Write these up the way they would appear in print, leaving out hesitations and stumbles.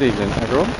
Good evening, everyone.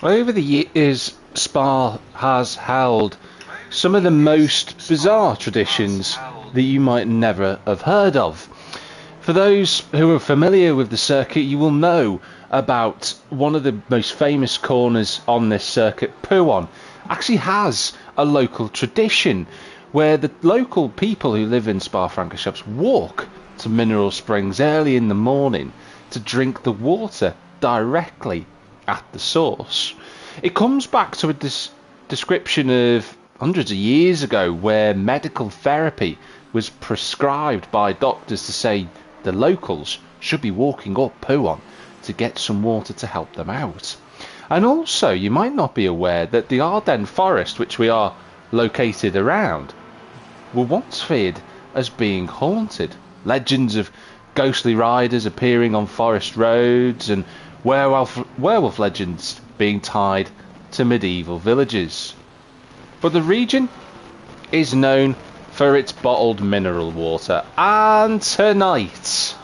Over the years, Spa has held some of the most bizarre traditions that you might never have heard of. For those who are familiar with the circuit, you will know about one of the most famous corners on this circuit. Pouon actually has a local tradition where the local people who live in Spa-Francorchamps walk to mineral springs early in the morning to drink the water directly at the source. It comes back to a description of hundreds of years ago where medical therapy was prescribed by doctors to say the locals should be walking up Pouon to get some water to help them out. And also, you might not be aware that the Ardennes forest, which we are located around, were once feared as being haunted. Legends of ghostly riders appearing on forest roads and werewolf legends being tied to medieval villages. But the region is known for its bottled mineral water, and tonight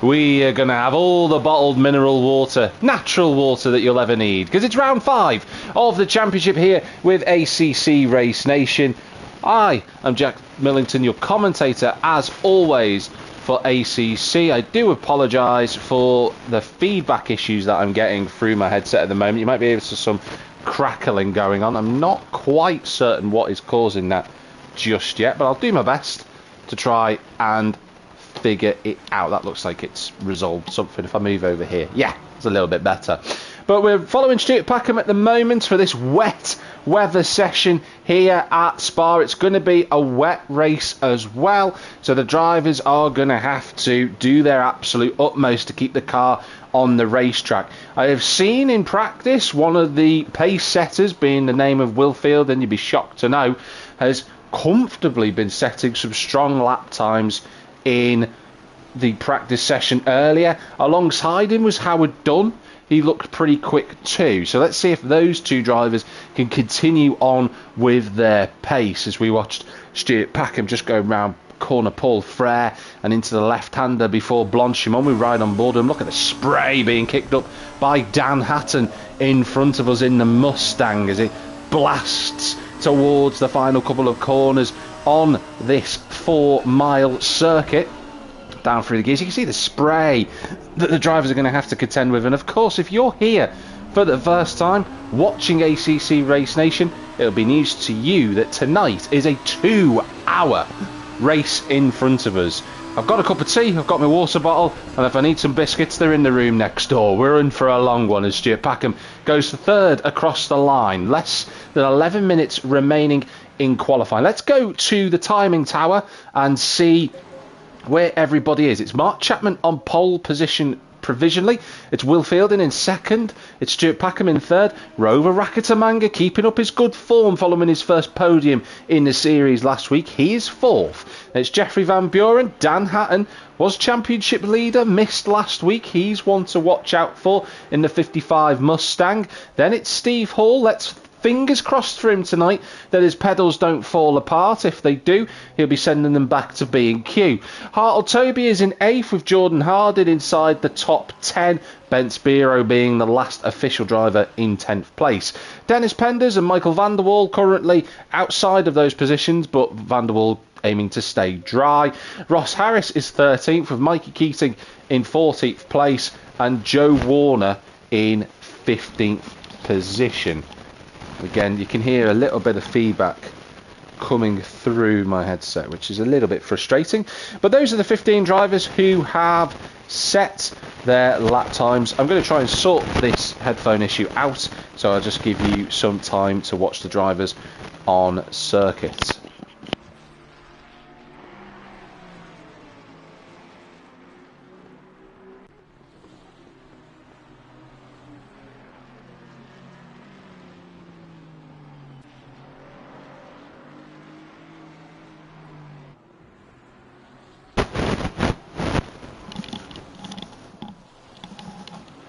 we are going to have all the bottled mineral water, natural water that you'll ever need, because it's round 5 of the championship here with ACC Race Nation. I am Jack Millington, your commentator as always for ACC. I do apologise for the feedback issues that I'm getting through my headset at the moment. You might be able to see some crackling going on. I'm not quite certain what is causing that just yet, but I'll do my best to try and figure it out. That looks like it's resolved something. If I move over here, yeah, it's a little bit better. But we're following Stuart Packham at the moment for this wet weather session here at Spa. It's going to be a wet race as well, so the drivers are going to have to do their absolute utmost to keep the car on the racetrack. I have seen in practice one of the pace setters, being the name of Wilfield, and you'd be shocked to know, has comfortably been setting some strong lap times in the practice session earlier. Alongside him was Howard Dunn. He looked pretty quick too. So let's see if those two drivers can continue on with their pace as we watched Stuart Packham just go round corner Paul Frere and into the left-hander before Blanchimont. We ride on board him. Look at the spray being kicked up by Dan Hatton in front of us in the Mustang as it blasts towards the final couple of corners on this 4-mile circuit. Down through the gears, you can see the spray that the drivers are going to have to contend with. And of course, if you're here for the first time watching ACC Race Nation, it'll be news to you that tonight is a 2-hour race in front of us. I've got a cup of tea, I've got my water bottle, and if I need some biscuits, they're in the room next door. We're in for a long one as Stuart Packham goes to third across the line. Less than 11 minutes remaining in qualifying. Let's go to the timing tower and see where everybody is. It's Mark Chapman on pole position provisionally. It's Will Fielding in second. It's Stuart Packham in third. Rover Rakitamanga keeping up his good form following his first podium in the series last week. He is fourth. It's Jeffrey Van Buren. Dan Hatton was championship leader, missed last week. He's one to watch out for in the 55 Mustang. Then it's Steve Hall. Let's fingers crossed for him tonight that his pedals don't fall apart. If they do, he'll be sending them back to B&Q. Hartle Toby is in 8th with Jordan Hardin inside the top 10. Ben Spiro being the last official driver in 10th place. Dennis Penders and Michael van der Waal currently outside of those positions, but van der Waal aiming to stay dry. Ross Harris is 13th with Mikey Keating in 14th place and Joe Warner in 15th position. Again, you can hear a little bit of feedback coming through my headset, which is a little bit frustrating. But those are the 15 drivers who have set their lap times. I'm going to try and sort this headphone issue out, so I'll just give you some time to watch the drivers on circuit.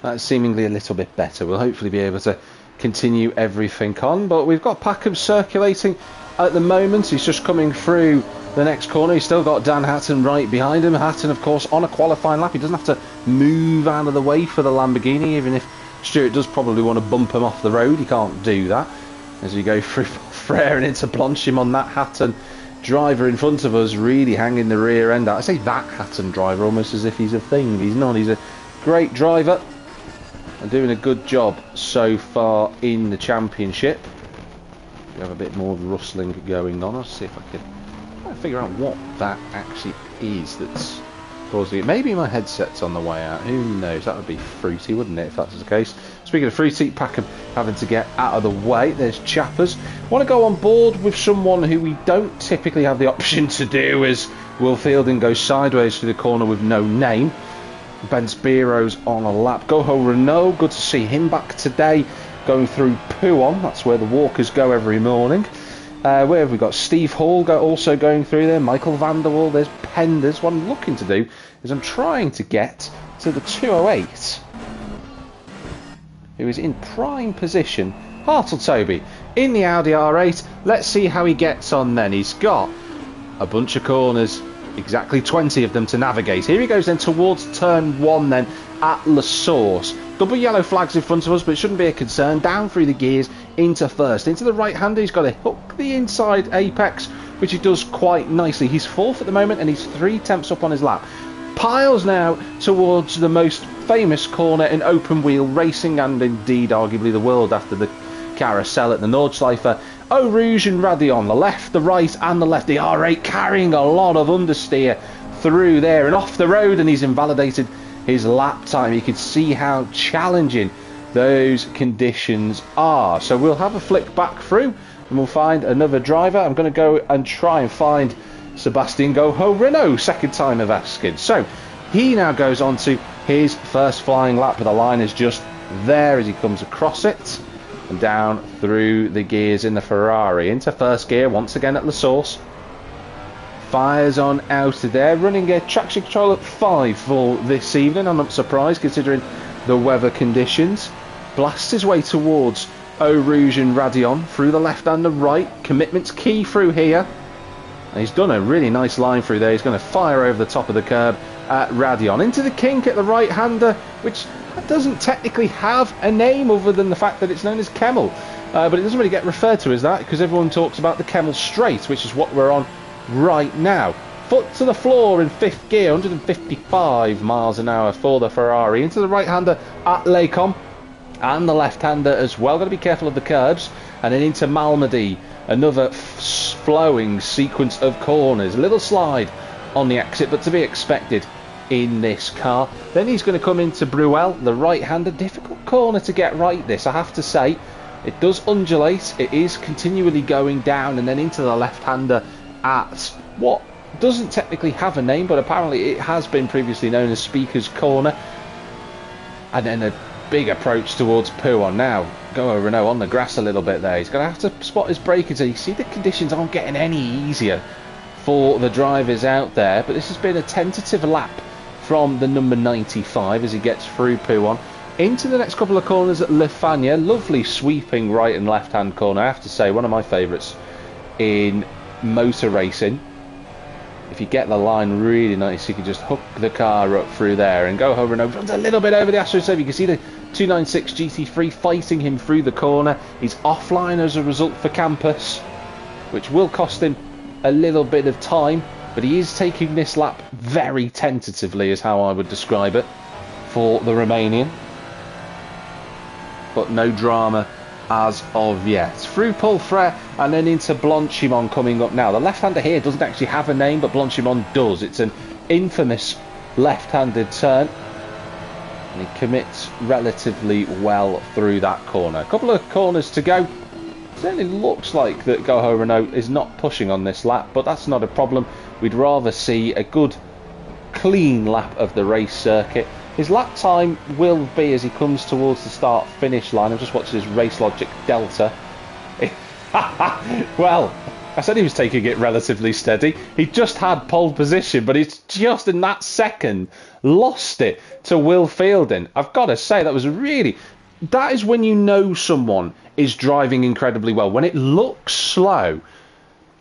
That's seemingly a little bit better. We'll hopefully be able to continue everything on. But we've got Packham circulating at the moment. He's just coming through the next corner. He's still got Dan Hatton right behind him. Hatton, of course, on a qualifying lap. He doesn't have to move out of the way for the Lamborghini, even if Stuart does probably want to bump him off the road. He can't do that. As we go through Frere and into Blanchim on that Hatton driver in front of us, really hanging the rear end out. I say that Hatton driver almost as if he's a thing. He's not. He's a great driver. And doing a good job so far in the championship. We have a bit more rustling going on. I'll see if I can figure out what that actually is that's causing it. Maybe my headset's on the way out. Who knows? That would be fruity, wouldn't it, if that's the case? Speaking of fruity, Packham having to get out of the way. There's Chappers. Want to go on board with someone who we don't typically have the option to do, as Will Fielding goes sideways through the corner with no name. Ben Spiro's on a lap. Goho Renault, good to see him back today, going through Pouon. That's where the walkers go every morning. Where have we got? Steve Hall also going through there. Michael van der Waal. There's Penders. What I'm looking to do is I'm trying to get to the 208, who is in prime position. Hartle Toby in the Audi R8. Let's see how he gets on then. He's got a bunch of corners, exactly 20 of them to navigate. Here he goes then towards turn 1 then at La Source. Double yellow flags in front of us, but it shouldn't be a concern. Down through the gears into first. Into the right hander, he's got to hook the inside apex, which he does quite nicely. He's 4th at the moment and he's 3 tenths up on his lap. Piles now towards the most famous corner in open wheel racing, and indeed arguably the world after the carousel at the Nordschleife. Eau Rouge and Radion, the left, the right and the left. The R8 carrying a lot of understeer through there and off the road, and he's invalidated his lap time. You can see how challenging those conditions are. So we'll have a flick back through and we'll find another driver. I'm going to go and try and find Sebastian Goho Renault, second time of asking. So he now goes on to his first flying lap, but the line is just there as he comes across it. And down through the gears in the Ferrari into first gear once again at La Source. Fires on out of there, running a traction control at 5 for this evening. I'm not surprised considering the weather conditions. Blasts his way towards Eau Rouge and Radion through the left and the right. Commitment's key through here. And he's done a really nice line through there. He's going to fire over the top of the curb at Radion. Into the kink at the right hander, which doesn't technically have a name other than the fact that it's known as Kemmel. But it doesn't really get referred to as that because everyone talks about the Kemmel Straight, which is what we're on right now. Foot to the floor in 5th gear, 155 miles an hour for the Ferrari. Into the right hander at Lecom and the left hander as well. Got to be careful of the curbs. And then into Malmedy, another flowing sequence of corners. A little slide on the exit, but to be expected in this car. Then he's going to come into Bruel, the right-hander. Difficult corner to get right, this, I have to say. It does undulate. It is continually going down and then into the left-hander at what doesn't technically have a name, but apparently it has been previously known as Speaker's Corner. And then a big approach towards Pouon now. Go Renault on the grass a little bit there. He's going to have to spot his braking. So you see the conditions aren't getting any easier for the drivers out there. But this has been a tentative lap from the number 95 as he gets through Pouon. Into the next couple of corners at Le Fagna. Lovely sweeping right and left hand corner. I have to say, one of my favourites in motor racing. If you get the line really nice, you can just hook the car up through there and go over and over. Runs a little bit over the AstroTurf. You can see the 296 GT3 fighting him through the corner. He's offline as a result for Campus, which will cost him a little bit of time, but he is taking this lap very tentatively, is how I would describe it, for the Romanian. But no drama as of yet. Through Pulfret and then into Blanchimont coming up now. The left-hander here doesn't actually have a name, but Blanchimont does. It's an infamous left-handed turn. And he commits relatively well through that corner. A couple of corners to go. Certainly looks like that Goho Renault is not pushing on this lap, but that's not a problem. We'd rather see a good, clean lap of the race circuit. His lap time will be as he comes towards the start-finish line. I'm just watching his Race Logic Delta. Well, I said he was taking it relatively steady. He just had pole position, but he's just in that second lost it to Will Fielding. I've got to say, that was really... That is when you know someone is driving incredibly well. When it looks slow,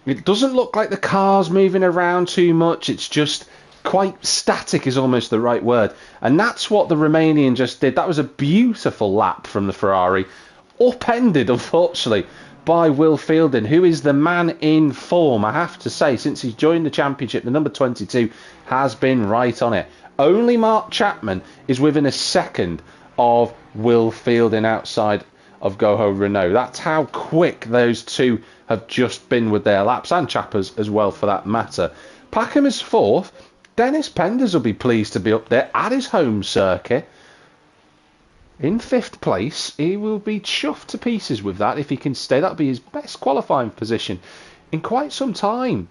it doesn't look like the car's moving around too much. It's just... quite static is almost the right word, and that's what the Romanian just did. That was a beautiful lap from the Ferrari, upended unfortunately by Will Fielding, who is the man in form. I have to say, since he's joined the championship, the number 22 has been right on it. Only Mark Chapman is within a second of Will Fielding outside of Goho Renault. That's how quick those two have just been with their laps, and Chappers as well for that matter. Packham is fourth. Dennis Penders will be pleased to be up there at his home circuit. In fifth place, he will be chuffed to pieces with that if he can stay. That'll be his best qualifying position in quite some time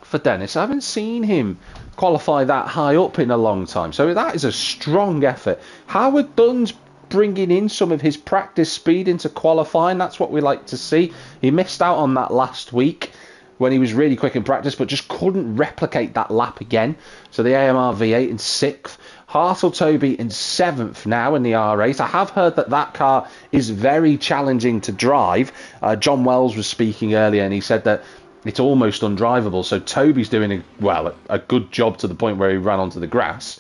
for Dennis. I haven't seen him qualify that high up in a long time, so that is a strong effort. Howard Dunn's bringing in some of his practice speed into qualifying. That's what we like to see. He missed out on that last week when he was really quick in practice, but just couldn't replicate that lap again. So the AMR V8 in 6th. Hartle Toby in 7th now in the R8. I have heard that that car is very challenging to drive. John Wells was speaking earlier, and he said that it's almost undrivable. So Toby's doing a good job to the point where he ran onto the grass.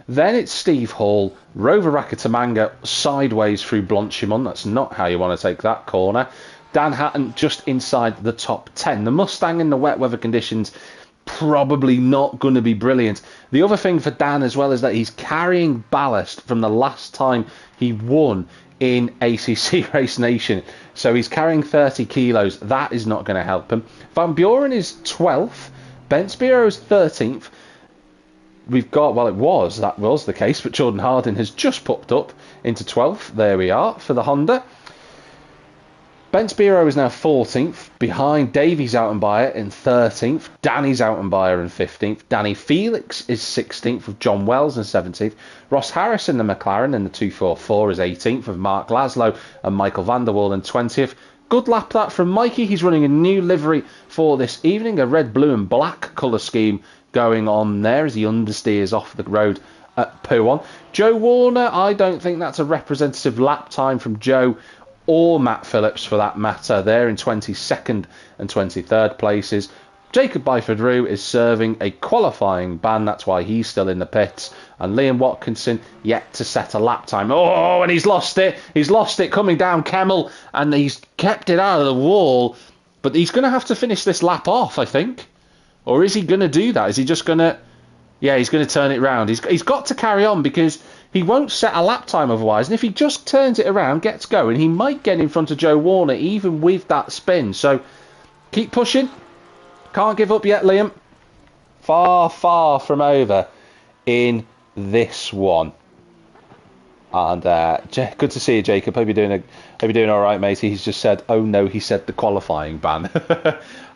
Then it's Steve Hall, Rover Rakatamanga sideways through Blanchimont. That's not how you want to take that corner. Dan Hatton just inside the top 10. The Mustang in the wet weather conditions, probably not going to be brilliant. The other thing for Dan as well is that he's carrying ballast from the last time he won in ACC Race Nation. So he's carrying 30 kilos. That is not going to help him. Van Buren is 12th. Bensbiro is 13th. We've got, well, that was the case, but Jordan Harding has just popped up into 12th. There we are for the Honda. Bensbiro is now 14th, behind Davies Autenbayer in 13th, Danny's Autenbayer in 15th, Danny Felix is 16th with John Wells in 17th, Ross Harris in the McLaren in the 244 is 18th with Mark Laszlo and Michael van der Waal in 20th. Good lap that from Mikey. He's running a new livery for this evening, a red, blue and black colour scheme going on there as he understeers off the road at Pouon. Joe Warner, I don't think that's a representative lap time from Joe or Matt Phillips for that matter. They're in 22nd and 23rd places. Jacob Byford-Rue is serving a qualifying ban. That's why he's still in the pits. And Liam Watkinson yet to set a lap time. Oh, and he's lost it. He's lost it coming down Kemmel. And he's kept it out of the wall. But he's going to have to finish this lap off, I think. Or is he going to do that? Is he just going to... Yeah, he's going to turn it round. He's got to carry on because he won't set a lap time otherwise. And if he just turns it around, gets going, he might get in front of Joe Warner even with that spin. So keep pushing. Can't give up yet, Liam. Far, far from over in this one. And good to see you, Jacob. Hope you're doing all right, matey. He's just said, oh no, he said the qualifying ban.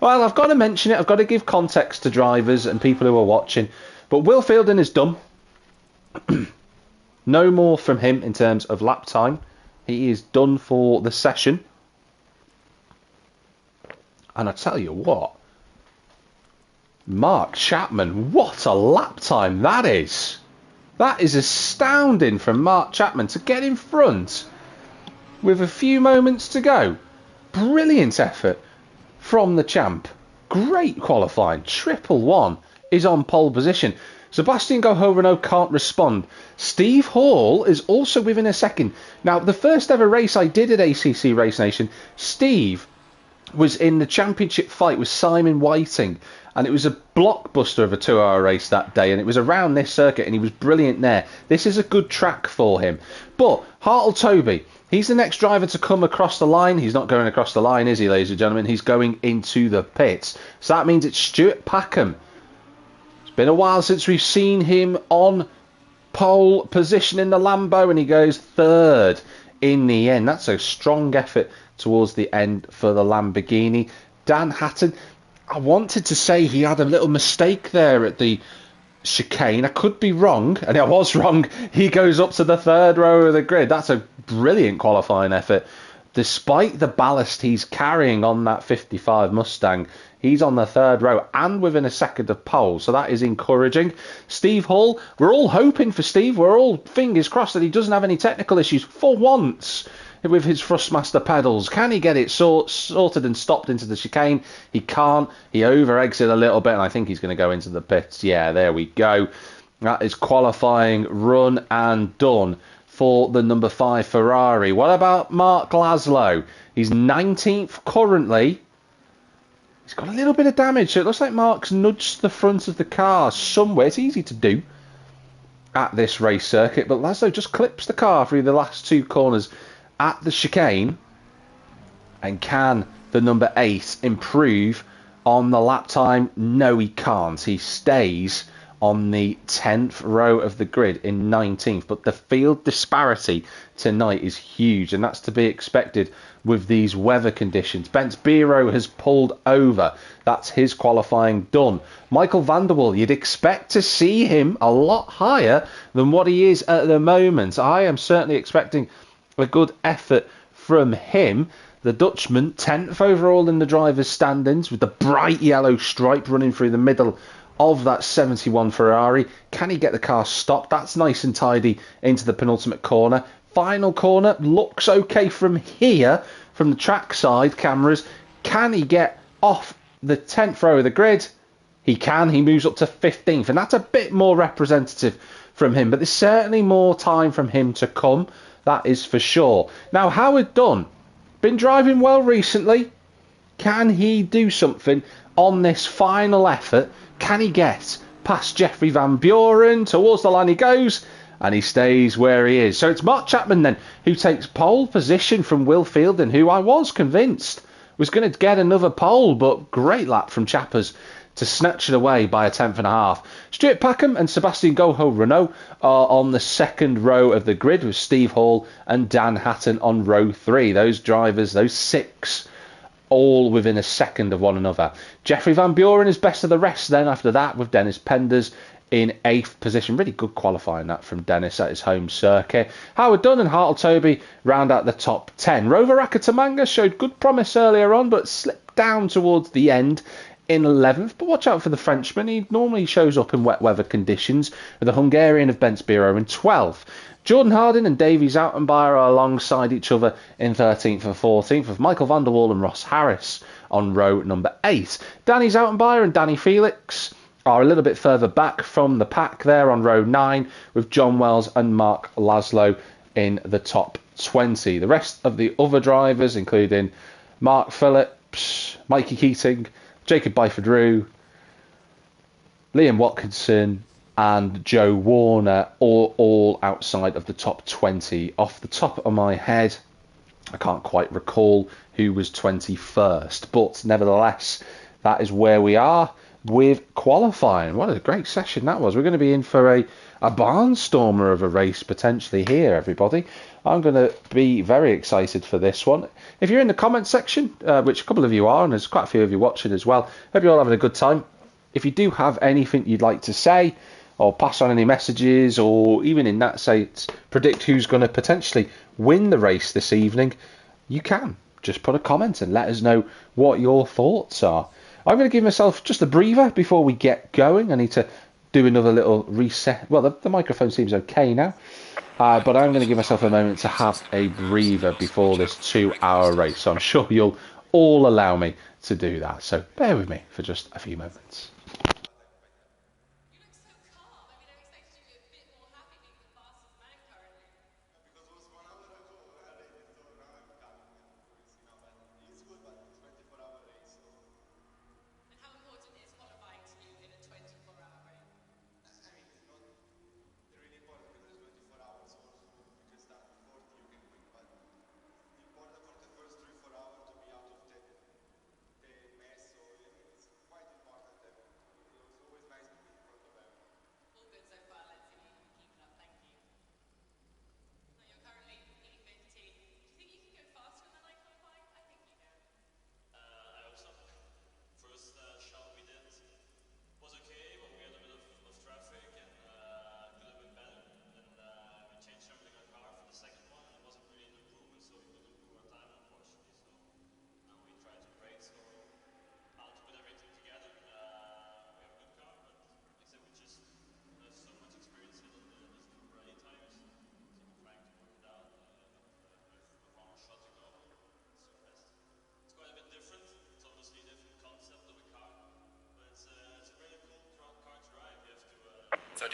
Well, I've got to mention it. I've got to give context to drivers and people who are watching. But Will Fielding is done. No more from him in terms of lap time. He is done for the session. And I tell you what, Mark Chapman, what a lap time that is. That is astounding from Mark Chapman to get in front with a few moments to go. Brilliant effort from the champ. Great qualifying. 111 is on pole position. Sebastian Goho-Renault can't respond. Steve Hall is also within a second. Now, the first ever race I did at ACC Race Nation, Steve was in the championship fight with Simon Whiting, and it was a blockbuster of a 2-hour race that day, and it was around this circuit, and he was brilliant there. This is a good track for him. But Hartle Toby, he's the next driver to come across the line. He's not going across the line, is he, ladies and gentlemen? He's going into the pits. So that means it's Stuart Packham. It's been a while since we've seen him on pole position in the Lambo, and he goes third in the end. That's a strong effort towards the end for the Lamborghini. Dan Hatton, I wanted to say he had a little mistake there at the chicane. I could be wrong, and I was wrong. He goes up to the third row of the grid. That's a brilliant qualifying effort. Despite the ballast he's carrying on that 55 Mustang, he's on the third row and within a second of pole, so that is encouraging. Steve Hall, we're all hoping for Steve. We're all fingers crossed that he doesn't have any technical issues for once with his Thrustmaster pedals. Can he get it sorted and stopped into the chicane? He can't. He over-exit a little bit, and I think he's going to go into the pits. Yeah, there we go. That is qualifying run and done for the number 5 Ferrari. What about Mark Laszlo? He's 19th currently. He's got a little bit of damage, so it looks like Mark's nudged the front of the car somewhere. It's easy to do at this race circuit, but Laszlo just clips the car through the last 2 corners at the chicane. And can the number 8 improve on the lap time? No, he can't. He stays on the 10th row of the grid in 19th, but the field disparity tonight is huge, and that's to be expected with these weather conditions. Bence Biro has pulled over. That's his qualifying done. Michael van der Waal, you'd expect to see him a lot higher than what he is at the moment. I am certainly expecting a good effort from him. The Dutchman, 10th overall in the driver's standings, with the bright yellow stripe running through the middle of that 71 Ferrari. Can he get the car stopped? That's nice and tidy into the penultimate corner. Final corner looks okay from here, from the trackside cameras. Can he get off the 10th row of the grid? He can. He moves up to 15th, and that's a bit more representative from him, but there's certainly more time from him to come. That is for sure. Now, Howard Dunn, been driving well recently. Can he do something on this final effort? Can he get past Jeffrey Van Buren? Towards the line he goes, and he stays where he is. So it's Mark Chapman then who takes pole position from Will Fielden, who I was convinced was going to get another pole, but great lap from Chappers to snatch it away by a 10th and a half. Stuart Packham and Sebastian Goho-Renault are on the second row of the grid, with Steve Hall and Dan Hatton on row 3. Those drivers, those 6, all within a second of one another. Jeffrey Van Buren is best of the rest then after that, with Dennis Penders in 8th position. Really good qualifying that from Dennis at his home circuit. Howard Dunn and Hartle Toby round out the top 10. Rover Rakatamanga showed good promise earlier on, but slipped down towards the end in 11th. But watch out for the Frenchman. He normally shows up in wet weather conditions, with the Hungarian of Bence Biro in 12th. Jordan Harding and Davy Zoutenbayer are alongside each other in 13th and 14th, with Michael van der Waal and Ross Harris on row number 8. Danny Zoutenbayer and Danny Felix are a little bit further back from the pack there on row 9, with John Wells and Mark Laszlo in the top 20. The rest of the other drivers, including Mark Phillips, Mikey Keating, Jacob Byford-Rue, Liam Watkinson and Joe Warner, all outside of the top 20. Off the top of my head, I can't quite recall who was 21st, but nevertheless, that is where we are with qualifying. What a great session that was. We're going to be in for a barnstormer of a race potentially here, everybody. I'm going to be very excited for this one. If you're in the comment section, which a couple of you are, and there's quite a few of you watching as well, hope you're all having a good time. If you do have anything you'd like to say, or pass on any messages, or even in that sense, predict who's going to potentially win the race this evening, you can. Just put a comment and let us know what your thoughts are. I'm going to give myself just a breather before we get going. I need to do another little reset. Well, the microphone seems okay now. But I'm going to give myself a moment to have a breather before this 2-hour race. So I'm sure you'll all allow me to do that. So bear with me for just a few moments.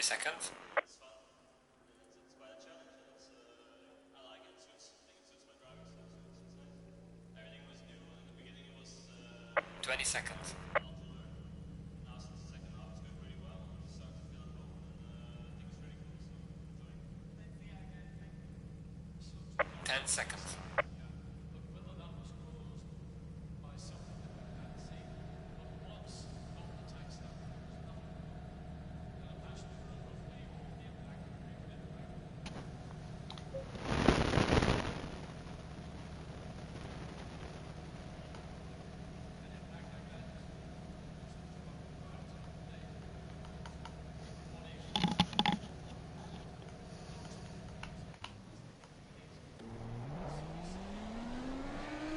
Seconds. Everything was new. In the beginning it was 20 seconds. Now since the second half it's going pretty well. I'm starting to feel at home and I think it's really cool. So 10 seconds.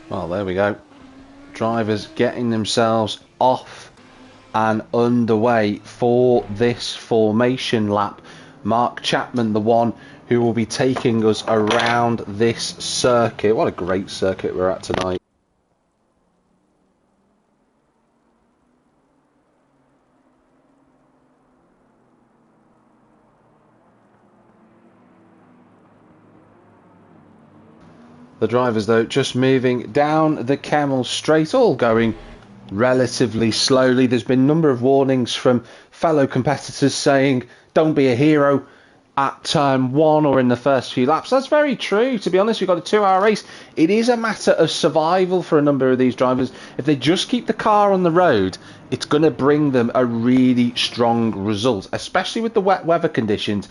Well, there we go. Drivers getting themselves off and underway for this formation lap. Mark Chapman, the one who will be taking us around this circuit. What a great circuit we're at tonight. The drivers, though, just moving down the Kemmel Straight, all going relatively slowly. There's been a number of warnings from fellow competitors saying, don't be a hero at turn 1 or in the first few laps. That's very true. To be honest, we've got a 2-hour race. It is a matter of survival for a number of these drivers. If they just keep the car on the road, it's going to bring them a really strong result, especially with the wet weather conditions.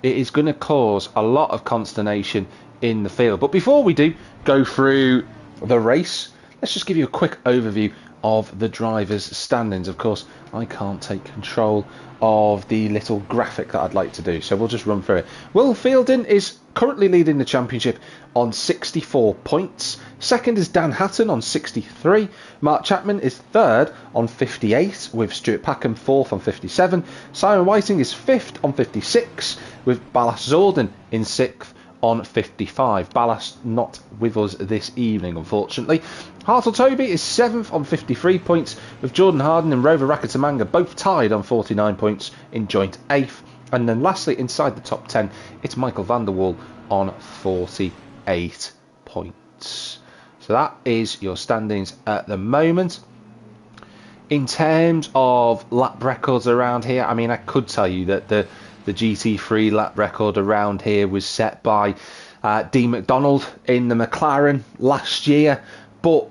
It is going to cause a lot of consternation in the field. But before we do go through the race, let's just give you a quick overview of the drivers' standings. Of course, I can't take control of the little graphic that I'd like to do, so we'll just run through it. Will Fielding is currently leading the championship on 64 points. Second is Dan Hatton on 63. Mark Chapman is third on 58, with Stuart Packham fourth on 57. Simon Whiting is fifth on 56, with Ballas Zorden in sixth on 55. Ballas not with us this evening, unfortunately. Hartle Toby is 7th on 53 points, with Jordan Harden and Rover Rakatamanga both tied on 49 points in joint 8th. And then lastly, inside the top 10, it's Michael van der Waal on 48 points. So that is your standings at the moment. In terms of lap records around here, I mean, I could tell you that the GT3 lap record around here was set by Dean McDonald in the McLaren last year, but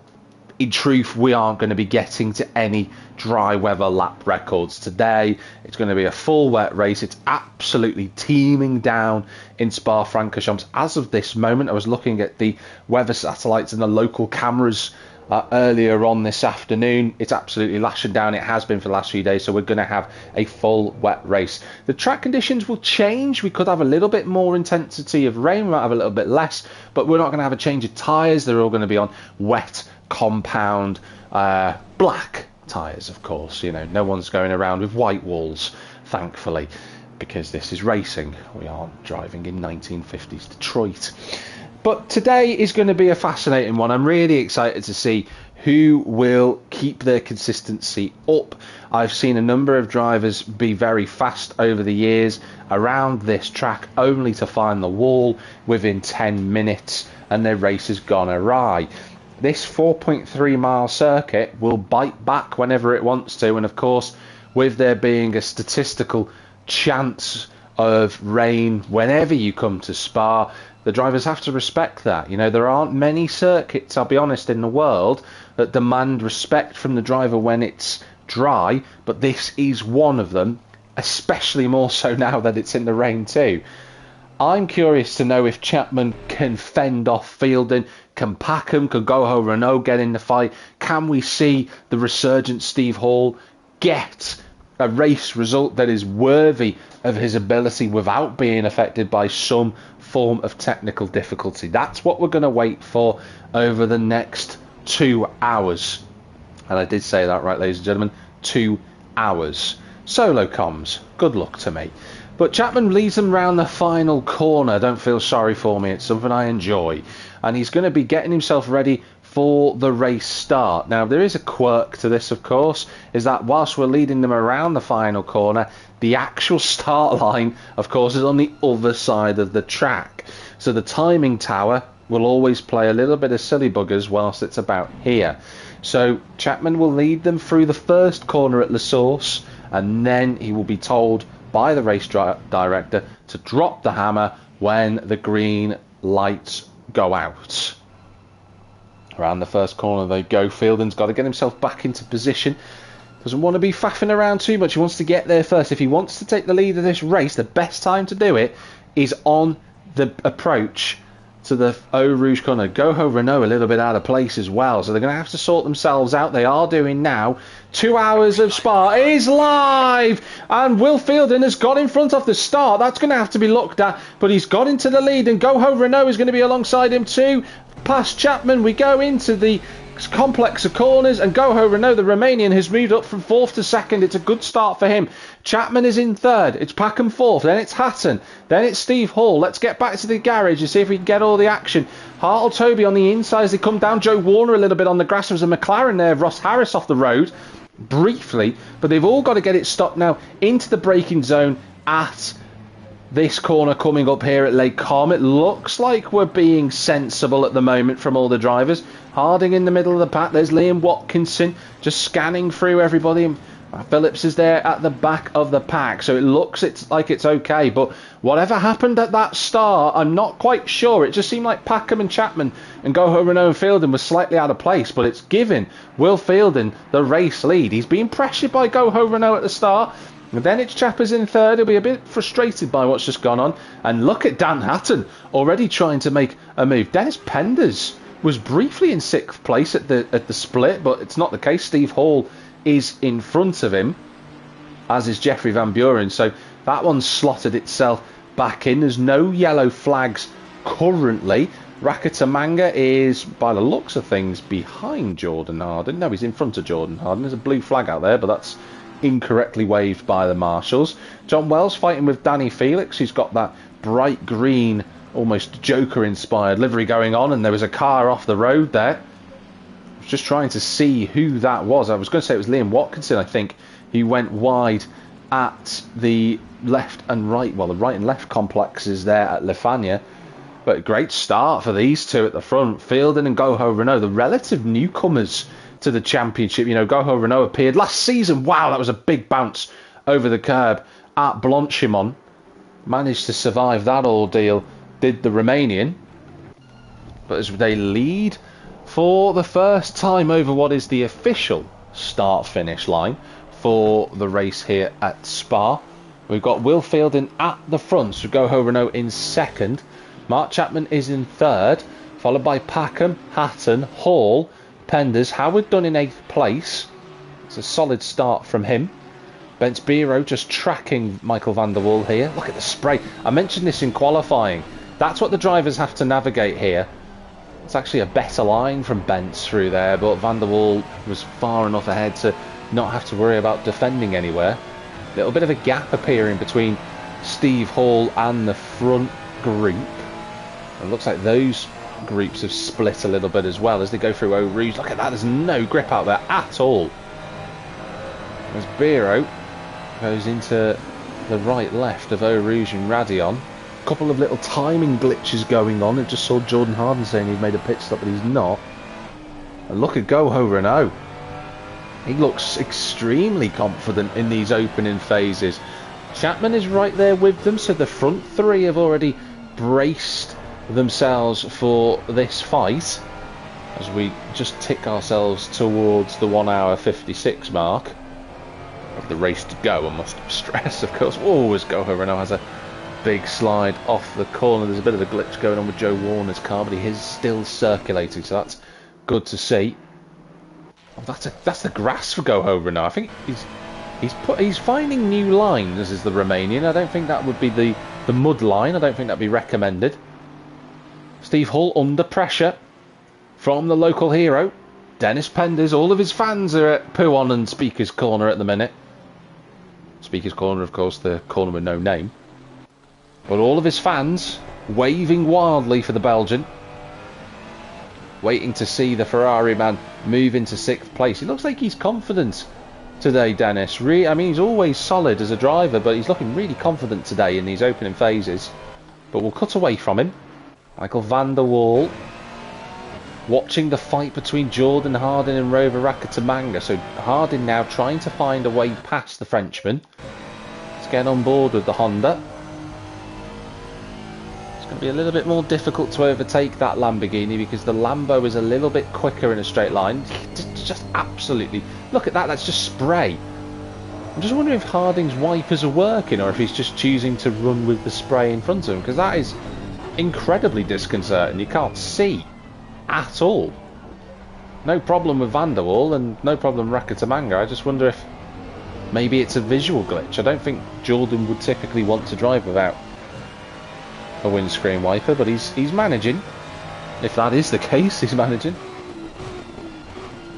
in truth we aren't going to be getting to any dry weather lap records today. It's going to be a full wet race. It's absolutely teeming down in Spa-Francorchamps as of this moment. I was looking at the weather satellites and the local cameras earlier on this afternoon. It's absolutely lashing down. It has been for the last few days, so we're going to have a full wet race. The track conditions will change. We could have a little bit more intensity of rain, we might have a little bit less, but we're not going to have a change of tyres. They're all going to be on wet, compound, black tyres, of course. You know, no one's going around with white walls, thankfully, because this is racing. We aren't driving in 1950s Detroit. But today is going to be a fascinating one. I'm really excited to see who will keep their consistency up. I've seen a number of drivers be very fast over the years around this track, only to find the wall within 10 minutes and their race has gone awry. This 4.3 mile circuit will bite back whenever it wants to, and of course, with there being a statistical chance of rain whenever you come to Spa, the drivers have to respect that. You know, there aren't many circuits, I'll be honest, in the world that demand respect from the driver when it's dry, but this is one of them, especially more so now that it's in the rain too. I'm curious to know if Chapman can fend off Fielden, can Packham, can Goho Renault get in the fight. Can we see the resurgent Steve Hall get a race result that is worthy of his ability without being affected by some form of technical difficulty? That's what we're going to wait for over the next 2 hours. And I did say that right, ladies and gentlemen, 2 hours. Solo comms, good luck to me. But Chapman leads them round the final corner. Don't feel sorry for me, it's something I enjoy. And he's going to be getting himself ready for the race start. Now, there is a quirk to this, of course, is that whilst we're leading them around the final corner, the actual start line, of course, is on the other side of the track. So the timing tower will always play a little bit of silly buggers whilst it's about here. So Chapman will lead them through the first corner at La Source, and then he will be told by the race director to drop the hammer when the green lights go out. Around the first corner they go. Fielden's got to get himself back into position. Doesn't want to be faffing around too much. He wants to get there first. If he wants to take the lead of this race, the best time to do it is on the approach to the Eau Rouge corner. Goho Renault a little bit out of place as well, so they're going to have to sort themselves out. They are doing now. 2 hours of Spa is live, and Will Fielden has got in front off the start. That's going to have to be looked at, but he's got into the lead, and Goho Renault is going to be alongside him too. Past Chapman, we go into the complex of corners, and Goho Renault, the Romanian, has moved up from 4th to 2nd. It's a good start for him. Chapman is in 3rd. It's Packham 4th. Then it's Hatton. Then it's Steve Hall. Let's get back to the garage and see if we can get all the action. Hartle Toby on the inside as they come down. Joe Warner a little bit on the grass. There's a McLaren there. Ross Harris off the road briefly, but they've all got to get it stopped now into the braking zone at this corner coming up here at Lake Com. It looks like we're being sensible at the moment from all the drivers. Harding in the middle of the pack. There's Liam Watkinson just scanning through everybody. And Phillips is there at the back of the pack. So it looks like it's okay. But whatever happened at that start, I'm not quite sure. It just seemed like Packham and Chapman and Goho Renault and Fielden were slightly out of place. But it's given Will Fielden the race lead. He's being pressured by Goho Renault at the start. And then it's Chappers in 3rd. He'll be a bit frustrated by what's just gone on. And look at Dan Hatton already trying to make a move. Dennis Penders was briefly in 6th place at the split, but it's not the case. Steve Hall is in front of him, as is Jeffrey Van Buren. So that one's slotted itself back in. There's no yellow flags currently. Rakatamanga is, by the looks of things, behind Jordan Harden. No, he's in front of Jordan Harden. There's a blue flag out there, but that's incorrectly waved by the marshals. John Wells fighting with Danny Felix, who's got that bright green, almost Joker inspired livery going on, and there was a car off the road there. I was just trying to see who that was. I was going to say it was Liam Watkinson, I think. He went wide at the left and right, well, the right and left complexes there at Lefania. But a great start for these two at the front. Fielden and Goho Renault, the relative newcomers to the championship. You know, Goho Renault appeared last season. Wow, that was a big bounce over the curb at Blanchimont. Managed to survive that ordeal, did the Romanian. But as they lead for the first time over what is the official start-finish line for the race here at Spa, we've got Will Fielden at the front, so Goho Renault in 2nd. Mark Chapman is in 3rd, followed by Packham, Hatton, Hall, Penders. Howard done in 8th place. It's a solid start from him. Bence Biro just tracking Michael van der Waal here. Look at the spray. I mentioned this in qualifying. That's what the drivers have to navigate here. It's actually a better line from Bence through there, but van der Waal was far enough ahead to not have to worry about defending anywhere. A little bit of a gap appearing between Steve Hall and the front group. It looks like those groups have split a little bit as well as they go through Eau Rouge. Look at that, there's no grip out there at all. As Biro goes into the right left of Eau Rouge and Radion. A couple of little timing glitches going on. I just saw Jordan Harden saying he's made a pit stop, but he's not. And look at Goho Renault. He looks extremely confident in these opening phases. Chapman is right there with them, so the front three have already braced themselves for this fight as we just tick ourselves towards the 1 hour 56 mark of the race to go. I must stress, of course, always Goho Renault has a big slide off the corner. There's a bit of a glitch going on with Joe Warner's car, but he is still circulating, so that's good to see. Oh, that's the grass for Goho Renault. I think he's finding new lines as is the Romanian. I don't think that would be the mud line. I don't think that'd be recommended. Steve Hall under pressure from the local hero, Dennis Penders. All of his fans are at Pouon and Speaker's Corner at the minute. Speaker's Corner, of course, the corner with no name. But all of his fans waving wildly for the Belgian. Waiting to see the Ferrari man move into 6th place. He looks like he's confident today, Dennis. I mean, he's always solid as a driver, but he's looking really confident today in these opening phases. But we'll cut away from him. Michael van der Waal watching the fight between Jordan Harding and Rover Rakatamanga. So Harding now trying to find a way past the Frenchman. Let's get on board with the Honda. It's going to be a little bit more difficult to overtake that Lamborghini because the Lambo is a little bit quicker in a straight line. Just absolutely... Look at that, that's just spray. I'm just wondering if Harding's wipers are working or if he's just choosing to run with the spray in front of him, because that is incredibly disconcerting. You can't see at all. No problem with Van der Waal and no problem with Rakatamanga. I just wonder if maybe it's a visual glitch. I don't think Jordan would typically want to drive without a windscreen wiper, but he's managing. If that is the case, he's managing.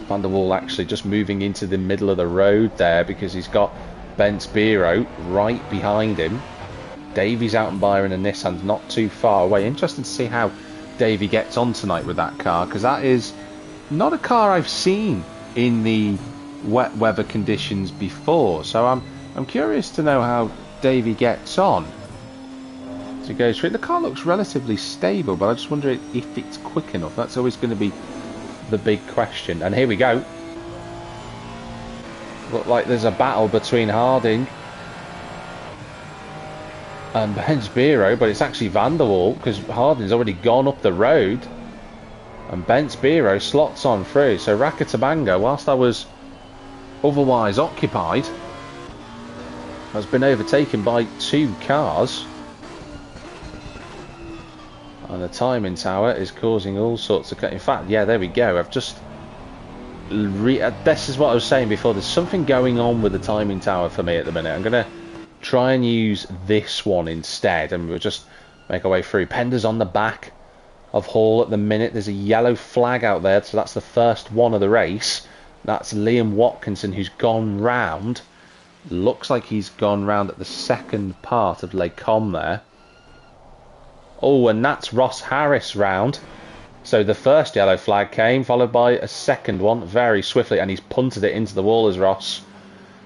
Van der Waal actually just moving into the middle of the road there because he's got Bence Biro right behind him. Davies out and Byron and Nissan's not too far away. Interesting to see how Davey gets on tonight with that car, because that is not a car I've seen in the wet weather conditions before. So I'm curious to know how Davey gets on as he goes through. The car looks relatively stable, but I just wonder if it's quick enough. That's always going to be the big question. And here we go. Look like there's a battle between Harding and Bence Biro, but it's actually Van der Waal because Harding's already gone up the road and Bence Biro slots on through. So Rakatamanga, whilst I was otherwise occupied, has been overtaken by 2 cars, and the timing tower is causing all sorts of... In fact, yeah, there we go. I've just... This is what I was saying before. There's something going on with the timing tower for me at the minute. I'm going to try and use this one instead, and we'll just make our way through. Penders on the back of Hall at the minute. There's a yellow flag out there, so that's the first one of the race. That's Liam Watkinson, who's gone round. Looks like he's gone round at the second part of Les Combes there. Oh, and that's Ross Harris round. So the first yellow flag came, followed by a second one very swiftly, and he's punted it into the wall as Ross.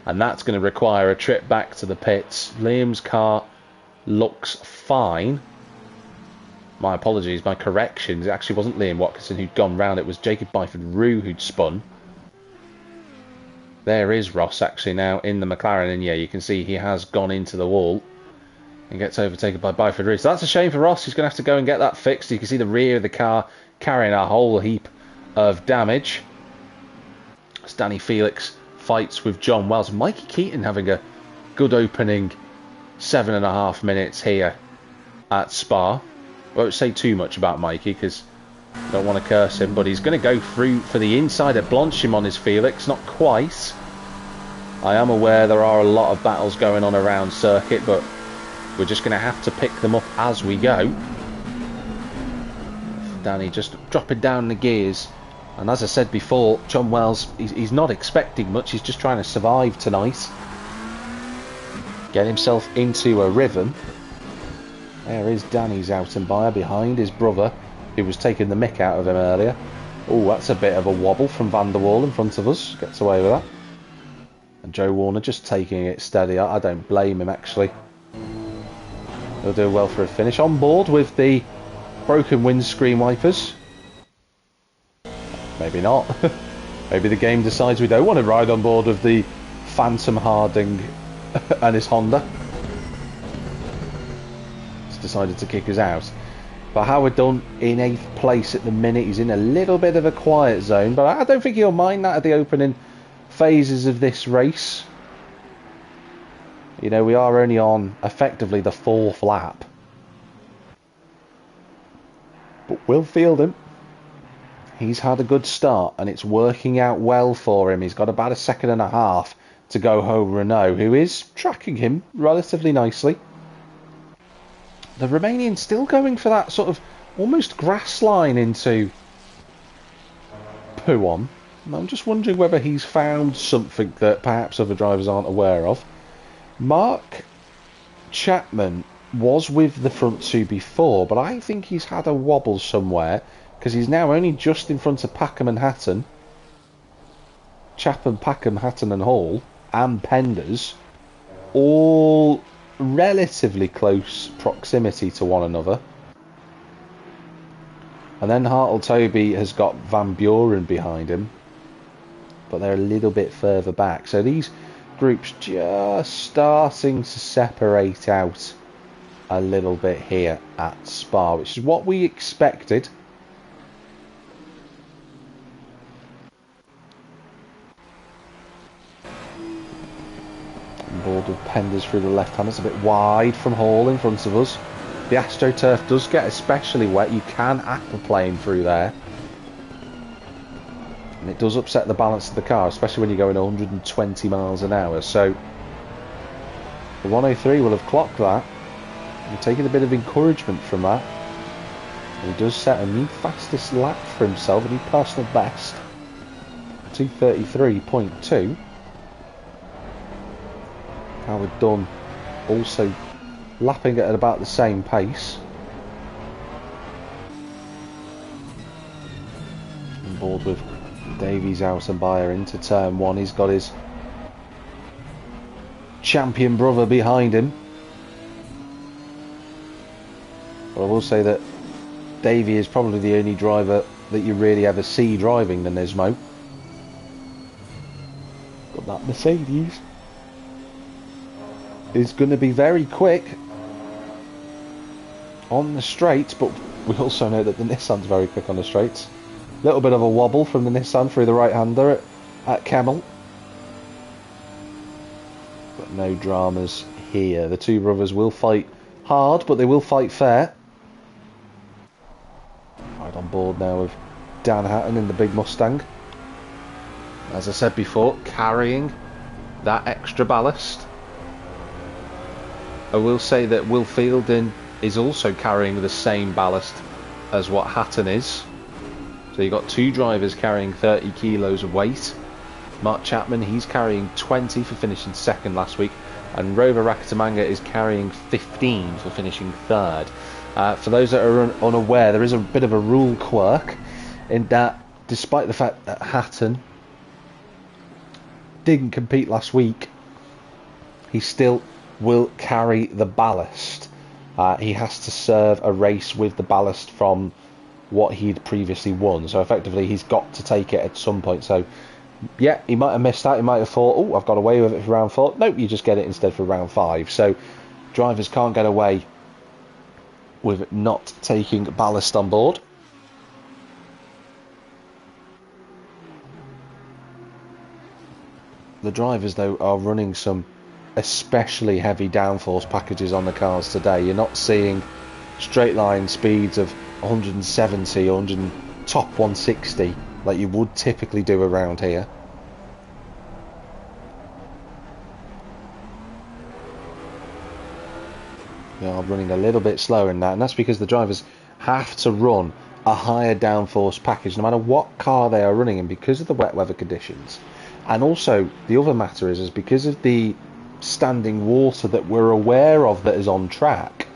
And that's going to require a trip back to the pits. Liam's car looks fine. My apologies, my corrections. It actually wasn't Liam Watkinson who'd gone round. It was Jacob Byford-Rue who'd spun. There is Ross actually now in the McLaren. And yeah, you can see he has gone into the wall and gets overtaken by Byford-Rue. So that's a shame for Ross. He's going to have to go and get that fixed. You can see the rear of the car carrying a whole heap of damage. As Danny Felix fights with John Wells. Mikey Keaton having a good opening 7.5 minutes here at Spa. I won't say too much about Mikey because Don't want to curse him, but he's going to go through for the inside at Blanchim on his Felix. Not quite. I am aware there are a lot of battles going on around circuit, but we're just going to have to pick them up as we go. Danny just dropping down the gears. And as I said before, John Wells, he's not expecting much. He's just trying to survive tonight. Get himself into a rhythm. There is Danny's out and by behind his brother, who was taking the mick out of him earlier. Oh, that's a bit of a wobble from Van der Waal in front of us. Gets away with that. And Joe Warner just taking it steady. I don't blame him, actually. He'll do well for a finish. On board with the broken windscreen wipers. Maybe not. Maybe the game decides we don't want to ride on board with the Phantom Harding and his Honda. It's decided to kick us out. But Howard Dunn in 8th place at the minute. He's in a little bit of a quiet zone, but I don't think he'll mind that at the opening phases of this race. You know, we are only on effectively the 4th lap. But we'll field him. He's had a good start and it's working out well for him. He's got about a second and a half to go home Renault, who is tracking him relatively nicely. The Romanian still going for that sort of almost grass line into Pouon. I'm just wondering whether he's found something that perhaps other drivers aren't aware of. Mark Chapman was with the front two before, but I think he's had a wobble somewhere because he's now only just in front of Packham and Hatton. Chapman, Packham, Hatton and Hall and Penders, all relatively close proximity to one another. And then Hartle Toby has got Van Buren behind him, but they're a little bit further back. So these groups just starting to separate out a little bit here at Spa, which is what we expected. Board with Penders through the left hand. It's a bit wide from Hall in front of us. The AstroTurf does get especially wet. You can aquaplane through there. And it does upset the balance of the car, especially when you're going 120 miles an hour. So the 103 will have clocked that. We're taking a bit of encouragement from that. And he does set a new fastest lap for himself, a new personal best. 2:33.2. Howard Dunn also lapping at about the same pace. On board with Davies out and Bayer into turn one. He's got his champion brother behind him. But I will say that Davey is probably the only driver that you really ever see driving the Nismo. Got that Mercedes. Is going to be very quick on the straights, but we also know that the Nissan's very quick on the straights. Little bit of a wobble from the Nissan through the right-hander at Kemmel. But no dramas here. The two brothers will fight hard, but they will fight fair. Right on board now with Dan Hatton in the big Mustang. As I said before, carrying that extra ballast. I will say that Will Fielding is also carrying the same ballast as what Hatton is. So you've got two drivers carrying 30 kilos of weight. Mark Chapman, he's carrying 20 for finishing second last week. And Rover Rakatamanga is carrying 15 for finishing third. For those that are unaware, there is a bit of a rule quirk in that despite the fact that Hatton didn't compete last week, he still will carry the ballast. He has to serve a race with the ballast from what he'd previously won, so effectively he's got to take it at some point. So yeah, he might have missed out. He might have thought, oh, I've got away with it for round 4. Nope, you just get it instead for round 5. So drivers can't get away with not taking ballast on board. The drivers though are running some especially heavy downforce packages on the cars today. You're not seeing straight line speeds of 170 or top 160 like you would typically do around here. They are running a little bit slower in that, and that's because the drivers have to run a higher downforce package no matter what car they are running in, because of the wet weather conditions. And also the other matter is because of the standing water that we're aware of that is on track.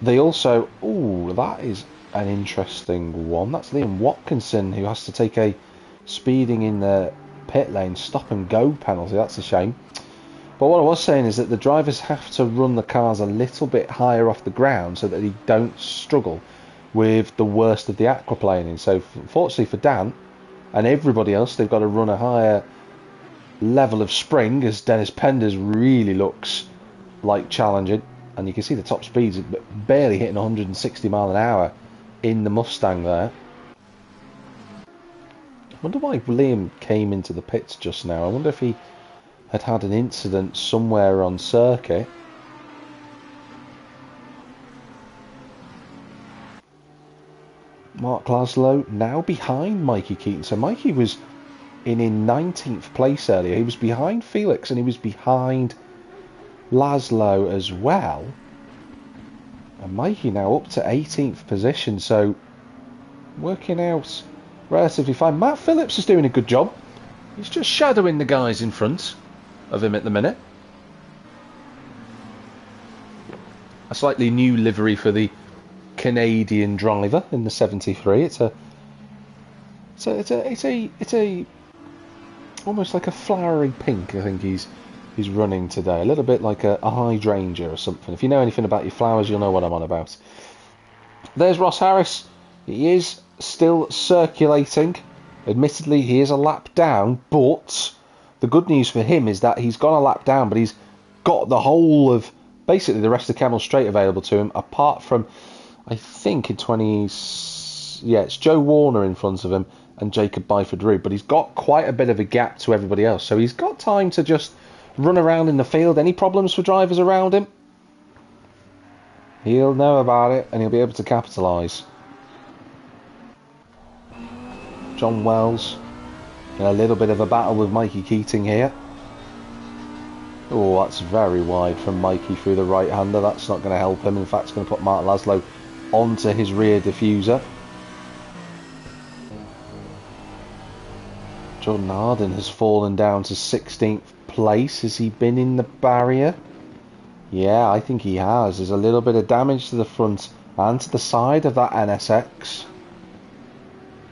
They also, ooh, that is an interesting one. That's Liam Watkinson, who has to take a speeding in the pit lane stop and go penalty. That's a shame. But what I was saying is that the drivers have to run the cars a little bit higher off the ground so that they don't struggle with the worst of the aquaplaning. So fortunately for Dan and everybody else, they've got to run a higher level of spring, as Dennis Penders really looks like challenging. And you can see the top speeds barely hitting 160 mile an hour in the Mustang there. I wonder why Liam came into the pits just now. I wonder if he had an incident somewhere on circuit. Mark Laszlo now behind Mikey Keaton. So Mikey was in 19th place earlier. He was behind Felix and he was behind Laszlo as well. And Mikey now up to 18th position. So working out relatively fine. Matt Phillips is doing a good job. He's just shadowing the guys in front of him at the minute. A slightly new livery for the Canadian driver in the 73. It's a almost like a flowery pink. I think he's running today, a little bit like a hydrangea or something. If you know anything about your flowers, you'll know what I'm on about. There's Ross Harris. He is still circulating. Admittedly, he is a lap down, but the good news for him is that he's gone a lap down, but he's got the whole of basically the rest of Kemmel Straight available to him, apart from, I think in 20s, yeah, it's Joe Warner in front of him and Jacob Byford-Root, but he's got quite a bit of a gap to everybody else, so he's got time to just run around in the field. Any problems for drivers around him, he'll know about it and he'll be able to capitalise. John Wells in a little bit of a battle with Mikey Keating here. Oh, that's very wide from Mikey through the right-hander. That's not going to help him. In fact, it's going to put Mark Laszlo onto his rear diffuser. Jordan Harden has fallen down to 16th place. Has he been in the barrier? Yeah, I think he has. There's a little bit of damage to the front and to the side of that NSX.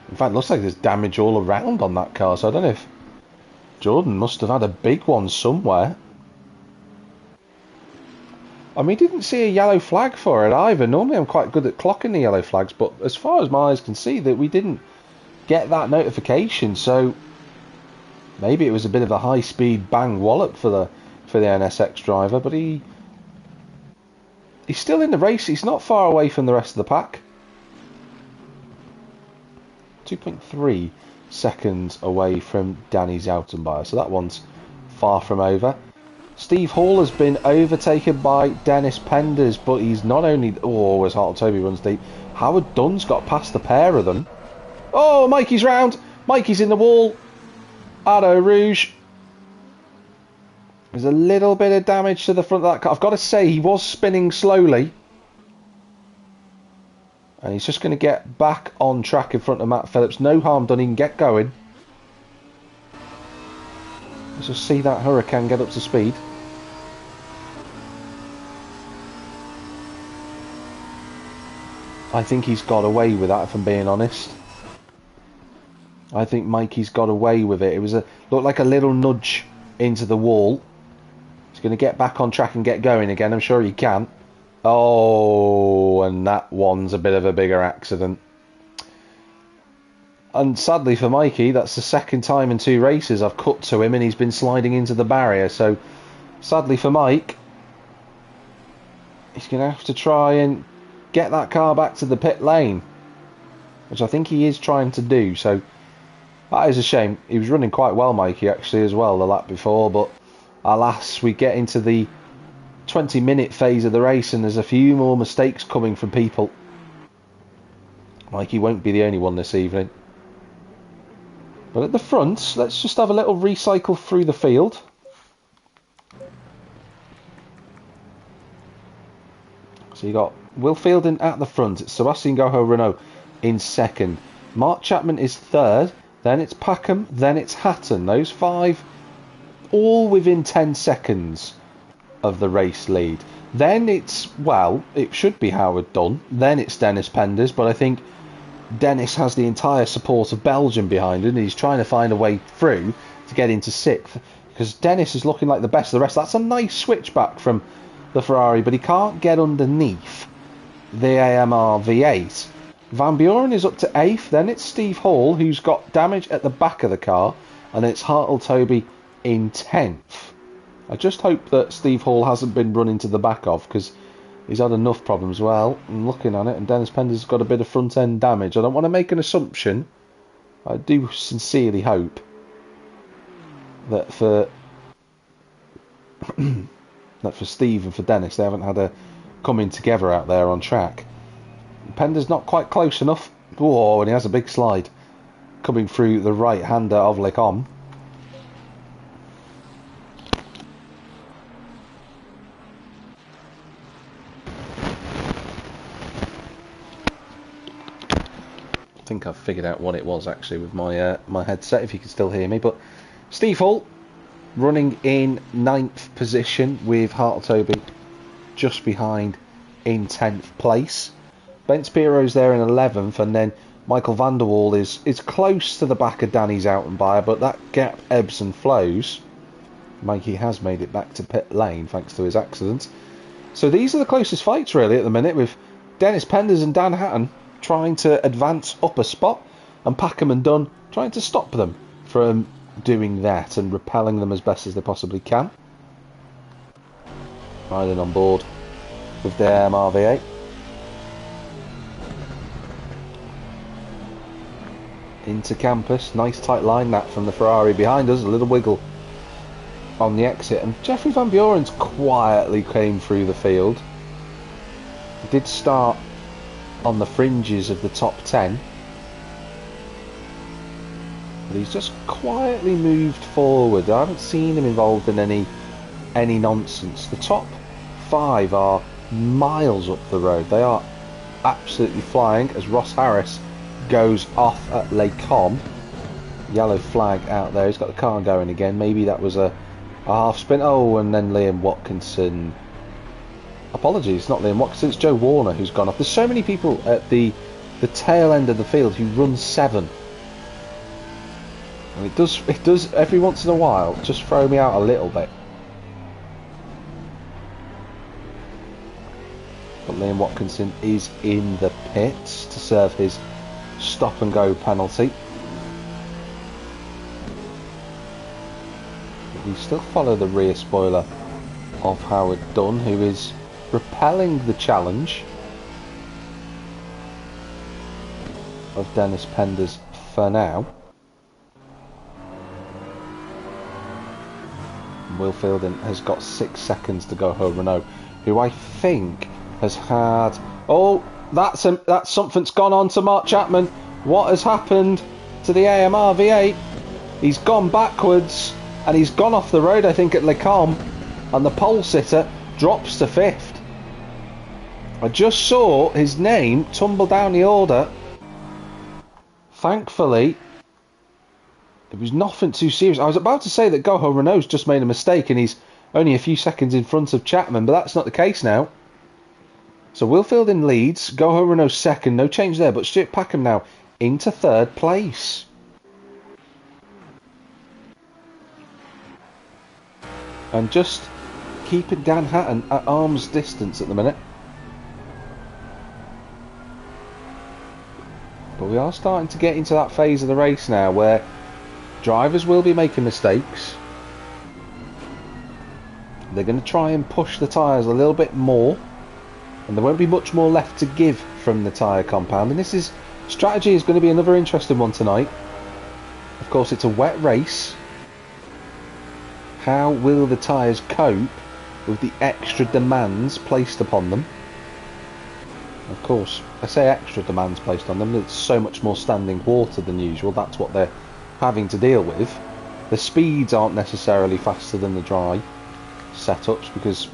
In fact, it looks like there's damage all around on that car, so I don't know if Jordan must have had a big one somewhere. I mean, didn't see a yellow flag for it either. Normally I'm quite good at clocking the yellow flags, but as far as my eyes can see, that we didn't get that notification, so maybe it was a bit of a high-speed bang wallop for the NSX driver, but he's still in the race. He's not far away from the rest of the pack. 2.3 seconds away from Danny Zoutenbayer, so that one's far from over. Steve Hall has been overtaken by Dennis Penders, but he's not only... Oh, as Hartle Toby runs deep. Howard Dunn's got past the pair of them. Oh, Mikey's round. Mikey's in the wall. Ardo Rouge. There's a little bit of damage to the front of that car. I've got to say, he was spinning slowly. And he's just going to get back on track in front of Matt Phillips. No harm done, he can get going. Let's just see that Hurricane get up to speed. I think he's got away with that, if I'm being honest. I think Mikey's got away with it. It was looked like a little nudge into the wall. He's going to get back on track and get going again. I'm sure he can. Oh, and that one's a bit of a bigger accident. And sadly for Mikey, that's the second time in 2 races I've cut to him and he's been sliding into the barrier. So, sadly for Mike, he's going to have to try and get that car back to the pit lane, which I think he is trying to do. So, that is a shame. He was running quite well, Mikey, actually, as well, the lap before. But, alas, we get into the 20-minute phase of the race and there's a few more mistakes coming from people. Mikey won't be the only one this evening. But at the front, let's just have a little recycle through the field. So you got Will Fielding at the front. It's Sebastian Goho Renault in second. Mark Chapman is third. Then it's Packham. Then it's Hatton. Those five all within 10 seconds of the race lead. Then it's, well, it should be Howard Dunn. Then it's Dennis Penders. But I think Dennis has the entire support of Belgium behind him. And he's trying to find a way through to get into sixth. Because Dennis is looking like the best of the rest. That's a nice switchback from the Ferrari, but he can't get underneath the AMR V8. Van Buren is up to 8th, then it's Steve Hall who's got damage at the back of the car, and it's Hartle Toby in 10th. I just hope that Steve Hall hasn't been run into the back of, because he's had enough problems. Well, I'm looking at it, and Dennis Pender's got a bit of front end damage. I don't want to make an assumption. I do sincerely hope that for Steve and for Dennis, they haven't had a coming together out there on track. Pender's not quite close enough. Whoa, and he has a big slide coming through the right-hander of Lecom. I think I've figured out what it was actually with my my headset, if you can still hear me. But Steve Hall running in 9th position with Hartletoby just behind in 10th place. Ben Spiro's there in 11th, and then Michael van der Waal is close to the back of Danny Zoutenbayer, but that gap ebbs and flows. Mikey has made it back to pit lane thanks to his accident. So these are the closest fights really at the minute, with Dennis Penders and Dan Hatton trying to advance up a spot, and Packham and Dunn trying to stop them from doing that and repelling them as best as they possibly can. Riding on board with the AMR V8. Into campus, nice tight line that from the Ferrari behind us, a little wiggle on the exit, and Jeffrey Van Buren's quietly came through the field. He did start on the fringes of the top 10, but he's just quietly moved forward. I haven't seen him involved in any nonsense. The top 5 are miles up the road. They are absolutely flying as Ross Harris goes off at Lecom. Yellow flag out there. He's got the car going again. Maybe that was a half spin. Oh, and then Liam Watkinson. Apologies, not Liam Watkinson. It's Joe Warner who's gone off. There's so many people at the tail end of the field who run 7. And it does every once in a while just throw me out a little bit. But Liam Watkinson is in the pits to serve his stop and go penalty. But we still follow the rear spoiler of Howard Dunn, who is repelling the challenge of Dennis Penders for now. And Will Fielding has got 6 seconds to go home. Renault, who I think has had... Oh, that's something's gone on to Mark Chapman. What has happened to the AMR V8? He's gone backwards and he's gone off the road, I think, at Lecom, and the pole sitter drops to 5th. I just saw his name tumble down the order. Thankfully, it was nothing too serious. I was about to say that Goho Renault's just made a mistake and he's only a few seconds in front of Chapman, but that's not the case now. So Will Fielding leads, Goho Renault second, no change there, but Stuart Packham now into 3rd place. And just keeping Dan Hatton at arm's distance at the minute. But we are starting to get into that phase of the race now where drivers will be making mistakes. They're going to try and push the tyres a little bit more, and there won't be much more left to give from the tyre compound. And strategy is going to be another interesting one tonight. Of course, it's a wet race. How will the tyres cope with the extra demands placed upon them? Of course, I say extra demands placed on them. There's so much more standing water than usual. That's what they're having to deal with. The speeds aren't necessarily faster than the dry setups, because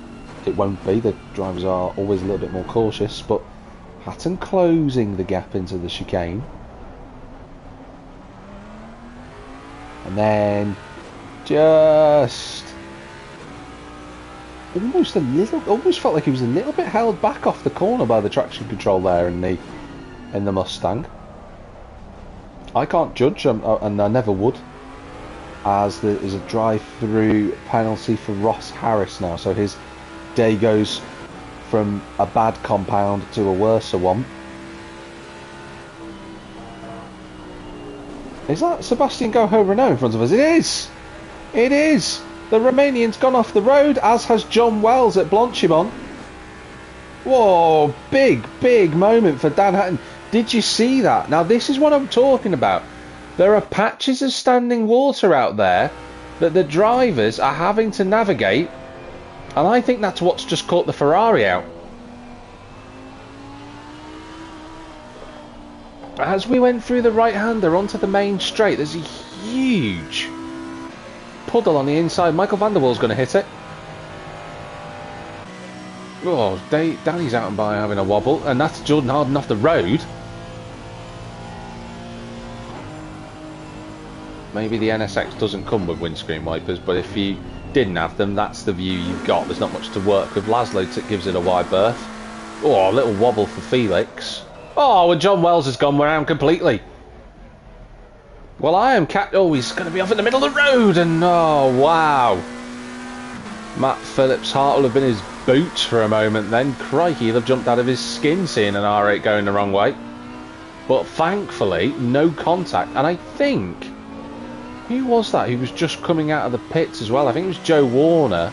it won't be. The drivers are always a little bit more cautious, but Hatton closing the gap into the chicane. And then just almost felt like he was a little bit held back off the corner by the traction control there in the Mustang. I can't judge, and I never would, as there is a drive-through penalty for Ross Harris now, so his day goes from a bad compound to a worse one. Is that Sebastian Goho-Renault in front of us? It is! It is! The Romanian's gone off the road, as has John Wells at Blanchimont. Whoa, big moment for Dan Hatton. Did you see that? Now this is what I'm talking about. There are patches of standing water out there that the drivers are having to navigate, and I think that's what's just caught the Ferrari out. As we went through the right-hander onto the main straight, there's a huge puddle on the inside. Michael van der Waals going to hit it. Oh, Danny's out and by having a wobble, and that's Jordan Harden off the road. Maybe the NSX doesn't come with windscreen wipers, but if you didn't have them, that's the view you've got. There's not much to work with. Laszlo gives it a wide berth. Oh, a little wobble for Felix. Oh, and John Wells has gone around completely. Well, oh, he's going to be off in the middle of the road, and oh, wow. Matt Phillips' heart will have been his boots for a moment then. Crikey, he'll have jumped out of his skin seeing an R8 going the wrong way. But thankfully, no contact. And I think, who was that? He was just coming out of the pits as well. I think it was Joe Warner.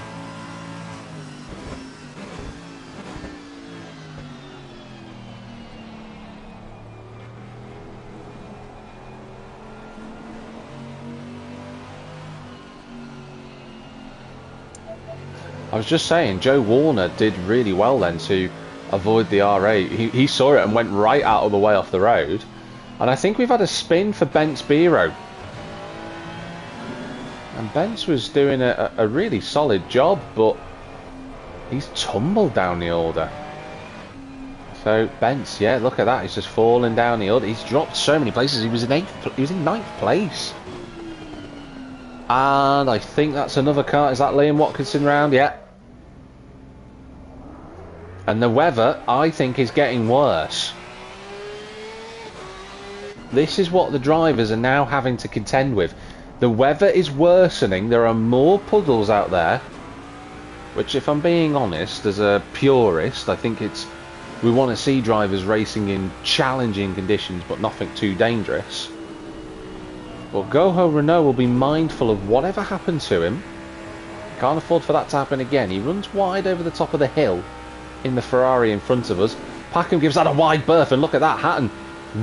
I was just saying, Joe Warner did really well then to avoid the R8. He saw it and went right out of the way off the road. And I think we've had a spin for Bence Biro. And Bence was doing a really solid job, but he's tumbled down the order. So Bence, yeah, look at that. He's just falling down the order. He's dropped so many places. He was in ninth place. And I think that's another car. Is that Liam Watkinson round? Yeah. And the weather, I think, is getting worse. This is what the drivers are now having to contend with. The weather is worsening. There are more puddles out there. Which, if I'm being honest, as a purist, I think we want to see drivers racing in challenging conditions, but nothing too dangerous. But Goho-Renault will be mindful of whatever happened to him. Can't afford for that to happen again. He runs wide over the top of the hill in the Ferrari in front of us. Packham gives that a wide berth, and look at that, Hatton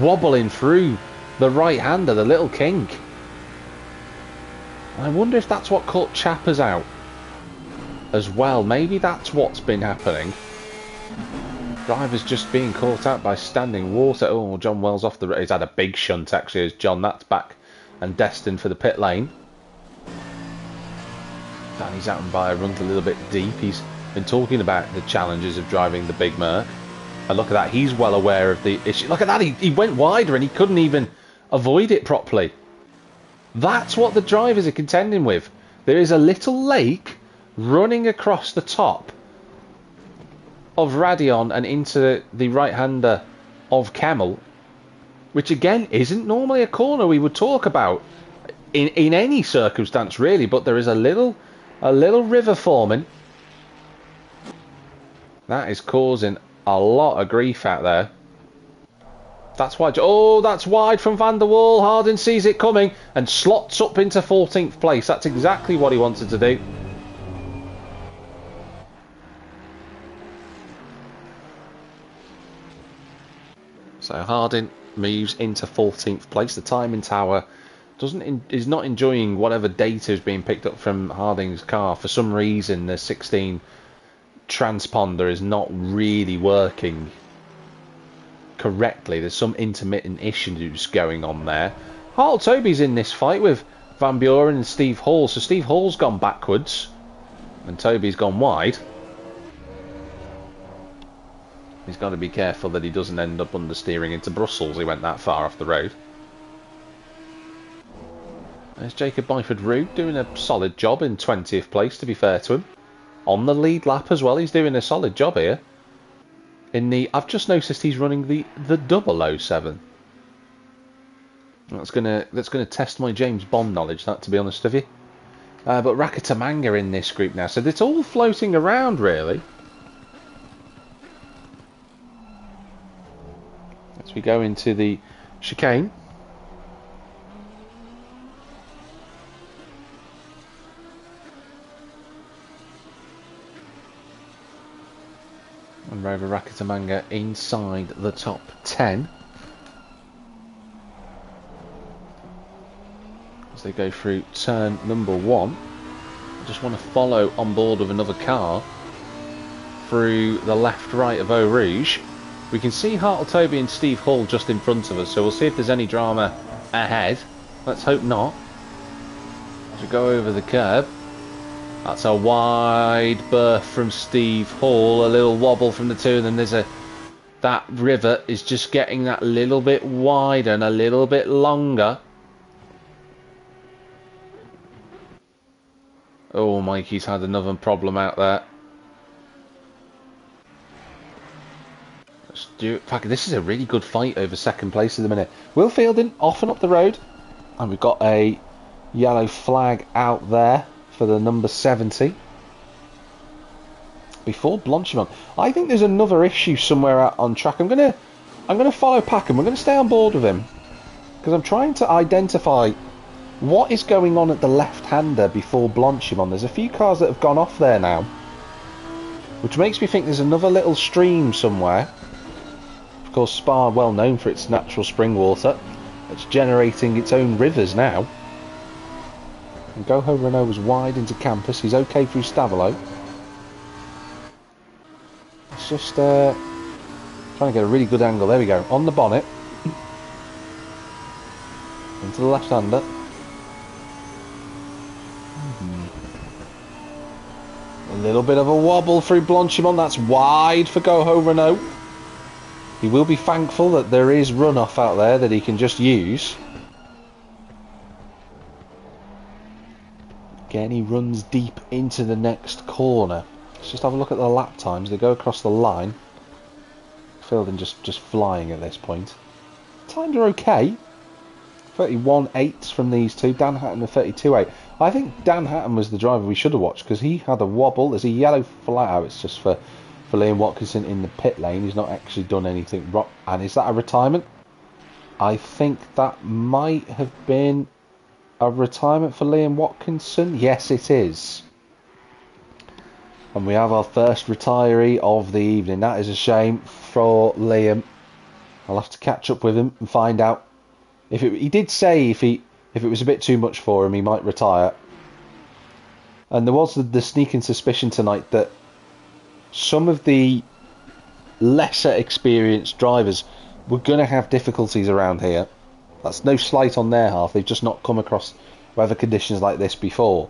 wobbling through the right-hander, the little kink. I wonder if that's what caught Chappers out as well. Maybe that's what's been happening. Drivers just being caught out by standing water. Oh, John Wells off the... He's had a big shunt, actually, as John. That's back and destined for the pit lane. Danny's out and by, runs a little bit deep. He's been talking about the challenges of driving the big Merc. And look at that, he's well aware of the issue. Look at that, he went wider and he couldn't even avoid it properly. That's what the drivers are contending with. There is a little lake running across the top of Radion and into the right-hander of Kemmel, which again isn't normally a corner we would talk about in any circumstance really, but there is a little river forming that is causing a lot of grief out there. That's wide. Oh, that's wide from Van der Waal. Harden sees it coming and slots up into 14th place. That's exactly what he wanted to do. So Harding moves into 14th place. The timing tower is not enjoying whatever data is being picked up from Harding's car. For some reason, the 16 transponder is not really working. correctly. There's some intermittent issues going on there. Hartle Toby's in this fight with Van Buren and Steve Hall. So Steve Hall's gone backwards and Toby's gone wide. He's got to be careful that he doesn't end up understeering into Brussels. He went that far off the road. There's Jacob Byford-Root doing a solid job in 20th place, to be fair to him. On the lead lap as well, he's doing a solid job here. I've just noticed he's running the 007. That's gonna test my James Bond knowledge, that, to be honest with you. But Rakatamanga in this group now, so it's all floating around really. As we go into the chicane. And Rover Rakatamanga inside the top 10. As they go through turn number 1. I just want to follow on board with another car through the left-right of Eau Rouge. We can see Hartle Toby and Steve Hall just in front of us, so we'll see if there's any drama ahead. Let's hope not. As we go over the curb. That's a wide berth from Steve Hall, a little wobble from the two of them. That rivet is just getting that little bit wider and a little bit longer. Oh, Mikey's had another problem out there. This is a really good fight over second place at the minute. Will Fielding off and up the road, and we've got a yellow flag out there for the number 70 before Blanchimont. I think there's another issue somewhere out on track. I'm gonna follow Packham. We're gonna stay on board with him because I'm trying to identify what is going on at the left-hander before Blanchimont. There's a few cars that have gone off there now, which makes me think there's another little stream somewhere. Of course, Spa, well known for its natural spring water, it's generating its own rivers now. And Goho Renault was wide into Campus. He's okay through Stavolo. It's just trying to get a really good angle. There we go. On the bonnet. Into the left-hander. A little bit of a wobble through Blanchimont. That's wide for Goho Renault. He will be thankful that there is runoff out there that he can just use. Again, he runs deep into the next corner. Let's just have a look at the lap times. They go across the line. Fielding just flying at this point. Times are okay. 31.8 from these two. Dan Hatton with 32.8. I think Dan Hatton was the driver we should have watched because he had a wobble. There's a yellow flag out. It's just for Liam Watkinson in the pit lane. He's not actually done anything wrong. And is that a retirement? I think that might have been a retirement for Liam Watkinson. Yes, it is. And we have our first retiree of the evening. That is a shame for Liam. I'll have to catch up with him and find out. He did say if it was a bit too much for him, he might retire. And there was the sneaking suspicion tonight that some of the lesser experienced drivers were going to have difficulties around here. That's no slight on their half. They've just not come across weather conditions like this before.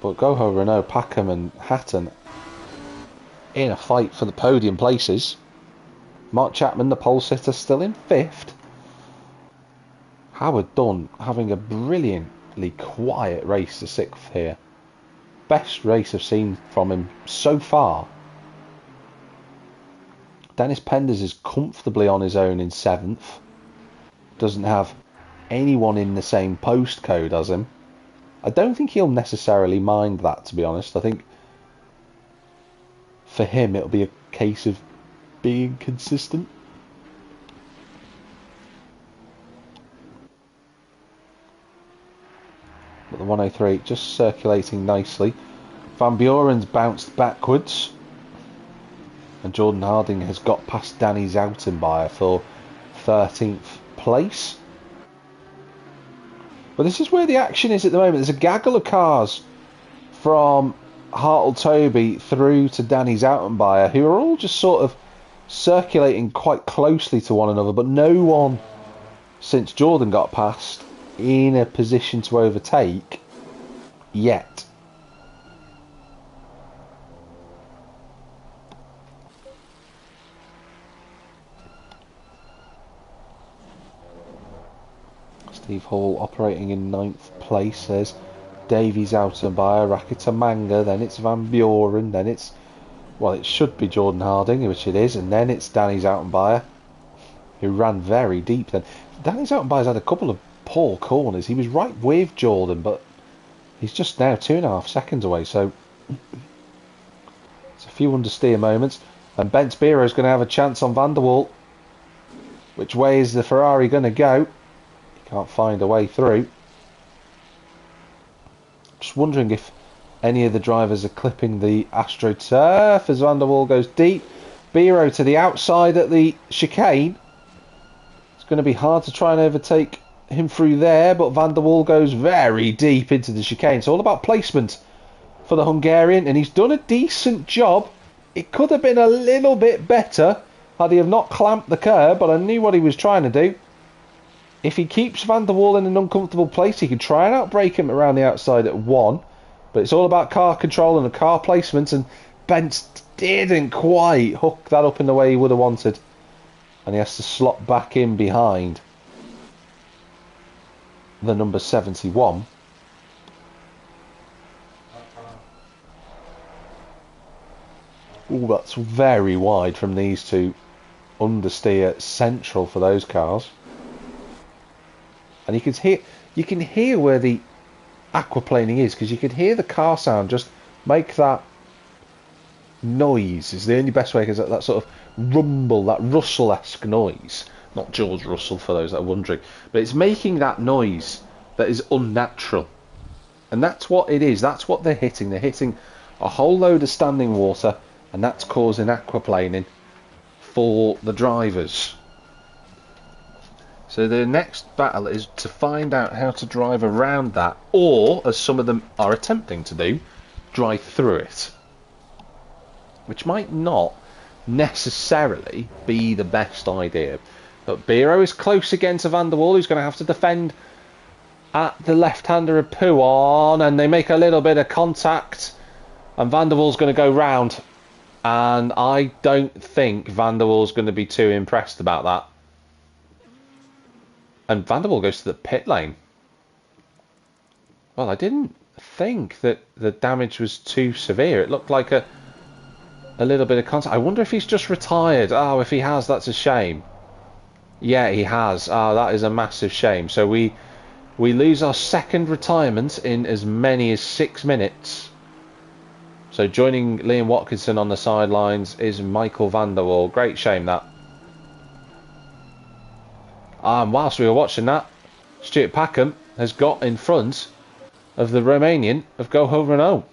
But Goho Renault, Packham and Hatton in a fight for the podium places. Mark Chapman, the pole sitter, still in 5th. Howard Dunn having a brilliantly quiet race to 6th here. Best race I've seen from him so far. Dennis Penders is comfortably on his own in 7th. Doesn't have anyone in the same postcode as him. I don't think he'll necessarily mind that, to be honest. I think for him it'll be a case of being consistent. But the 103 just circulating nicely. Van Buren's bounced backwards. And Jordan Harding has got past Danny Zoutenbayer for 13th place. But this is where the action is at the moment. There's a gaggle of cars from Hartle Toby through to Danny Zoutenbayer who are all just sort of circulating quite closely to one another, but no one since Jordan got past in a position to overtake yet. Steve Hall operating in 9th place. There's Davies out and by, Rakitamanga, then it's Van Buren, then it's, well, it should be Jordan Harding, which it is, and then it's Danny's out and by, who ran very deep then. Danny's out and by's had a couple of poor corners. He was right with Jordan, but he's just now 2.5 seconds away, so it's a few understeer moments. And Bent Biro's going to have a chance on Van der Waal. Which way is the Ferrari going to go? He can't find a way through. Just wondering if any of the drivers are clipping the AstroTurf as Van der Waal goes deep. Biro to the outside at the chicane. It's going to be hard to try and overtake him through there, but Van der Waal goes very deep into the chicane. It's all about placement for the Hungarian, and he's done a decent job. It could have been a little bit better had he have not clamped the curb, but I knew what he was trying to do. If he keeps Van der Waal in an uncomfortable place, he could try and outbrake him around the outside at 1. But it's all about car control and the car placement, and Bent didn't quite hook that up in the way he would have wanted. And he has to slot back in behind the number 71. Oh, that's very wide from these two. Understeer central for those cars. And you can hear where the aquaplaning is, because you can hear the car sound just make that noise. Is the only best way, because that sort of rumble, that Russell-esque noise. Not George Russell, for those that are wondering, but it's making that noise that is unnatural, and that's what it is. That's what they're hitting. They're hitting a whole load of standing water, and that's causing aquaplaning for the drivers. So the next battle is to find out how to drive around that, or, as some of them are attempting to do, drive through it. Which might not necessarily be the best idea. But Biro is close again to Van der Waal, who's going to have to defend at the left-hander of Pouon, and they make a little bit of contact, and Van der Waal's going to go round. And I don't think Van der Waal's going to be too impressed about that. And Van der Waal goes to the pit lane. Well, I didn't think that the damage was too severe. It looked like a little bit of contact. I wonder if he's just retired. Oh, if he has, that's a shame. Yeah, he has. Oh, that is a massive shame. So we lose our second retirement in as many as 6 minutes. So joining Liam Watkinson on the sidelines is Michael Van der Waal. Great shame, that. And whilst we were watching that, Stuart Packham has got in front of the Romanian of Goho Renault.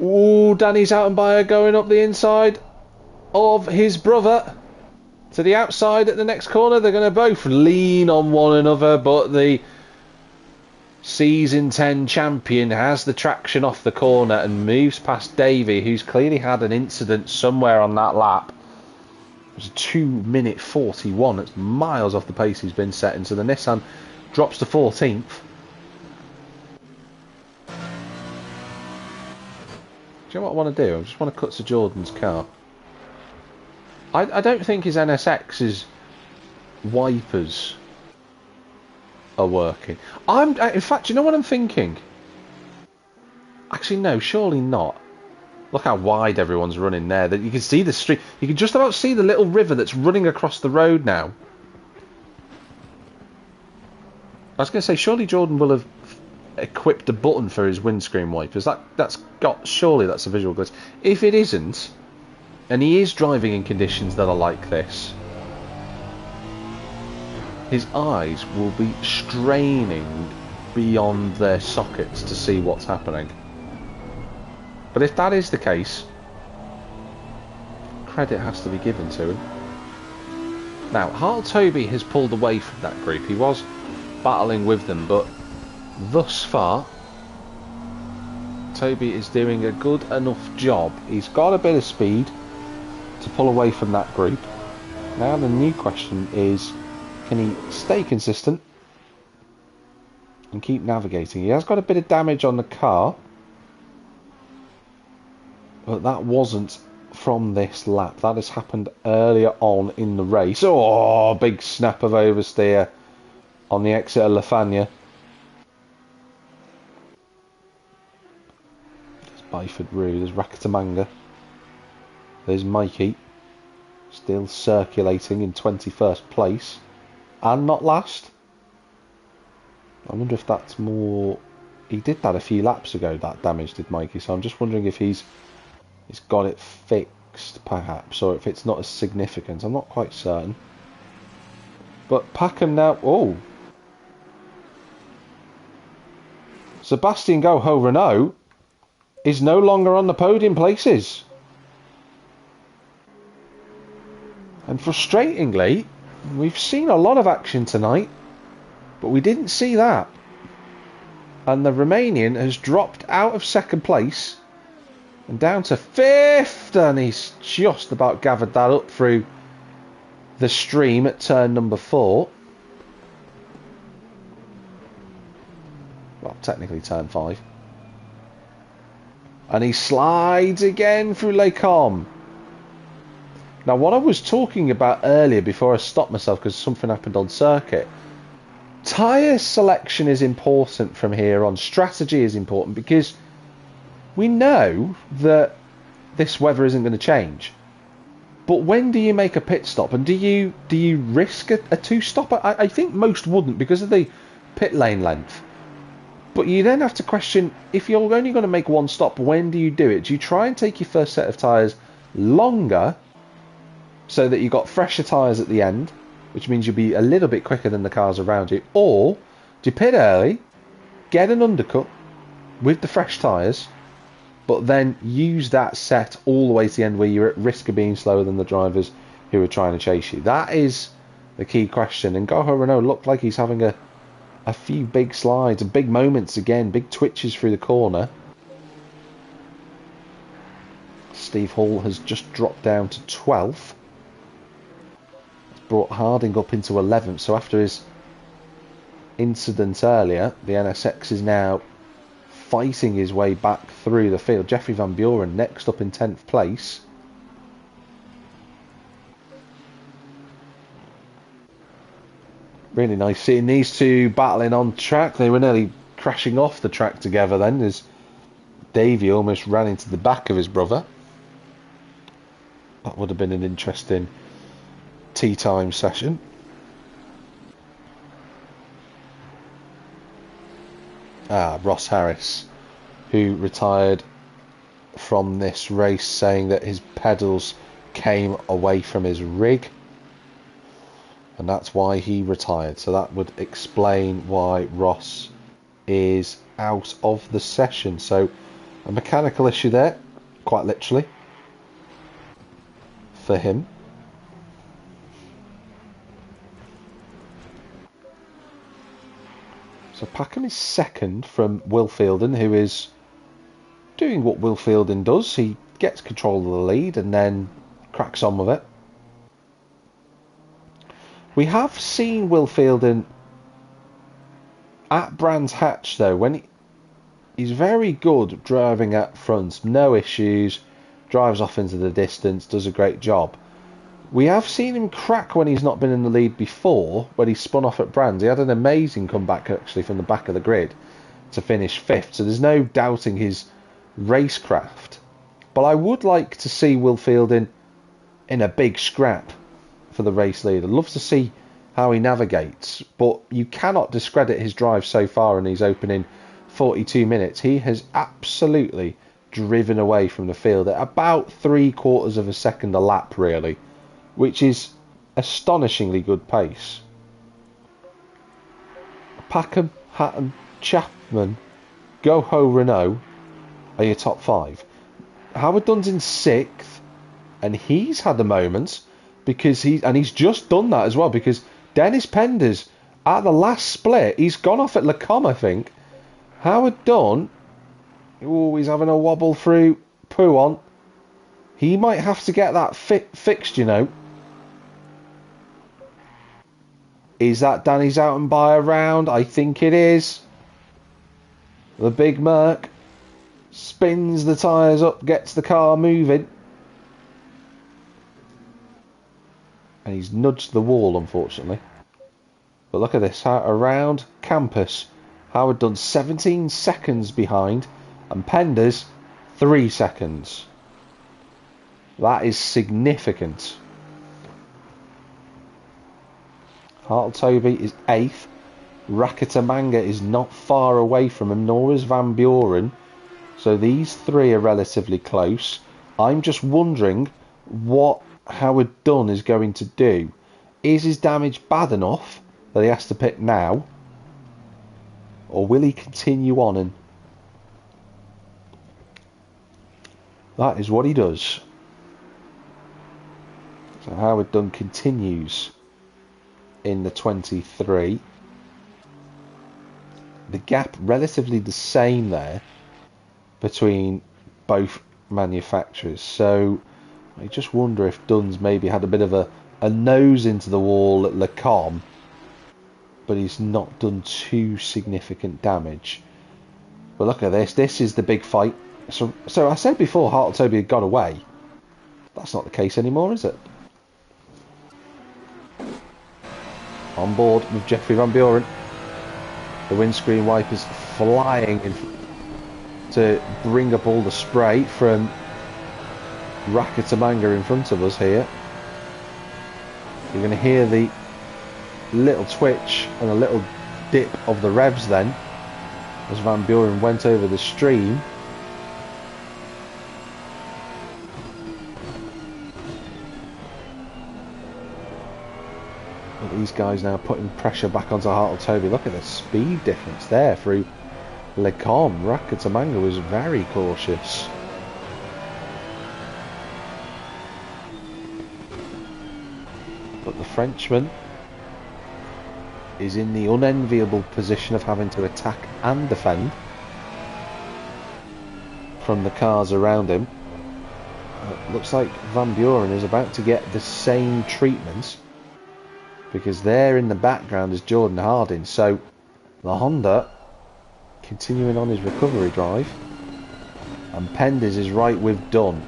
Ooh, Danny's out and by going up the inside of his brother to the outside at the next corner. They're going to both lean on one another, but the Season 10 champion has the traction off the corner and moves past Davey, who's clearly had an incident somewhere on that lap. It was a 2:41. It's miles off the pace he's been setting, so the Nissan drops to 14th. Do you know what I want to do? I just want to cut to Jordan's car. I don't think his NSX's wipers are working. In fact, you know what I'm thinking? Actually, no, surely not. Look how wide everyone's running there. That you can see the street. You can just about see the little river that's running across the road now. I was going to say, surely Jordan will have equipped a button for his windscreen wipers. Surely that's a visual glitch. If it isn't, and he is driving in conditions that are like this, his eyes will be straining beyond their sockets to see what's happening. But if that is the case, credit has to be given to him. Now, Harl Toby has pulled away from that group. He was battling with them, but thus far, Toby is doing a good enough job. He's got a bit of speed to pull away from that group. Now the new question is, can he stay consistent and keep navigating? He has got a bit of damage on the car, but that wasn't from this lap. That has happened earlier on in the race. Oh, big snap of oversteer on the exit of Lafania. There's Byford Rue, there's Rakatamanga, there's Mikey, still circulating in 21st place, and not last. I wonder if that's more... He did that a few laps ago, that damage did Mikey, so I'm just wondering if he's got it fixed, perhaps, or if it's not as significant. I'm not quite certain. But Packham now... Oh! Sebastian Goho Renault is no longer on the podium places. And frustratingly, we've seen a lot of action tonight, but we didn't see that. And the Romanian has dropped out of second place and down to 5th, and he's just about gathered that up through the stream at turn number 4. Well, technically turn 5. And he slides again through Les Combes. Now, what I was talking about earlier before I stopped myself because something happened on circuit, tyre selection is important from here on. Strategy is important because we know that this weather isn't going to change. But when do you make a pit stop? And do you risk a two-stop? I think most wouldn't because of the pit lane length. But you then have to question, if you're only going to make one stop, when do you do it? Do you try and take your first set of tyres longer so that you've got fresher tyres at the end, which means you'll be a little bit quicker than the cars around you? Or do you pit early, get an undercut with the fresh tyres, but then use that set all the way to the end where you're at risk of being slower than the drivers who are trying to chase you? That is the key question. And Goho Renault looked like he's having a few big slides and big moments again, big twitches through the corner. Steve Hall has just dropped down to 12th. It's brought Harding up into 11th. So after his incident earlier, the NSX is now fighting his way back through the field. Jeffrey Van Buren next up in 10th place. Really nice seeing these two battling on track. They were nearly crashing off the track together then as Davey almost ran into the back of his brother. That would have been an interesting tea time session. Ross Harris, who retired from this race saying that his pedals came away from his rig, and that's why he retired. So that would explain why Ross is out of the session. So a mechanical issue there, quite literally, for him. So Packham is second from Will Fielden, who is doing what Will Fielden does. He gets control of the lead and then cracks on with it. We have seen Will Fielden at Brands Hatch, though, when he's very good driving at front, no issues, drives off into the distance, does a great job. We have seen him crack when he's not been in the lead before, when he spun off at Brands. He had an amazing comeback, actually, from the back of the grid to finish 5th, so there's no doubting his racecraft. But I would like to see Will Fielden in a big scrap for the race lead. I'd love to see how he navigates, but you cannot discredit his drive so far in his opening 42 minutes. He has absolutely driven away from the field at about 3/4 of a second a lap, really, which is astonishingly good pace. Packham, Hatton, Chapman, Goho Renault are your top 5. Howard Dunn's in 6th, and he's had a moment because he's just done that as well, because Dennis Penders at the last split, he's gone off at Les Combes, I think. Howard Dunn Oh, he's having a wobble through Pouon. He might have to get that fixed, you know. Is that Danny's out and by around? I think it is. The big Merc spins the tyres up, gets the car moving. And he's nudged the wall, unfortunately. But look at this, around campus. Howard Dunn 17 seconds behind, and Penders 3 seconds. That is significant. Hartle-Toby is 8th. Rakatamanga is not far away from him, nor is Van Buren. So these three are relatively close. I'm just wondering what Howard Dunn is going to do. Is his damage bad enough that he has to pit now? Or will he continue on? And that is what he does. So Howard Dunn continues in the 23. The gap relatively the same there between both manufacturers. So I just wonder if Dunn's maybe had a bit of a nose into the wall at Le Combe, but he's not done too significant damage. But look at this. This is the big fight. So I said before Hartle-Toby had got away. That's not the case anymore, is it? On board with Jeffrey Van Buren. The windscreen wipers flying to bring up all the spray from Rakatamanga in front of us here. You're going to hear the little twitch and a little dip of the revs then as Van Buren went over the stream. But these guys now putting pressure back onto Hartle-Toby. Look at the speed difference there through Le Combe. Rakatamanga was very cautious. But the Frenchman is in the unenviable position of having to attack and defend from the cars around him. Looks like Van Buren is about to get the same treatment, because there in the background is Jordan Harding. So the Honda continuing on his recovery drive, and Penders is right with Dunn.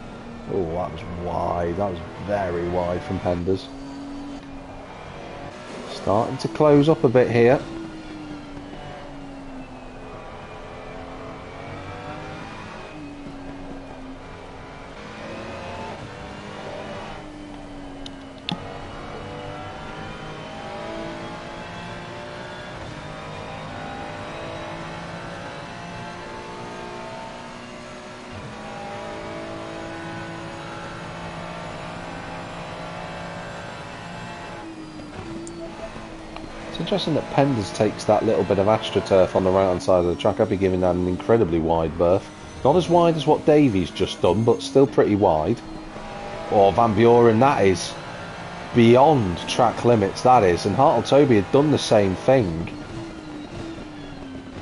Oh, that was wide. That was very wide from Penders. Starting to close up a bit here. Interesting that Penders takes that little bit of AstroTurf on the right hand side of the track. I'd be giving that an incredibly wide berth. Not as wide as what Davies just done, but still pretty wide. Or Van Buren, that is beyond track limits, that is. And Hartle-Toby had done the same thing.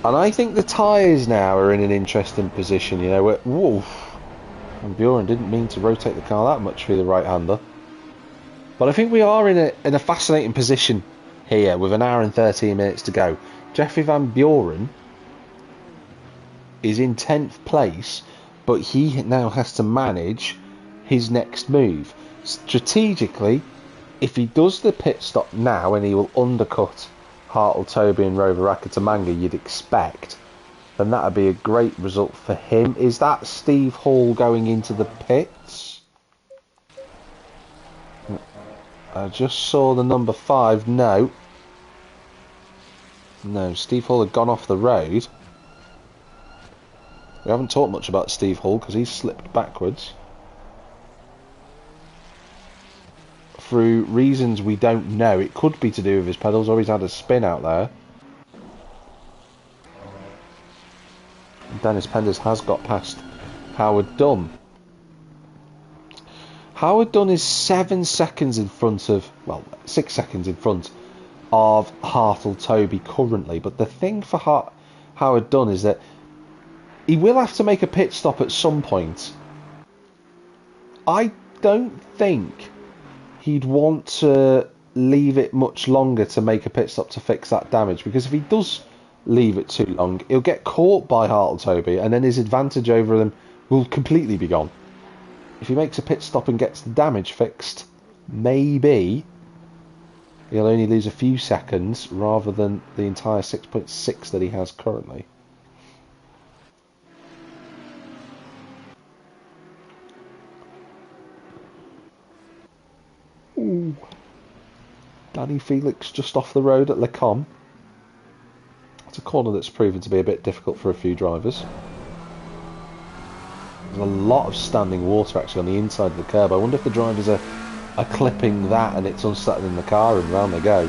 And I think the tyres now are in an interesting position, you know. Whoa, Van Buren didn't mean to rotate the car that much through the right-hander. But I think we are in a fascinating position here with an hour and 13 minutes to go. Jeffrey Van Buren is in 10th place, but he now has to manage his next move. Strategically, if he does the pit stop now and he will undercut Hartle-Toby and Rover Rakatamanga, you'd expect, then that would be a great result for him. Is that Steve Hall going into the pits? I just saw the number 5. No, Steve Hall had gone off the road. We haven't talked much about Steve Hall because he's slipped backwards through reasons we don't know. It could be to do with his pedals, or he's had a spin out there. Dennis Penders has got past Howard Dunn. Howard Dunn is 7 seconds in front of, well, 6 seconds in front of Hartle-Toby currently. But the thing for Howard Dunn is that He will have to make a pit stop at some point. I don't think he'd want to leave it much longer to make a pit stop to fix that damage, because if he does leave it too long, he'll get caught by Hartletoby, and then his advantage over them will completely be gone. If he makes a pit stop and gets the damage fixed, maybe he'll only lose a few seconds rather than the entire 6.6 that he has currently. Ooh. Danny Felix just off the road at Le Combe. It's a corner that's proven to be a bit difficult for a few drivers. There's a lot of standing water actually on the inside of the curb. I wonder if the drivers are clipping that and it's unsettling the car, and round they go.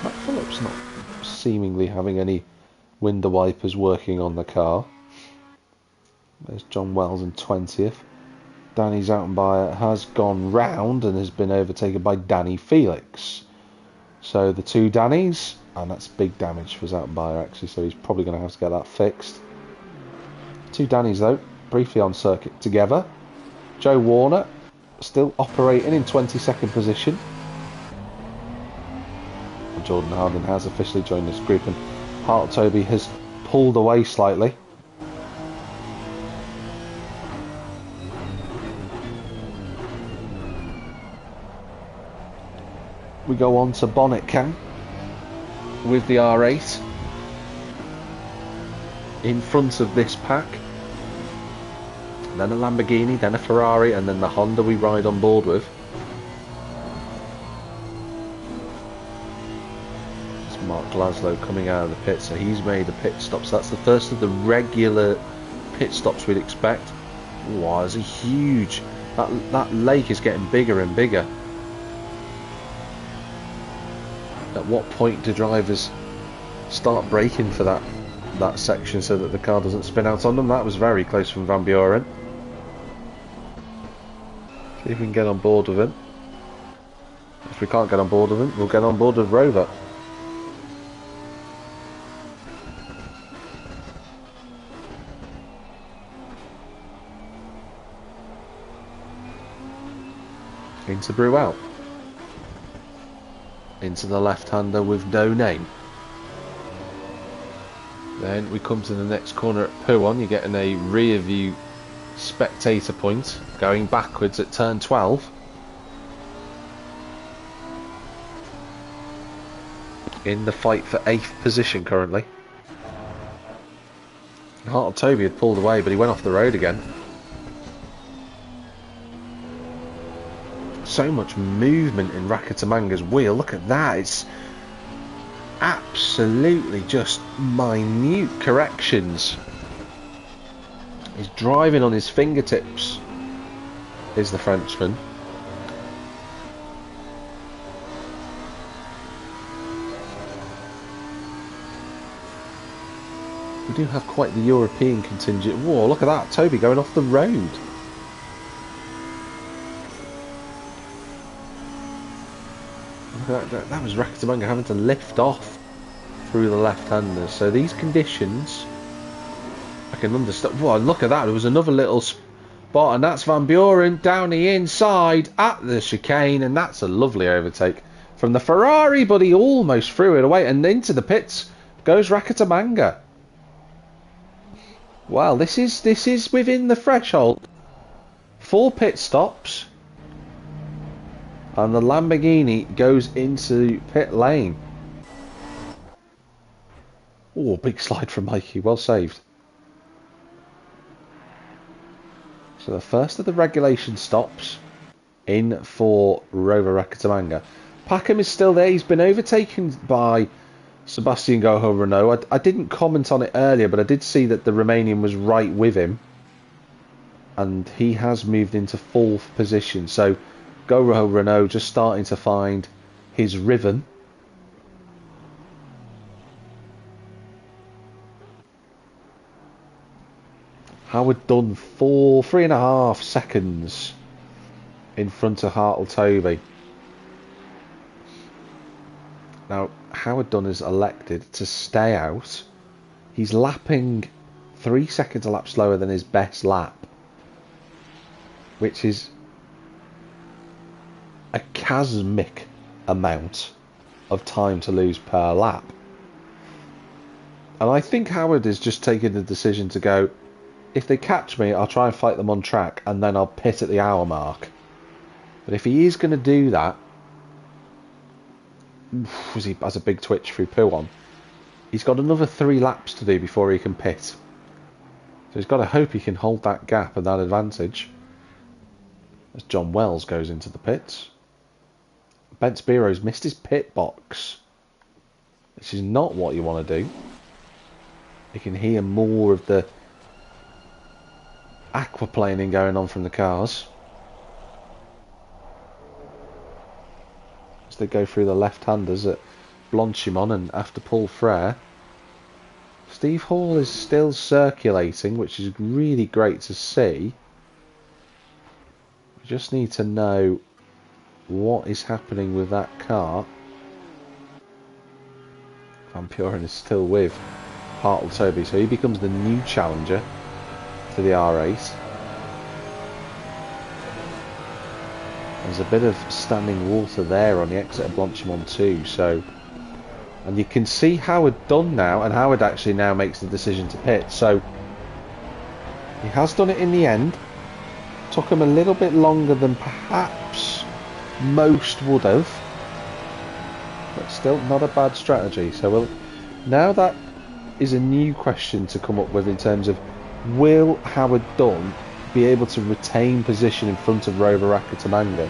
Matt Phillips not seemingly having any window wipers working on the car. There's John Wells in 20th. Danny Zoutenbayer has gone round and has been overtaken by Danny Felix. So the two Dannys, and that's big damage for Zoutenbayer actually, so he's probably going to have to get that fixed. Two Dannys though, briefly on circuit together. Joe Warner still operating in 22nd position. And Jordan Harding has officially joined this group, and Hartletoby has pulled away slightly. We go on to Bonnet Cam with the R8 in front of this pack. Then a Lamborghini, then a Ferrari, and then the Honda we ride on board with. It's Mark Glaslow coming out of the pit, so he's made a pit stop. So that's the first of the regular pit stops we'd expect. Wow, it's a huge... That lake is getting bigger and bigger. At what point do drivers start braking for that section so that the car doesn't spin out on them? That was very close from Van Buren. See if we can get on board with him. If we can't get on board with him, we'll get on board with Rover. Into Brew out. Into the left-hander with no name. Then we come to the next corner at Pouon. You're getting a rear view spectator point going backwards at turn 12. In the fight for 8th position currently. Hartletoby had pulled away, but he went off the road again. So much movement in Rakatamanga's wheel. Look at that. It's absolutely just minute corrections. He's driving on his fingertips, is the Frenchman. We do have quite the European contingent. Whoa, look at that. Toby going off the road. That was Rakatamanga having to lift off through the left-handers. So these conditions, I can understand. Whoa, look at that. There was another little spot, and that's Van Buren down the inside at the chicane, and that's a lovely overtake from the Ferrari, but he almost threw it away, and into the pits goes Rakatamanga. Wow, this is within the threshold. 4 pit stops. And the Lamborghini goes into pit lane. Oh, big slide from Mikey. Well saved. So the first of the regulation stops in for Rover Rakatamanga. Packham is still there. He's been overtaken by Sebastian Goho Renault. I didn't comment on it earlier, but I did see that the Romanian was right with him. And he has moved into 4th position. So Goho Renault just starting to find his rhythm. Howard Dunn 3.5 seconds in front of Hartletoby. Now Howard Dunn is elected to stay out. He's lapping 3 seconds a lap slower than his best lap, which is a chasmic amount of time to lose per lap. And I think Howard is just taking the decision to go, if they catch me, I'll try and fight them on track, and then I'll pit at the hour mark. But if he is going to do that, as he has a big twitch through poo on, he's got another 3 laps to do before he can pit. So he's got to hope he can hold that gap and that advantage. As John Wells goes into the pits. Ben Spiro's missed his pit box. This is not what you want to do. You can hear more of the aquaplaning going on from the cars as they go through the left-handers at Blanchimont and after Paul Frere. Steve Hall is still circulating, which is really great to see. We just need to know what is happening with that car. Van Puren is still with Hartle Toby, so he becomes the new challenger to the R8. There's a bit of standing water there on the exit of Blanchimont too, so, and you can see Howard done now, and Howard actually now makes the decision to pit, so he has done it in the end. Took him a little bit longer than perhaps most would have, but still not a bad strategy. So now that is a new question to come up with in terms of, will Howard Dunn be able to retain position in front of Rover Rakatamanga?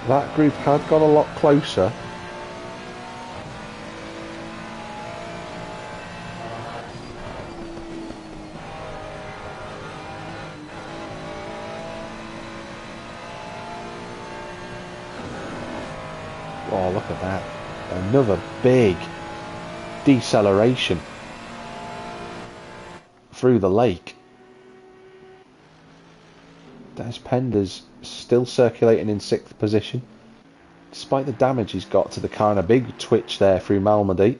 That group had got a lot closer. Oh, look at that. Another big deceleration through the lake. Des Pender's still circulating in 6th position, despite the damage he's got to the car, and a big twitch there through Malmedy.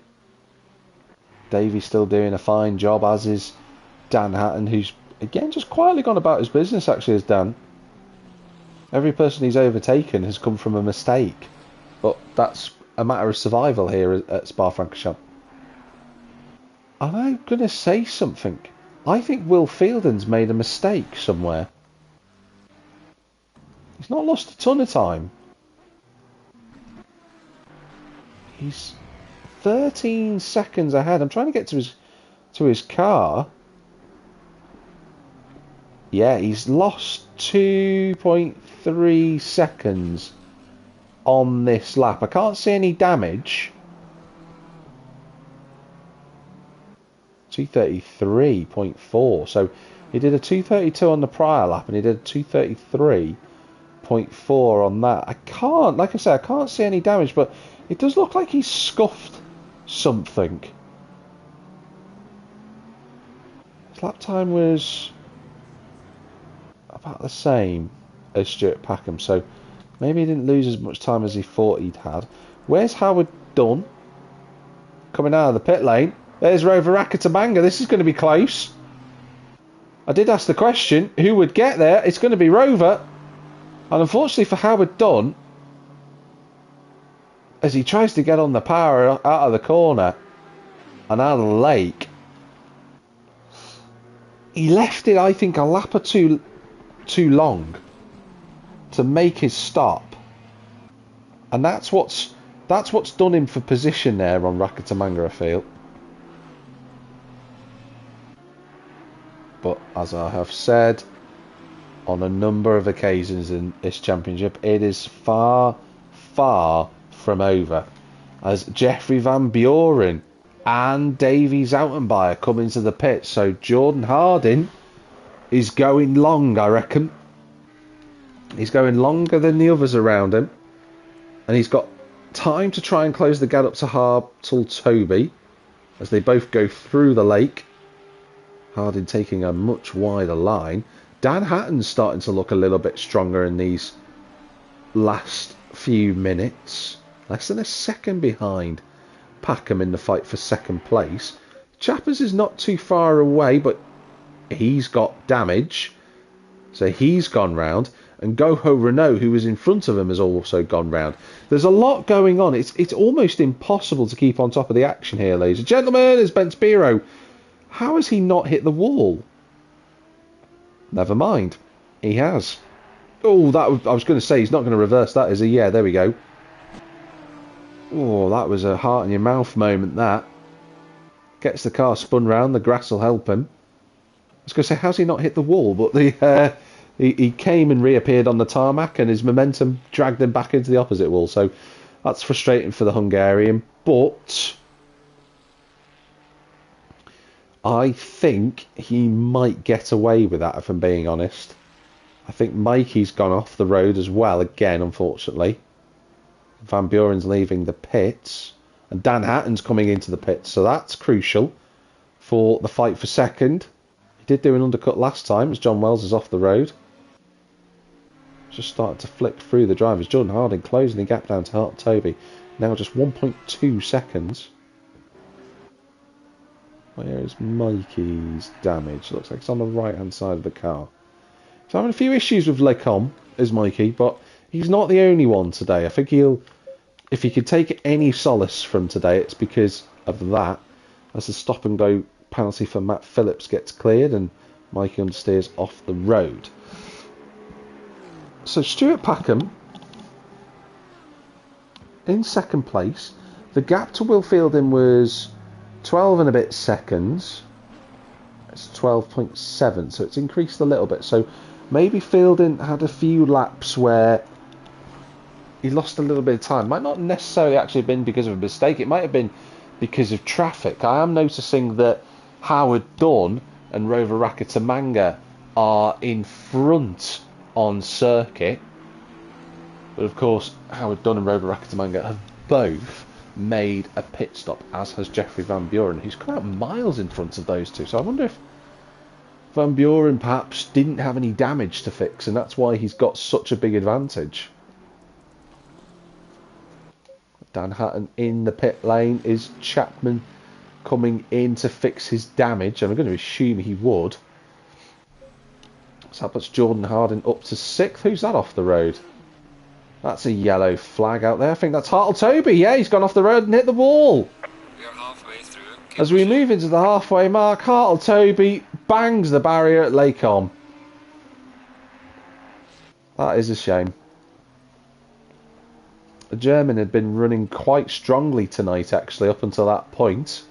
Davy's still doing a fine job, as is Dan Hatton, who's again just quietly gone about his business, actually, as Dan. Every person he's overtaken has come from a mistake, but that's a matter of survival here at Spa-Francorchamps. And I'm going to say something. I think Will Fielden's made a mistake somewhere. He's not lost a ton of time. He's 13 seconds ahead. I'm trying to get to his car. Yeah, he's lost 2.3 seconds on this lap. I can't see any damage. 233.4. So he did a 232 on the prior lap, and he did a 233.4 on that. I can't, like I said, I can't see any damage, but it does look like he's scuffed something. His lap time was about the same as Stuart Packham, so maybe he didn't lose as much time as he thought he'd had. Where's Howard Dunn? Coming out of the pit lane. There's Rover Rakatamanga. This is going to be close. I did ask the question, who would get there? It's going to be Rover. And unfortunately for Howard Dunn, as he tries to get on the power out of the corner and out of the lake, he left it, I think, a lap or two long to make his stop. And that's what's done him for position there on Rakatamanga, I feel. But as I have said on a number of occasions in this championship, it is far, far from over. As Jeffrey Van Buren and Davy Zoutenbayer come into the pit. So Jordan Harding is going long, I reckon. He's going longer than the others around him. And he's got time to try and close the gap up to Hartle Toby as they both go through the lake. Harding taking a much wider line. Dan Hatton's starting to look a little bit stronger in these last few minutes. Less than a second behind Packham in the fight for second place. Chappers is not too far away, but he's got damage. So he's gone round. And Goho Renault, who was in front of him, has also gone round. There's a lot going on. It's almost impossible to keep on top of the action here, ladies and gentlemen. There's Ben Spiro. How has he not hit the wall? Never mind. He has. Oh, I was going to say, he's not going to reverse that, is he? Yeah, there we go. Oh, that was a heart in your mouth moment, that. Gets the car spun round. The grass will help him. I was going to say, how's he not hit the wall? But he came and reappeared on the tarmac, and his momentum dragged him back into the opposite wall. So that's frustrating for the Hungarian. But I think he might get away with that, if I'm being honest. I think Mikey's gone off the road as well, again, unfortunately. Van Buren's leaving the pits. And Dan Hatton's coming into the pits, so that's crucial for the fight for second. He did do an undercut last time as John Wells is off the road. Just started to flick through the drivers. Jordan Harding closing the gap down to Hart Toby. Now just 1.2 seconds. Where is Mikey's damage? Looks like it's on the right hand side of the car. He's having a few issues with Lecom, is Mikey, but he's not the only one today. I think if he could take any solace from today, it's because of that. As the stop and go penalty for Matt Phillips gets cleared and Mikey understeers off the road. So Stuart Packham in second place. The gap to Will Fielding was 12 and a bit seconds. It's 12.7, so it's increased a little bit. So maybe Fielding had a few laps where he lost a little bit of time. Might not necessarily actually have been because of a mistake. It might have been because of traffic. I am noticing that Howard Dunn and Rover Rakatamanga are in front on circuit. But of course, Howard Dunn and Rover Rakatamanga have both made a pit stop, as has Jeffrey Van Buren, who's come out miles in front of those two. So I wonder if Van Buren perhaps didn't have any damage to fix, and that's why he's got such a big advantage. Dan Hatton in the pit lane. Is Chapman coming in to fix his damage? And I'm going to assume he would. So that puts Jordan Harding up to 6th. Who's that off the road? That's a yellow flag out there. I think that's Hartle Toby. Yeah, he's gone off the road and hit the wall. We are halfway through. As we move into the halfway mark, Hartle Toby bangs the barrier at Lacombe. That is a shame. The German had been running quite strongly tonight, actually, up until that point.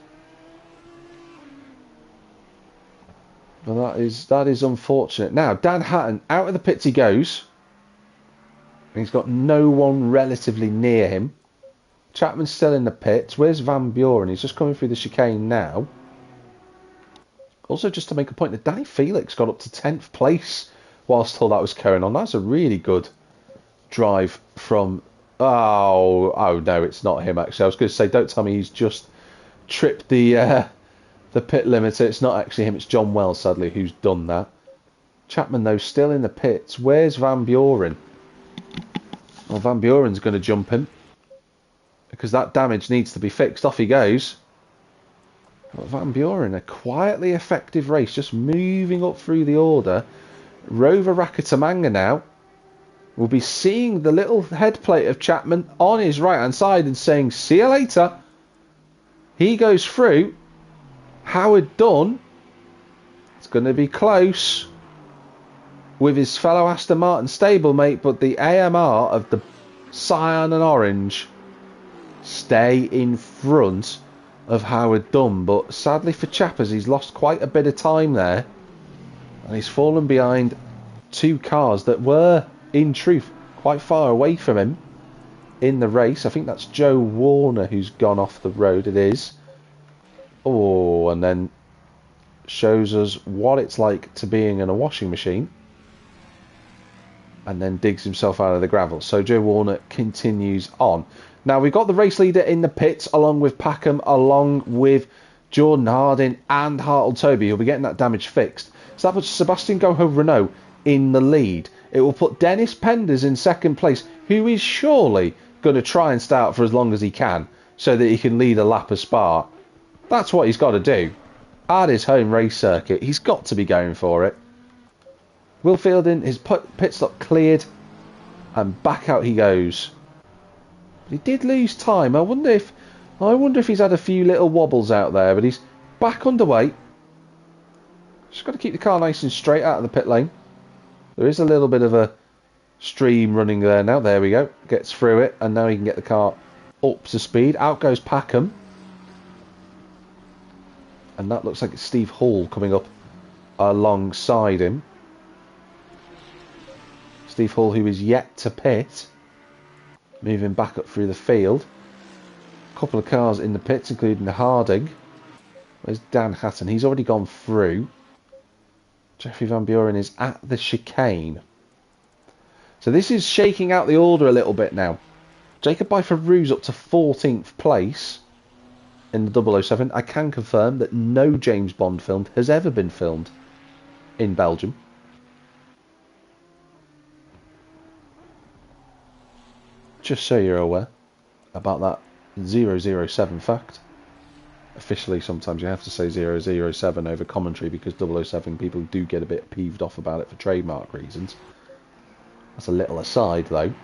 But that is unfortunate. Now, Dan Hatton, out of the pits he goes. He's got no one relatively near him. Chapman's still in the pits. Where's Van Buren? He's just coming through the chicane now. Also, just to make a point, that Danny Felix got up to 10th place whilst all that was going on. That's a really good drive from... Oh no, it's not him, actually. I was going to say, don't tell me he's just tripped the pit limiter. It's not actually him. It's John Wells, sadly, who's done that. Chapman, though, still in the pits. Where's Van Buren? Well, Van Buren's going to jump him because that damage needs to be fixed. Off he goes. But Van Buren, a quietly effective race, just moving up through the order. Rover Rakatamanga now will be seeing the little head plate of Chapman on his right hand side and saying, see you later. He goes through. Howard Dunn, it's going to be close with his fellow Aston Martin stablemate, but the AMR of the cyan and orange stay in front of Howard Dunn. But sadly for Chappers, he's lost quite a bit of time there, and he's fallen behind two cars that were, in truth, quite far away from him in the race. I think that's Joe Warner who's gone off the road. It is. Oh, and then shows us what it's like to being in a washing machine, and then digs himself out of the gravel. So Joe Warner continues on. Now we've got the race leader in the pits, along with Packham, along with Jordan Harding and Hartle Toby, who'll be getting that damage fixed. So that puts Sebastian Goho Renault in the lead. It will put Dennis Penders in second place, who is surely going to try and stay out for as long as he can, so that he can lead a lap of Spa. That's what he's got to do. at his home race circuit, he's got to be going for it. Will Fielding, his pit stop cleared, and back out he goes. He did lose time. I wonder if he's had a few little wobbles out there, but he's back underway. Just got to keep the car nice and straight out of the pit lane. There is a little bit of a stream running there now. There we go. Gets through it, and now he can get the car up to speed. Out goes Packham. And that looks like it's Steve Hall coming up alongside him. Steve Hall, who is yet to pit. Moving back up through the field. A couple of cars in the pits, including the Harding. Where's Dan Hatton? He's already gone through. Jeffrey Van Buren is at the chicane. So this is shaking out the order a little bit now. Jacob Byfarou's up to 14th place in the 007. I can confirm that no James Bond film has ever been filmed in Belgium. Just so you're aware about that 007 fact. Officially, sometimes you have to say 007 over commentary because 007 people do get a bit peeved off about it for trademark reasons. That's a little aside, though.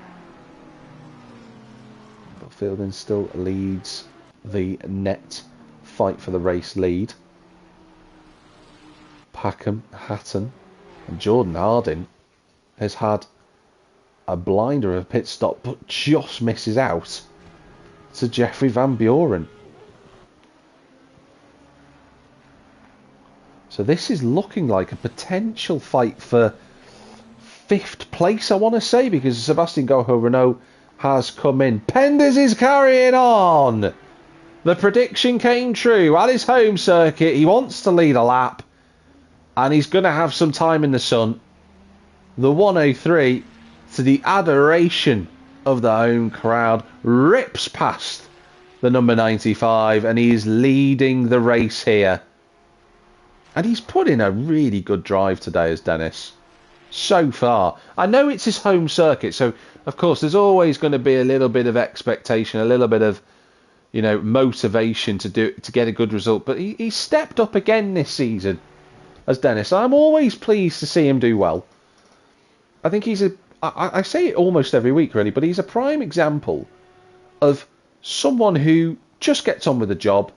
But Fielding still leads the net fight for the race lead. Packham, Hatton, and Jordan Harding has had a blinder of a pit stop, but just misses out to Jeffrey Van Buren. So this is looking like a potential fight for 5th place, I want to say, because Sebastian Goho-Renault has come in. Penders is carrying on. The prediction came true. At his home circuit, he wants to lead a lap, and he's going to have some time in the sun. The 103, to the adoration of the home crowd, rips past the number 95, and he is leading the race here. And he's put in a really good drive today as Dennis. So far. I know it's his home circuit, so of course there's always going to be a little bit of expectation, a little bit of, you know, motivation to get a good result. But he stepped up again this season as Dennis. I'm always pleased to see him do well. I think he's I say it almost every week really, but he's a prime example of someone who just gets on with the job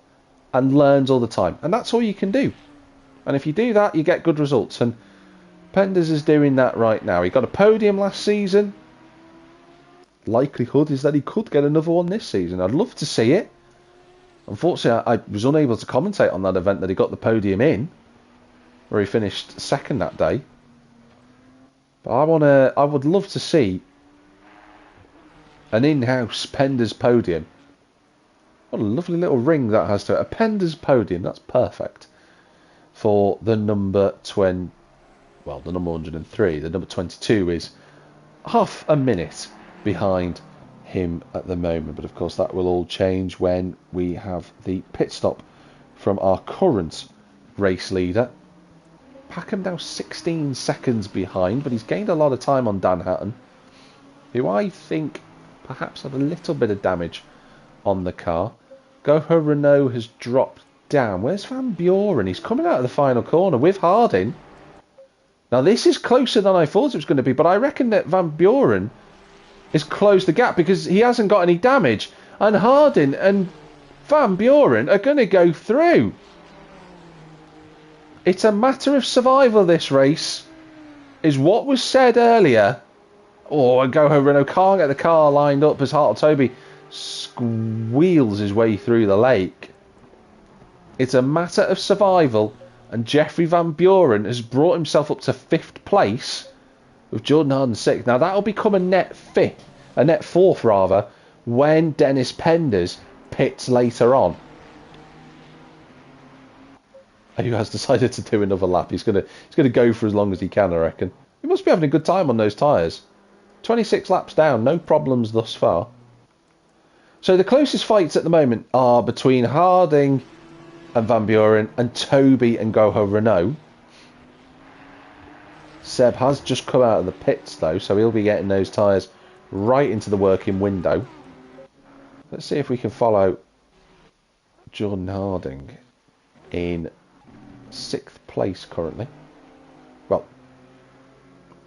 and learns all the time. And that's all you can do. And if you do that, you get good results. And Penders is doing that right now. He got a podium last season. Likelihood is that he could get another one this season. I'd love to see it. Unfortunately, I was unable to commentate on that event that he got the podium in, where he finished second that day. But I would love to see an in-house Penders podium. What a lovely little ring that has to it. A Penders podium, that's perfect. For the number 20, well, the number 103. The number 22 is half a minute behind him at the moment. But of course that will all change when we have the pit stop from our current race leader. Packham now 16 seconds behind, but he's gained a lot of time on Dan Hatton, who I think perhaps had a little bit of damage on the car. Goho-Renault has dropped down. Where's Van Buren? He's coming out of the final corner with Harding. Now this is closer than I thought it was going to be, but I reckon that Van Buren has closed the gap because he hasn't got any damage, and Harding and Van Buren are going to go through. It's a matter of survival, this race, is what was said earlier. Oh, and Goho-Renault can't get the car lined up as Hartle-Toby squeals his way through the lake. It's a matter of survival, and Jeffrey Van Buren has brought himself up to 5th place with Jordan Harding 6th. Now that'll become a net 4th rather, when Dennis Penders pits later on. Who has decided to do another lap. He's gonna go for as long as he can, I reckon. He must be having a good time on those tyres. 26 laps down, no problems thus far. So the closest fights at the moment are between Harding and Van Buren and Toby and Goho-Renault. Seb has just come out of the pits though, so he'll be getting those tyres right into the working window. Let's see if we can follow Jordan Harding in 6th place currently. Well,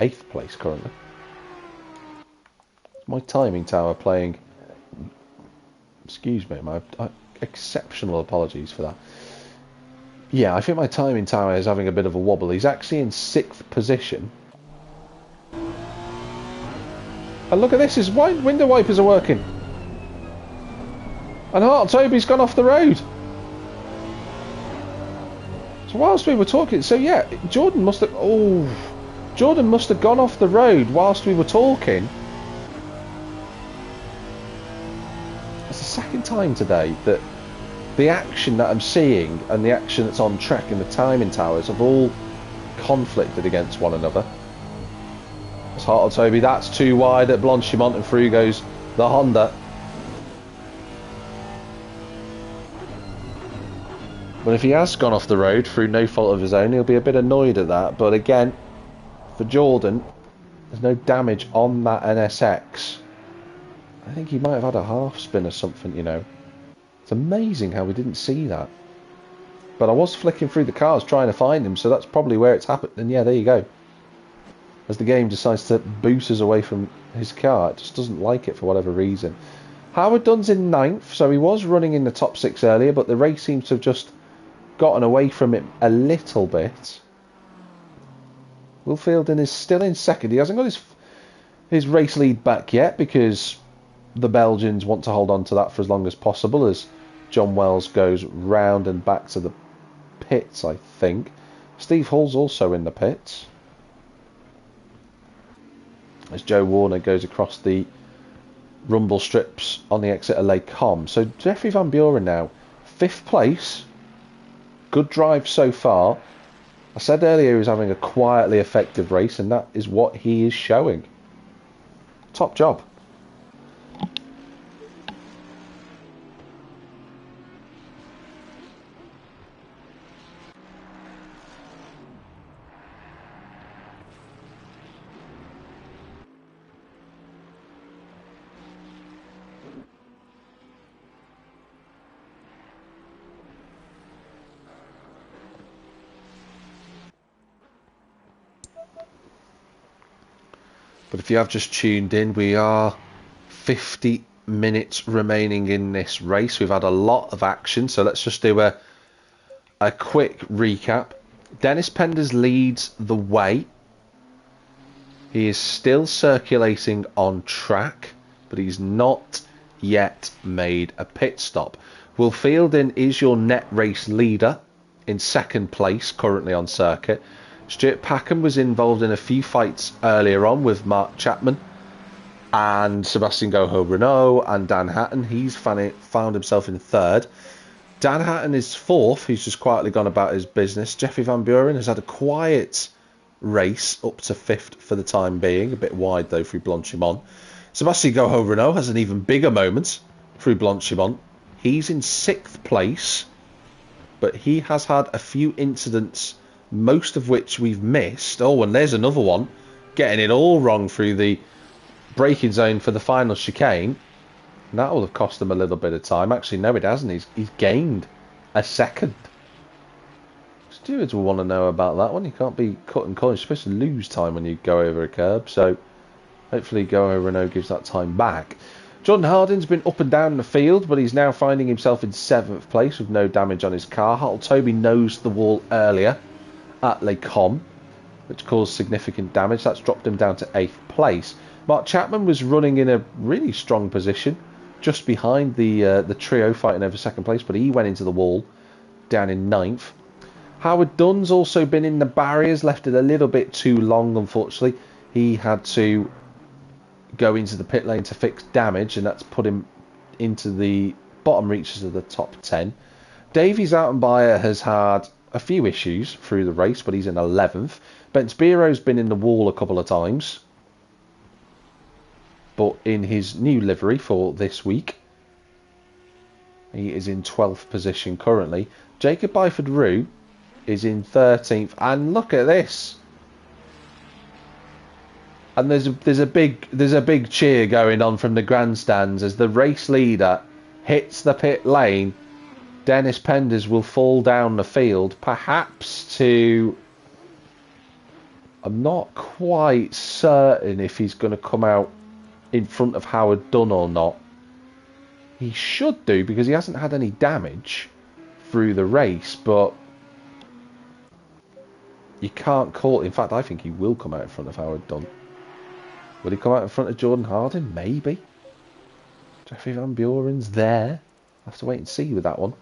8th place currently. My timing tower playing... Excuse me, my exceptional apologies for that. Yeah, I think my timing tower is having a bit of a wobble. He's actually in 6th position. And look at this, his window wipers are working. And Toby's gone off the road. So whilst we were talking, so yeah, Jordan must have gone off the road whilst we were talking. It's the second time today that the action that I'm seeing and the action that's on track in the timing towers have all conflicted against one another. It's hard, Toby. That's too wide at Blanchimont, and through goes the Honda. But if he has gone off the road through no fault of his own, he'll be a bit annoyed at that. But again, for Jordan, there's no damage on that NSX. I think he might have had a half spin or something, you know. It's amazing how we didn't see that. But I was flicking through the cars trying to find him, so that's probably where it's happened. And yeah, there you go. As the game decides to boot us away from his car, it just doesn't like it for whatever reason. Howard Dunn's in 9th, so he was running in the top 6 earlier, but the race seems to have just gotten away from it a little bit. Will Fielding is still in 2nd. He hasn't got his race lead back yet because the Belgians want to hold on to that for as long as possible as John Wells goes round and back to the pits, I think. Steve Hall's also in the pits as Joe Warner goes across the rumble strips on the exit of Lake Com. So Jeffrey Van Buren now 5th place. Good drive so far. I said earlier he was having a quietly effective race, and that is what he is showing. Top job. But if you have just tuned in, we are 50 minutes remaining in this race. We've had a lot of action, so let's just do a quick recap. Dennis Penders leads the way. He is still circulating on track, but he's not yet made a pit stop. Will Fielding is your net race leader in 2nd place currently on circuit. Stuart Packham was involved in a few fights earlier on with Mark Chapman and Sebastian Goho-Renault and Dan Hatton. He's found himself in 3rd. Dan Hatton is 4th. He's just quietly gone about his business. Jeffrey Van Buren has had a quiet race up to 5th for the time being. A bit wide though through Blanchimont. Sebastian Goho-Renault has an even bigger moment through Blanchimont. He's in 6th place, but he has had a few incidents, most of which we've missed. Oh, and there's another one. Getting it all wrong through the braking zone for the final chicane. And that will have cost him a little bit of time. Actually, no, it hasn't. He's gained a 2nd. Stewards will want to know about that one. You can't be cutting corners. You're supposed to lose time when you go over a curb. So hopefully Goho-Renault gives that time back. Jordan Hardin's been up and down the field, but he's now finding himself in 7th place with no damage on his car. Hartle Toby nosed the wall earlier at Les Combes, which caused significant damage. That's dropped him down to 8th place. Mark Chapman was running in a really strong position, just behind the trio fighting over 2nd place, but he went into the wall down in 9th. Howard Dunn's also been in the barriers, left it a little bit too long, unfortunately. He had to go into the pit lane to fix damage, and that's put him into the bottom reaches of the top 10. Davies Outenbayer has had a few issues through the race, but he's in 11th. Bence Biro's been in the wall a couple of times, but in his new livery for this week, he is in 12th position currently. Jacob Byford-Rue is in 13th, and look at this. And there's a big cheer going on from the grandstands as the race leader hits the pit lane Dennis Penders will fall down the field, perhaps to... I'm not quite certain if he's going to come out in front of Howard Dunn or not. He should do, because he hasn't had any damage through the race, but you can't call it. In fact, I think he will come out in front of Howard Dunn. Will he come out in front of Jordan Harding? Maybe. Jeffrey Van Buren's there. I'll have to wait and see with that one.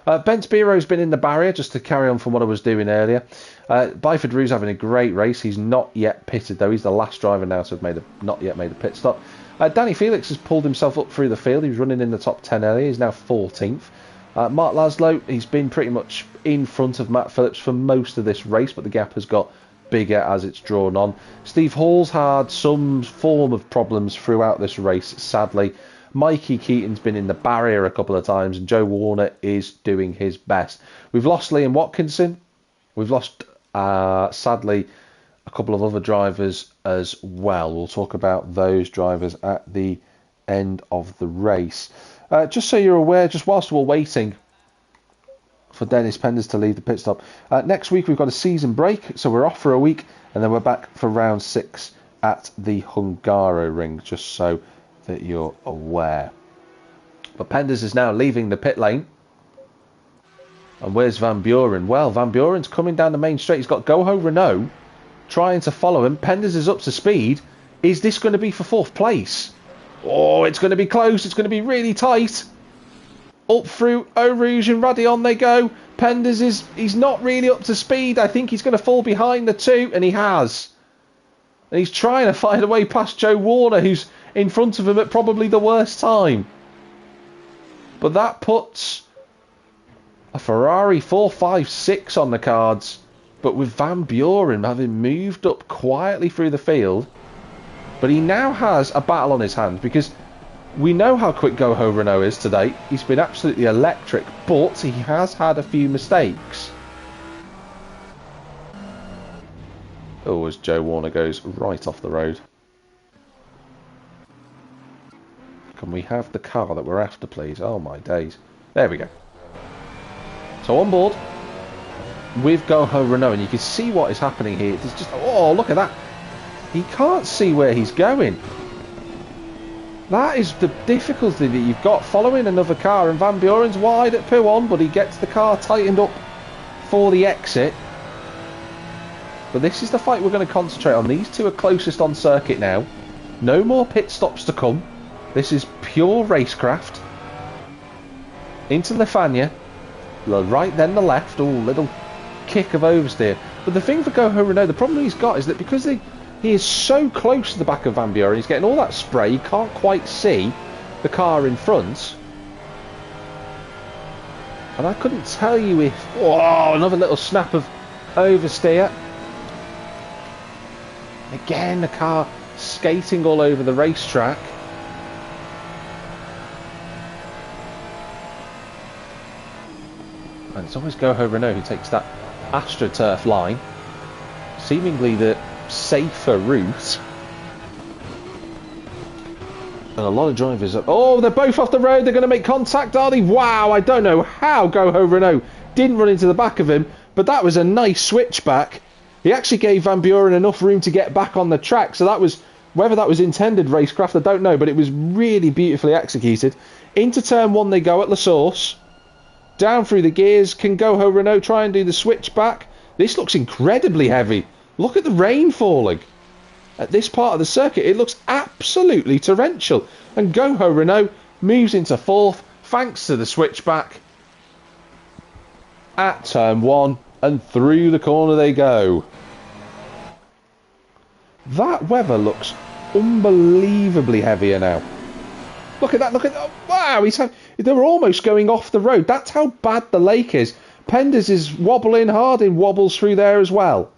Ben Spiro's been in the barrier, just to carry on from what I was doing earlier. Byford Rue's having a great race. He's not yet pitted, though. He's the last driver now to have not yet made a pit stop. Danny Felix has pulled himself up through the field. He was running in the top 10 earlier. He's now 14th. Mark Laszlo, he's been pretty much in front of Matt Phillips for most of this race, but the gap has got bigger as it's drawn on. Steve Hall's had some form of problems throughout this race, sadly. Mikey Keaton's been in the barrier a couple of times, and Joe Warner is doing his best. We've lost Liam Watkinson. We've lost, sadly, a couple of other drivers as well. We'll talk about those drivers at the end of the race. Just so you're aware, just whilst we're waiting for Dennis Penders to leave the pit stop, next week we've got a season break, so we're off for a week, and then we're back for round 6 at the Hungaroring, just so that you're aware. But Penders is now leaving the pit lane. And where's Van Buren? Well, Van Buren's coming down the main straight. He's got Goho Renault trying to follow him. Penders is up to speed. Is this going to be for 4th place? Oh, it's going to be close. It's going to be really tight. Up through Eau Rouge and Radion they go. Penders he's not really up to speed. I think he's going to fall behind the 2, and he has. And he's trying to find a way past Joe Warner, who's in front of him at probably the worst time. But that puts a Ferrari 456 on the cards. But with Van Buren having moved up quietly through the field, but he now has a battle on his hands, because we know how quick Goho Renault is today. He's been absolutely electric, but he has had a few mistakes. Oh, as Joe Warner goes right off the road. Can we have the car that we're after, please? Oh my days. There we go. So on board with Goho Renault, and you can see what is happening here. It's just, oh, look at that. He can't see where he's going. That is the difficulty that you've got following another car, and Van Buren's wide at P1, but he gets the car tightened up for the exit. But this is the fight we're going to concentrate on. These two are closest on circuit now. No more pit stops to come. This is pure racecraft. Into Lefania. The right, then the left. Oh, little kick of oversteer. But the thing for Goho Renault, the problem he's got is that because he is so close to the back of Van Buren, he's getting all that spray, he can't quite see the car in front. And I couldn't tell you if... Whoa, another little snap of oversteer. Again, the car skating all over the racetrack. And it's always Goho Renault who takes that AstroTurf line. Seemingly the safer route. And a lot of drivers are... Oh, they're both off the road. They're going to make contact, are they? Wow, I don't know how Goho Renault didn't run into the back of him. But that was a nice switchback. He actually gave Van Buren enough room to get back on the track. So that was... Whether that was intended racecraft, I don't know. But it was really beautifully executed. Into turn 1 they go at La Source. Down through the gears. Can Goho Renault try and do the switchback? This looks incredibly heavy. Look at the rain falling. At this part of the circuit, it looks absolutely torrential. And Goho Renault moves into 4th, thanks to the switchback. At turn 1, and through the corner they go. That weather looks unbelievably heavier now. Look at that, look at that. Wow, they were almost going off the road. That's how bad the lake is. Penders is wobbling, Harding wobbles through there as well.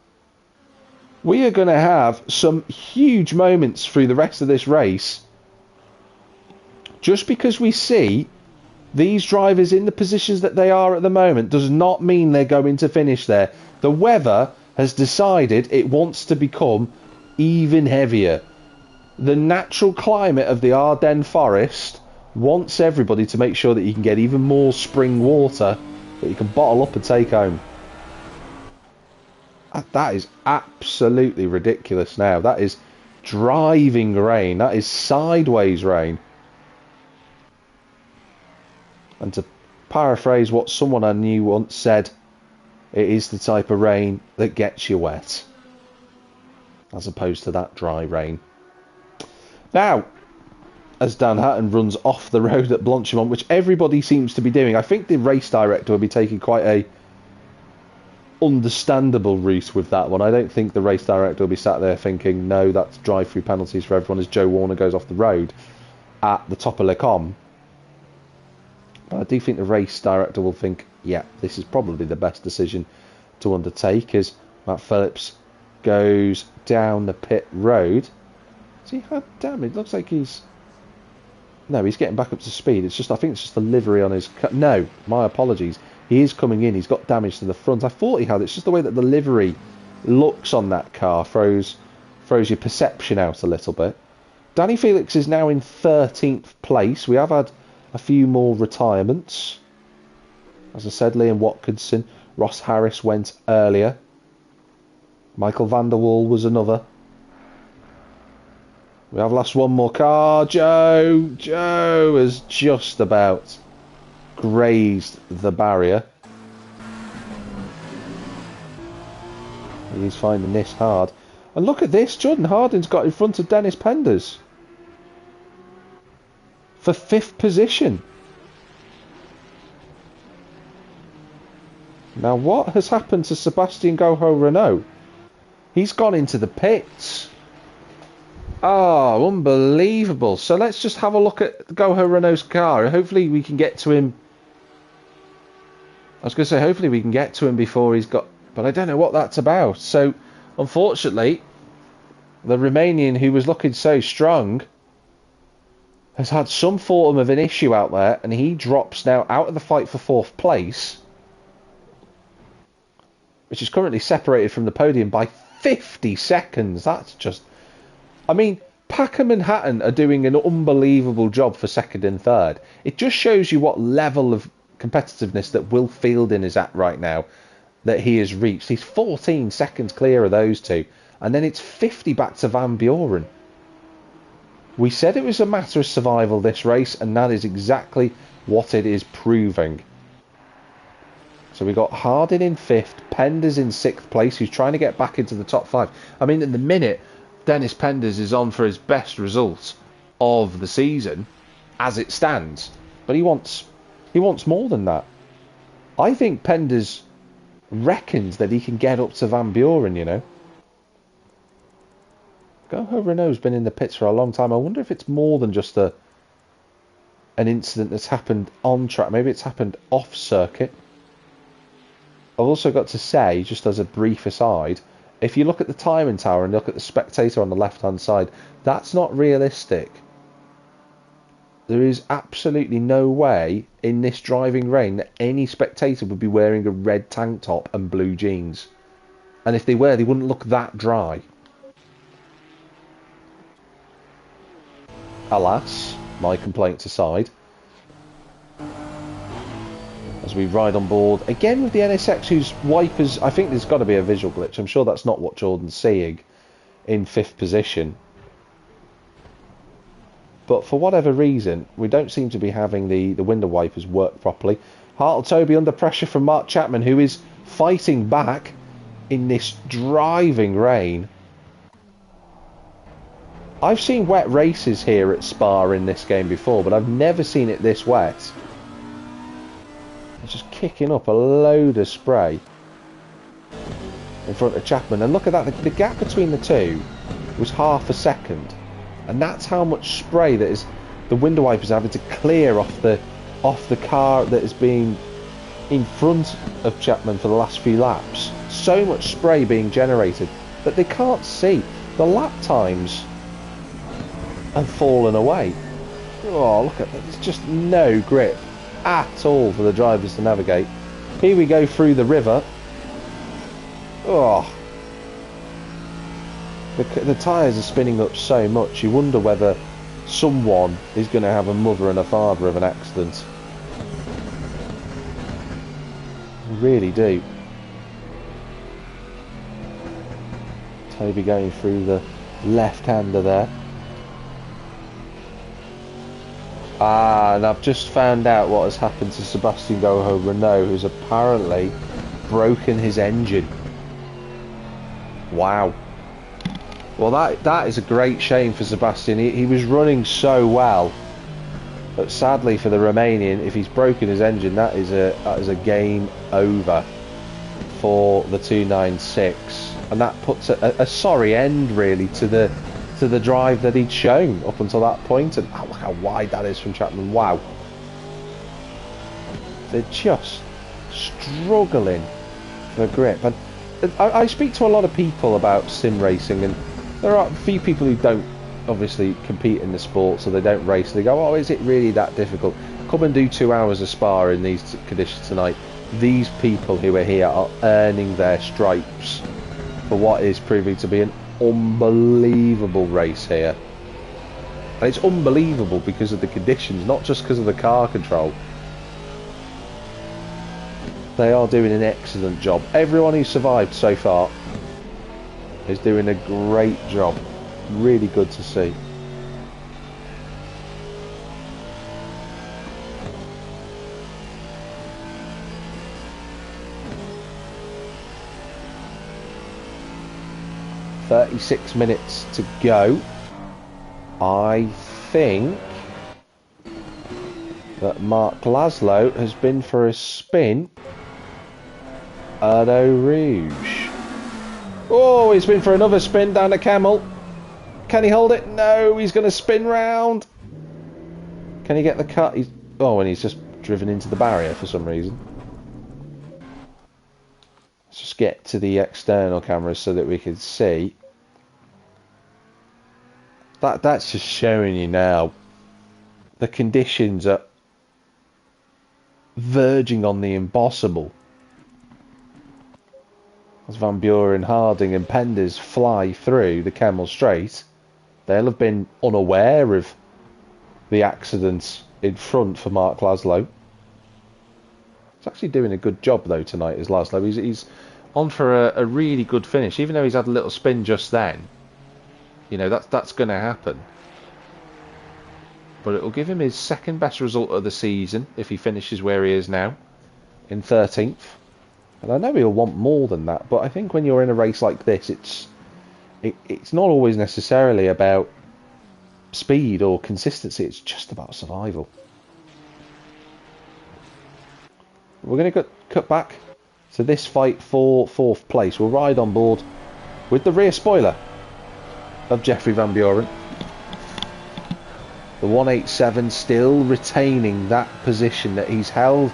We are going to have some huge moments through the rest of this race. Just because we see these drivers in the positions that they are at the moment does not mean they're going to finish there. The weather has decided it wants to become even heavier. The natural climate of the Ardennes forest wants everybody to make sure that you can get even more spring water that you can bottle up and take home. That is absolutely ridiculous now. That is driving rain. That is sideways rain. And to paraphrase what someone I knew once said, it is the type of rain that gets you wet, as opposed to that dry rain. Now, as Dan Hatton runs off the road at Blanchimont, which everybody seems to be doing, I think the race director will be taking quite a understandable route with that one. I don't think the race director will be sat there thinking, no, that's drive-through penalties for everyone as Joe Warner goes off the road at the top of Le Combe. But I do think the race director will think, yeah, this is probably the best decision to undertake, as Matt Phillips goes down the pit road. See, damn, it looks like he's... No, he's getting back up to speed. It's just, I think it's just the livery on his... No, my apologies. He is coming in. He's got damage to the front. I thought he had. It's just the way that the livery looks on that car throws your perception out a little bit. Danny Felix is now in 13th place. We have had a few more retirements. As I said, Liam Watkinson, Ross Harris went earlier. Michael van der Waal was another. We have lost one more car. Joe has just about grazed the barrier. He's finding this hard. And look at this. Jordan Harding's got in front of Dennis Penders for 5th position. Now, what has happened to Sebastian Goho Renault? He's gone into the pits. Oh, unbelievable. So let's just have a look at Goho Renault's car. Hopefully we can get to him. I was going to say, hopefully we can get to him before he's got... But I don't know what that's about. So, unfortunately, the Romanian, who was looking so strong, has had some form of an issue out there, and he drops now out of the fight for 4th place, which is currently separated from the podium by 50 seconds. That's just... I mean, Packham and Hatton are doing an unbelievable job for 2nd and 3rd. It just shows you what level of competitiveness that Will Fielding is at right now, that he has reached. He's 14 seconds clear of those two, and then it's 50 back to Van Buren. We said it was a matter of survival, this race, and that is exactly what it is proving. So we got Harding in 5th, Penders in 6th place, who's trying to get back into the top 5. I mean, in the minute, Dennis Penders is on for his best results of the season as it stands, but he wants more than that. I think Penders reckons that he can get up to Van Buren, you know. Goho Renault's been in the pits for a long time. I wonder if it's more than just an incident that's happened on track. Maybe it's happened off circuit. I've also got to say, just as a brief aside, if you look at the timing tower and look at the spectator on the left-hand side, that's not realistic. There is absolutely no way in this driving rain that any spectator would be wearing a red tank top and blue jeans. And if they were, they wouldn't look that dry. Alas, my complaints aside, as we ride on board again with the NSX, whose wipers, I think there's got to be a visual glitch. I'm sure that's not what Jordan's seeing in 5th position. But for whatever reason, we don't seem to be having the window wipers work properly. Hartle Toby under pressure from Mark Chapman, who is fighting back in this driving rain. I've seen wet races here at Spa in this game before, but I've never seen it this wet. It's just kicking up a load of spray in front of Chapman. And look at that, the gap between the two was half a second. And that's how much spray that is the window wipers having to clear off the car that has been in front of Chapman for the last few laps. So much spray being generated that they can't see. The lap times have fallen away. Oh, look at that. There's just no grip at all for the drivers to navigate. Here we go through the river. Oh, the tyres are spinning up so much, you wonder whether someone is going to have a mother and a father of an accident. I really do. Toby going through the left-hander there. And I've just found out what has happened to Sebastian Renault, who's apparently broken his engine. Wow. Well, that is a great shame for Sebastian. He was running so well, but sadly for the Romanian, if he's broken his engine, that is a game over for the 296, and that puts a sorry end really to the drive that he'd shown up until that point. And look how wide that is from Chapman. Wow. They're just struggling for grip. And I speak to a lot of people about sim racing, and there are a few people who don't obviously compete in the sport, so they don't race. They go, oh, is it really that difficult? Come and do 2 hours of Spa in these conditions tonight. These people who are here are earning their stripes for what is proving to be an unbelievable race here. And it's unbelievable because of the conditions, not just because of the car control. They are doing an excellent job. Everyone who survived so far is doing a great job. Really good to see. "36 minutes to go." I think that Mark Laszlo has been for a spin at Eau Rouge. Oh, he's been for another spin down the Camel. Can he hold it? No, he's going to spin round. Can he get the cut? Oh, and he's just driven into the barrier for some reason. Let's just get to the external cameras so that we can see. That's just showing you now. The conditions are verging on the impossible. As Van Buren, Harding and Penders fly through the Kemmel Straight, they'll have been unaware of the accidents in front for Mark Laszlo. He's actually doing a good job though tonight, is Laszlo. He's on for a really good finish, even though he's had a little spin just then. You know, that's going to happen. But it'll give him his second best result of the season if he finishes where he is now, in 13th. And I know he'll want more than that, but I think when you're in a race like this, it's not always necessarily about speed or consistency. It's just about survival. We're going to cut back to this fight for 4th place. We'll ride on board with the rear spoiler of Jeffrey Van Buren. The 187 still retaining that position that he's held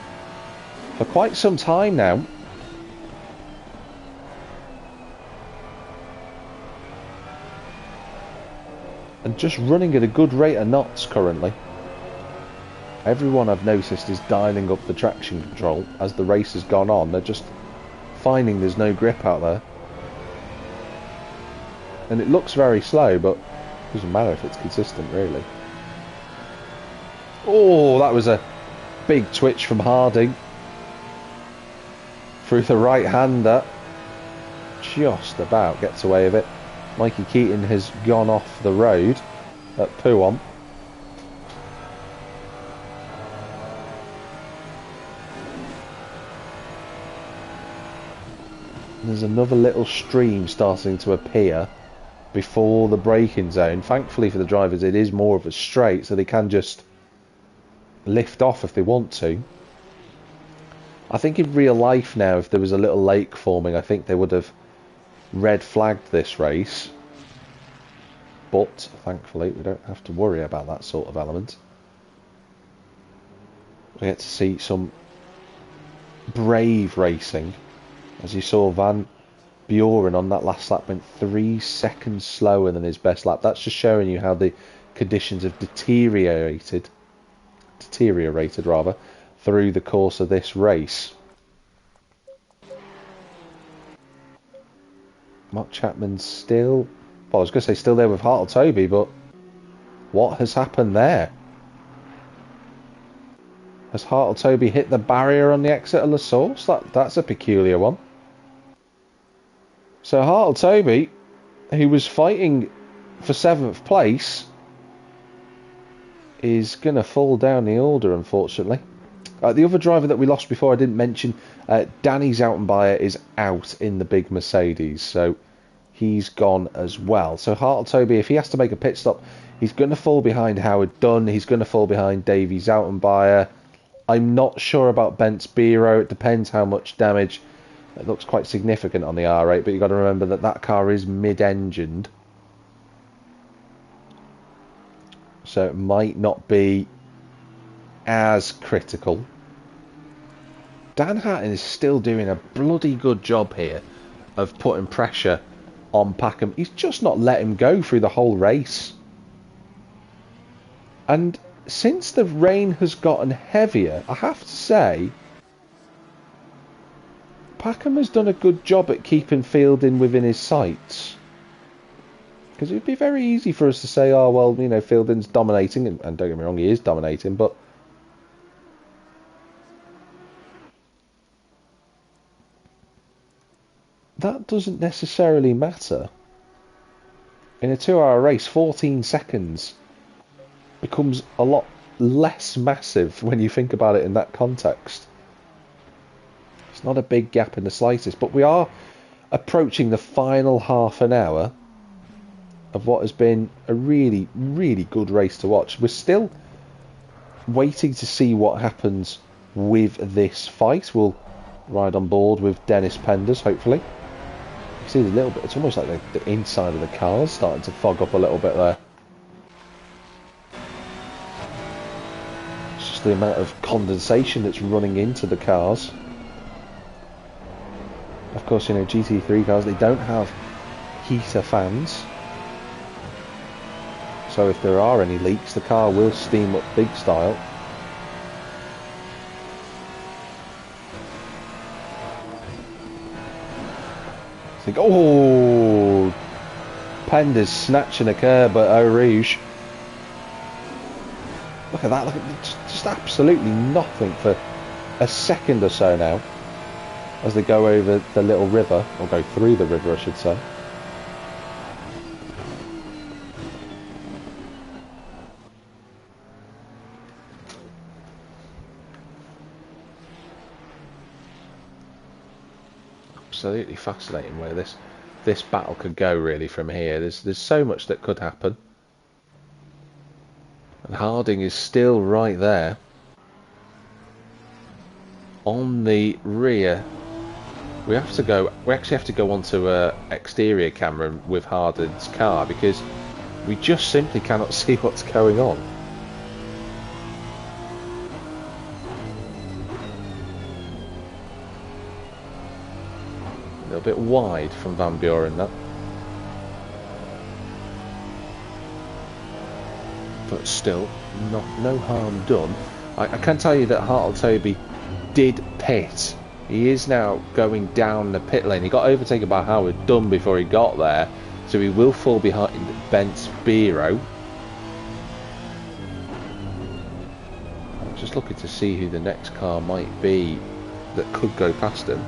for quite some time now. And just running at a good rate of knots currently. Everyone I've noticed is dialing up the traction control as the race has gone on. They're just finding there's no grip out there. And it looks very slow, but it doesn't matter if it's consistent, really. Oh, that was a big twitch from Harding. Through the right-hander. Just about gets away with it. Mikey Keaton has gone off the road at Pouhon. There's another little stream starting to appear before the braking zone. Thankfully for the drivers, it is more of a straight, so they can just lift off if they want to. I think in real life now, if there was a little lake forming, I think they would have red flagged this race. But thankfully, we don't have to worry about that sort of element. We get to see some brave racing. As you saw, Van Buren on that last lap went 3 seconds slower than his best lap. That's just showing you how the conditions have deteriorated rather, through the course of this race. Mark Chapman still, well, I was going to say still there with Hartle Toby, but What has happened there? Has Hartle-Toby hit the barrier on the exit of La Source? That's a peculiar one. So Hartle-Toby, who was fighting for 7th place, is going to fall down the order, unfortunately. The other driver that we lost before I didn't mention, Danny Zoutenbayer is out in the big Mercedes, so he's gone as well. So Hartle-Toby, if he has to make a pit stop, he's going to fall behind Howard Dunn, he's going to fall behind Davy Zoutenbayer. I'm not sure about Bence Biro, it depends how much damage. It looks quite significant on the R8, but you've got to remember that that car is mid-engined. So it might not be as critical. Dan Hatton is still doing a bloody good job here of putting pressure on Packham. He's just not let him go through the whole race. And since the rain has gotten heavier, I have to say, Packham has done a good job at keeping Fielding within his sights. Because it would be very easy for us to say, oh, well, you know, Fielding's dominating, and don't get me wrong, he is dominating, but that doesn't necessarily matter. In a 2-hour race, 14 seconds becomes a lot less massive when you think about it in that context. It's not a big gap in the slightest, but we are approaching the final half an hour of what has been a really, really good race to watch. We're still waiting to see what happens with this fight. We'll ride on board with Dennis Penders, hopefully. You see a little bit, it's almost like the inside of the cars starting to fog up a little bit there. It's just the amount of condensation that's running into the cars. Of course, you know, GT3 cars, they don't have heater fans. So if there are any leaks, the car will steam up big style. I think, oh, Penders snatching a curb at Eau Rouge. Look at that, look at just absolutely nothing for a second or so now as they go over the little river, or go through the river I should say. Absolutely fascinating where this battle could go really from here. There's so much that could happen. And Harding is still right there on the rear. We actually have to go onto a exterior camera with Harding's car because we just simply cannot see what's going on. A little bit wide from Van Buren, that. But still, no harm done. I can tell you that Hartle-Toby did pit. He is now going down the pit lane. He got overtaken by Howard Dunn before he got there, so he will fall behind Bence Biro. I'm just looking to see who the next car might be that could go past him.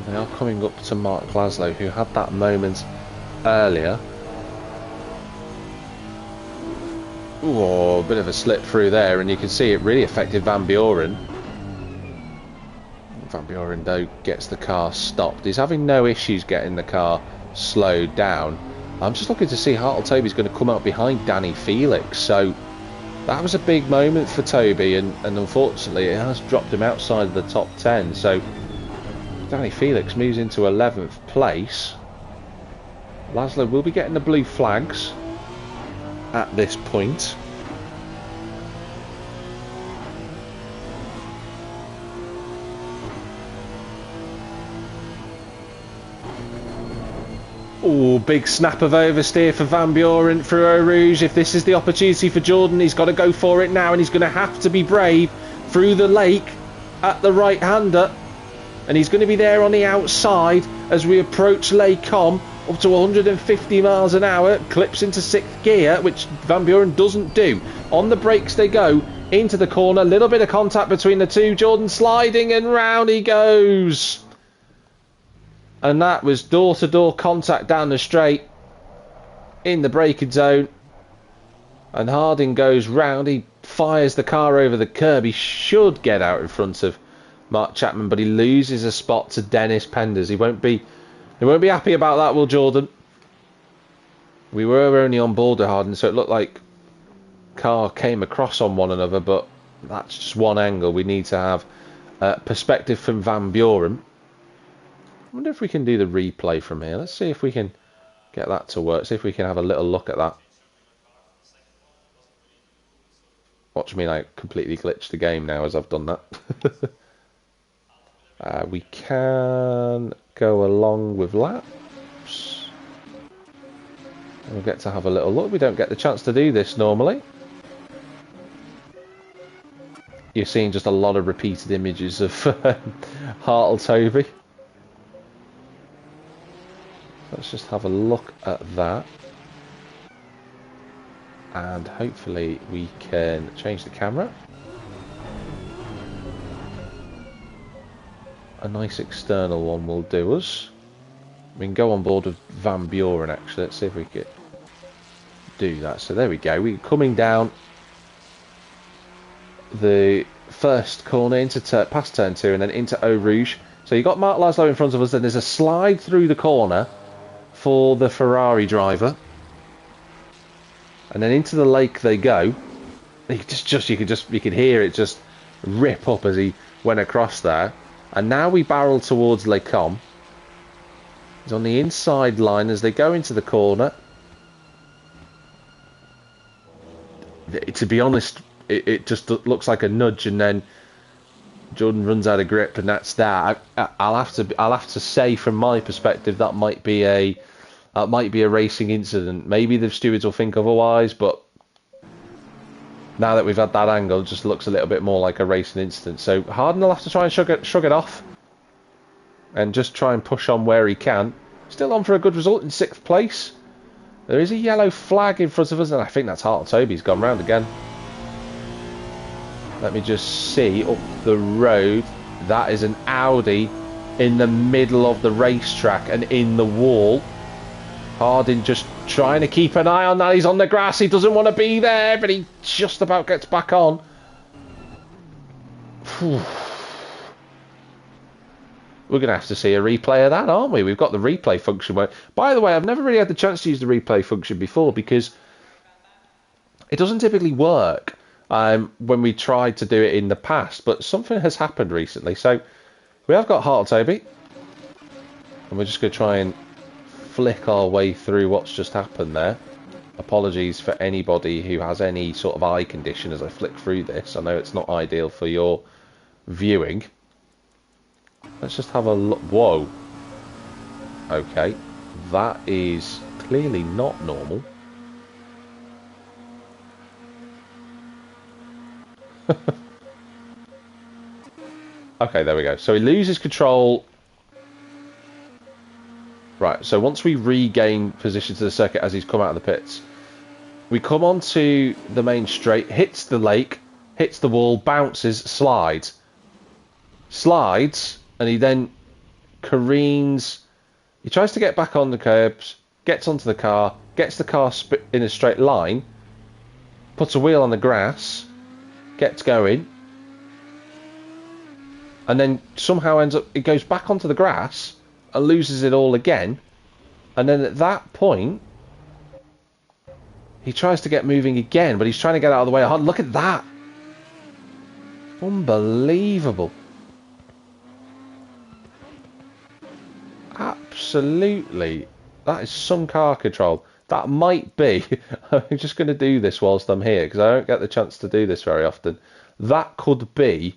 They are coming up to Mark Glaslow, who had that moment earlier. Ooh, a bit of a slip through there, and you can see it really affected Van Buren. Van Buren, though, gets the car stopped. He's having no issues getting the car slowed down. I'm just looking to see Hartle-Toby's going to come out behind Danny Felix, so that was a big moment for Toby, and unfortunately it has dropped him outside of the top 10, so Danny Felix moves into 11th place. Laszlo will be getting the blue flags at this point. Oh, big snap of oversteer for Van Buren through Eau Rouge. If this is the opportunity for Jordan, he's got to go for it now, and he's going to have to be brave through the lake at the right-hander. And he's going to be there on the outside as we approach Lake Com, up to 150 miles an hour, clips into 6th gear, which Van Buren doesn't do. On the brakes they go, into the corner, little bit of contact between the two. Jordan sliding, and round he goes. And that was door-to-door contact down the straight in the braking zone. And Harding goes round. He fires the car over the curb. He should get out in front of Mark Chapman, but he loses a spot to Dennis Penders. He won't be happy about that, will Jordan? We were only on board with Harding, so it looked like car came across on one another, but that's just one angle. We need to have perspective from Van Buren. I wonder if we can do the replay from here. Let's see if we can get that to work. See if we can have a little look at that. Watch me like completely glitch the game now as I've done that. We can go along with laps. We'll get to have a little look. We don't get the chance to do this normally. You're seeing just a lot of repeated images of Hartle-Toby. Let's just have a look at that. And hopefully we can change the camera. A nice external one will do us. We can go on board with Van Buren actually. Let's see if we can do that. So there we go. We're coming down the first corner into past turn 2 and then into Eau Rouge. So you got Mark Laszlo in front of us. Then there's a slide through the corner for the Ferrari driver, and then into the lake they go. You could hear it just rip up as he went across there. And now we barrel towards Lake Com. He's on the inside line as they go into the corner. To be honest, it just looks like a nudge, and then Jordan runs out of grip, and that's that. I'll have to say, from my perspective, that might be a racing incident. Maybe the stewards will think otherwise, but now that we've had that angle, it just looks a little bit more like a racing incident. So Harding will have to try and shrug it off and just try and push on where he can. Still on for a good result in 6th place. There is a yellow flag in front of us, and I think that's Hartle-Toby's gone round again. Let me just see up the road. That is an Audi in the middle of the racetrack and in the wall. Harding just trying to keep an eye on that. He's on the grass. He doesn't want to be there, but he just about gets back on. Whew. We're going to have to see a replay of that, aren't we? We've got the replay function. By the way, I've never really had the chance to use the replay function before because it doesn't typically work when we tried to do it in the past, but something has happened recently. So we have got Hartle-Toby, and we're just going to try and flick our way through what's just happened there. Apologies for anybody who has any sort of eye condition as I flick through this. I know it's not ideal for your viewing. Let's just have a look. Whoa. Okay. That is clearly not normal. Okay, there we go. So he loses control. Right, so once we regain position to the circuit as he's come out of the pits, we come onto the main straight, hits the lake, hits the wall, bounces, slides, and he then careens. He tries to get back on the curbs, gets onto the car, gets the car in a straight line, puts a wheel on the grass, gets going, and then somehow ends up, it goes back onto the grass and loses it all again. And then at that point, he tries to get moving again, but he's trying to get out of the way. Oh, look at that. Unbelievable. Absolutely. That is some car control. That might be. I'm just going to do this whilst I'm here because I don't get the chance to do this very often. That could be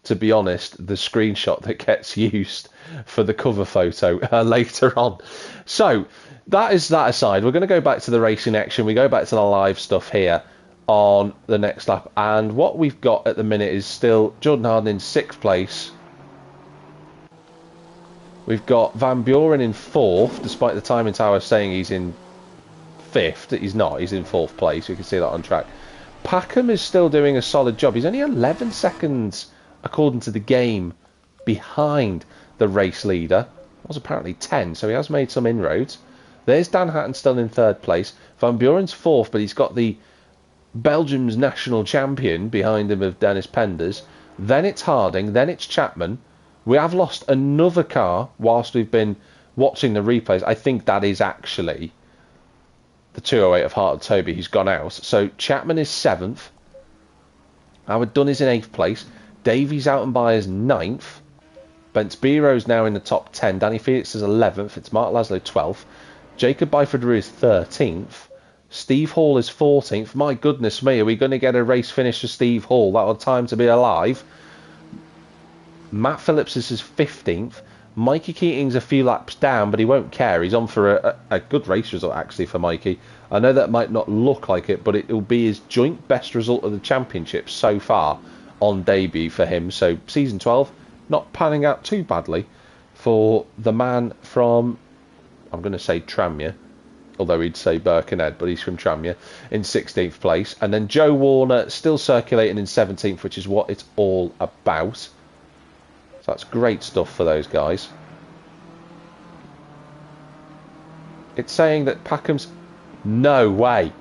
to be honest, the screenshot that gets used for the cover photo later on. So that is that aside. We're going to go back to the racing action. We go back to the live stuff here on the next lap. And what we've got at the minute is still Jordan Harden in 6th place. We've got Van Buren in 4th, despite the timing tower saying he's in 5th. He's not. He's in 4th place. You can see that on track. Packham is still doing a solid job. He's only 11 seconds, according to the game, behind the race leader. It was apparently 10, so he has made some inroads. There's Dan Hatton still in 3rd place. Van Buren's 4th, but he's got the Belgium's national champion behind him of Dennis Penders. Then it's Harding. Then it's Chapman. We have lost another car whilst we've been watching the replays. I think that is actually the 208 of Hart and Toby who's gone out. So Chapman is 7th. Howard Dunn is in 8th place. Davies out and by is 9th. Bence Biro's now in the top 10. Danny Felix is 11th. It's Mark Laszlo 12th. Jacob Byford is 13th. Steve Hall is 14th. My goodness me, are we going to get a race finish for Steve Hall? That'll time to be alive. Matt Phillips is his 15th. Mikey Keating's a few laps down, but he won't care. He's on for a good race result, actually, for Mikey. I know that might not look like it, but it will be his joint best result of the championship so far on debut for him. So, season 12, not panning out too badly for the man from, I'm going to say Tranmere, although he'd say Birkenhead, but he's from Tranmere, in 16th place. And then Joe Warner still circulating in 17th, which is what it's all about. So that's great stuff for those guys. It's saying that Packham's... No way.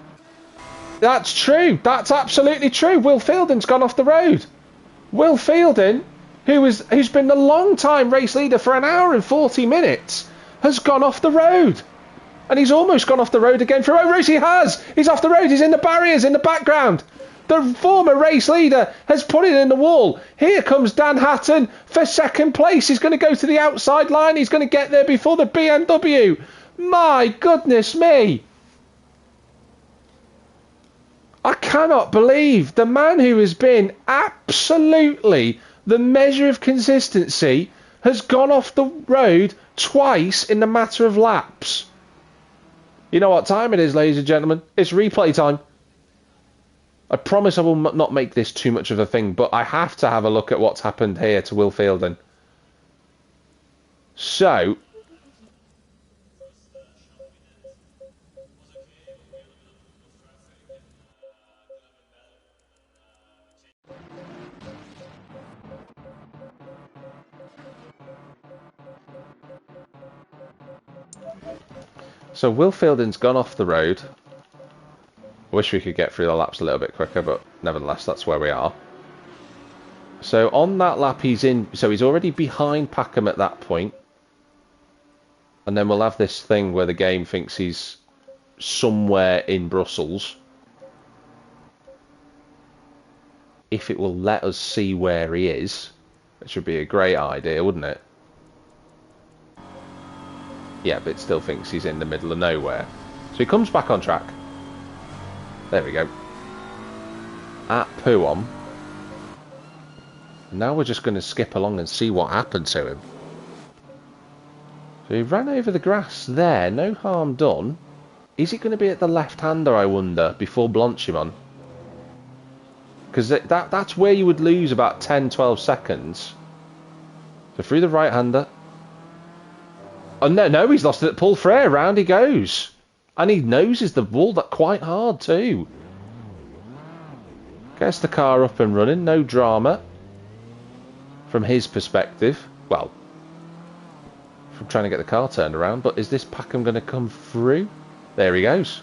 That's true. That's absolutely true. Will Fielding's gone off the road. Will Fielding, who's been the long-time race leader for an hour and 40 minutes, has gone off the road. And he's almost gone off the road again for road race. He has. He's off the road. He's in the barriers in the background. The former race leader has put it in the wall. Here comes Dan Hatton for 2nd place. He's going to go to the outside line. He's going to get there before the BMW. My goodness me. I cannot believe the man who has been absolutely the measure of consistency has gone off the road twice in the matter of laps. You know what time it is, ladies and gentlemen? It's replay time. I promise I will not make this too much of a thing, but I have to have a look at what's happened here to Will Fielding. So, Will Fielding's gone off the road. I wish we could get through the laps a little bit quicker, but nevertheless, that's where we are. So on that lap, he's in. So he's already behind Packham at that point. And then we'll have this thing where the game thinks he's somewhere in Brussels. If it will let us see where he is, which would be a great idea, wouldn't it? Yeah, but it still thinks he's in the middle of nowhere. So he comes back on track. There we go. At Puom. Now we're just going to skip along and see what happened to him. So he ran over the grass there. No harm done. Is he going to be at the left-hander, I wonder, before Blanchimon? Because that's where you would lose about 10-12 seconds. So through the right-hander. Oh, no, he's lost it at Paul Frere. Round he goes. And he noses the ball that quite hard too. Gets the car up and running. No drama. From his perspective. Well, from trying to get the car turned around. But is this Packham going to come through? There he goes.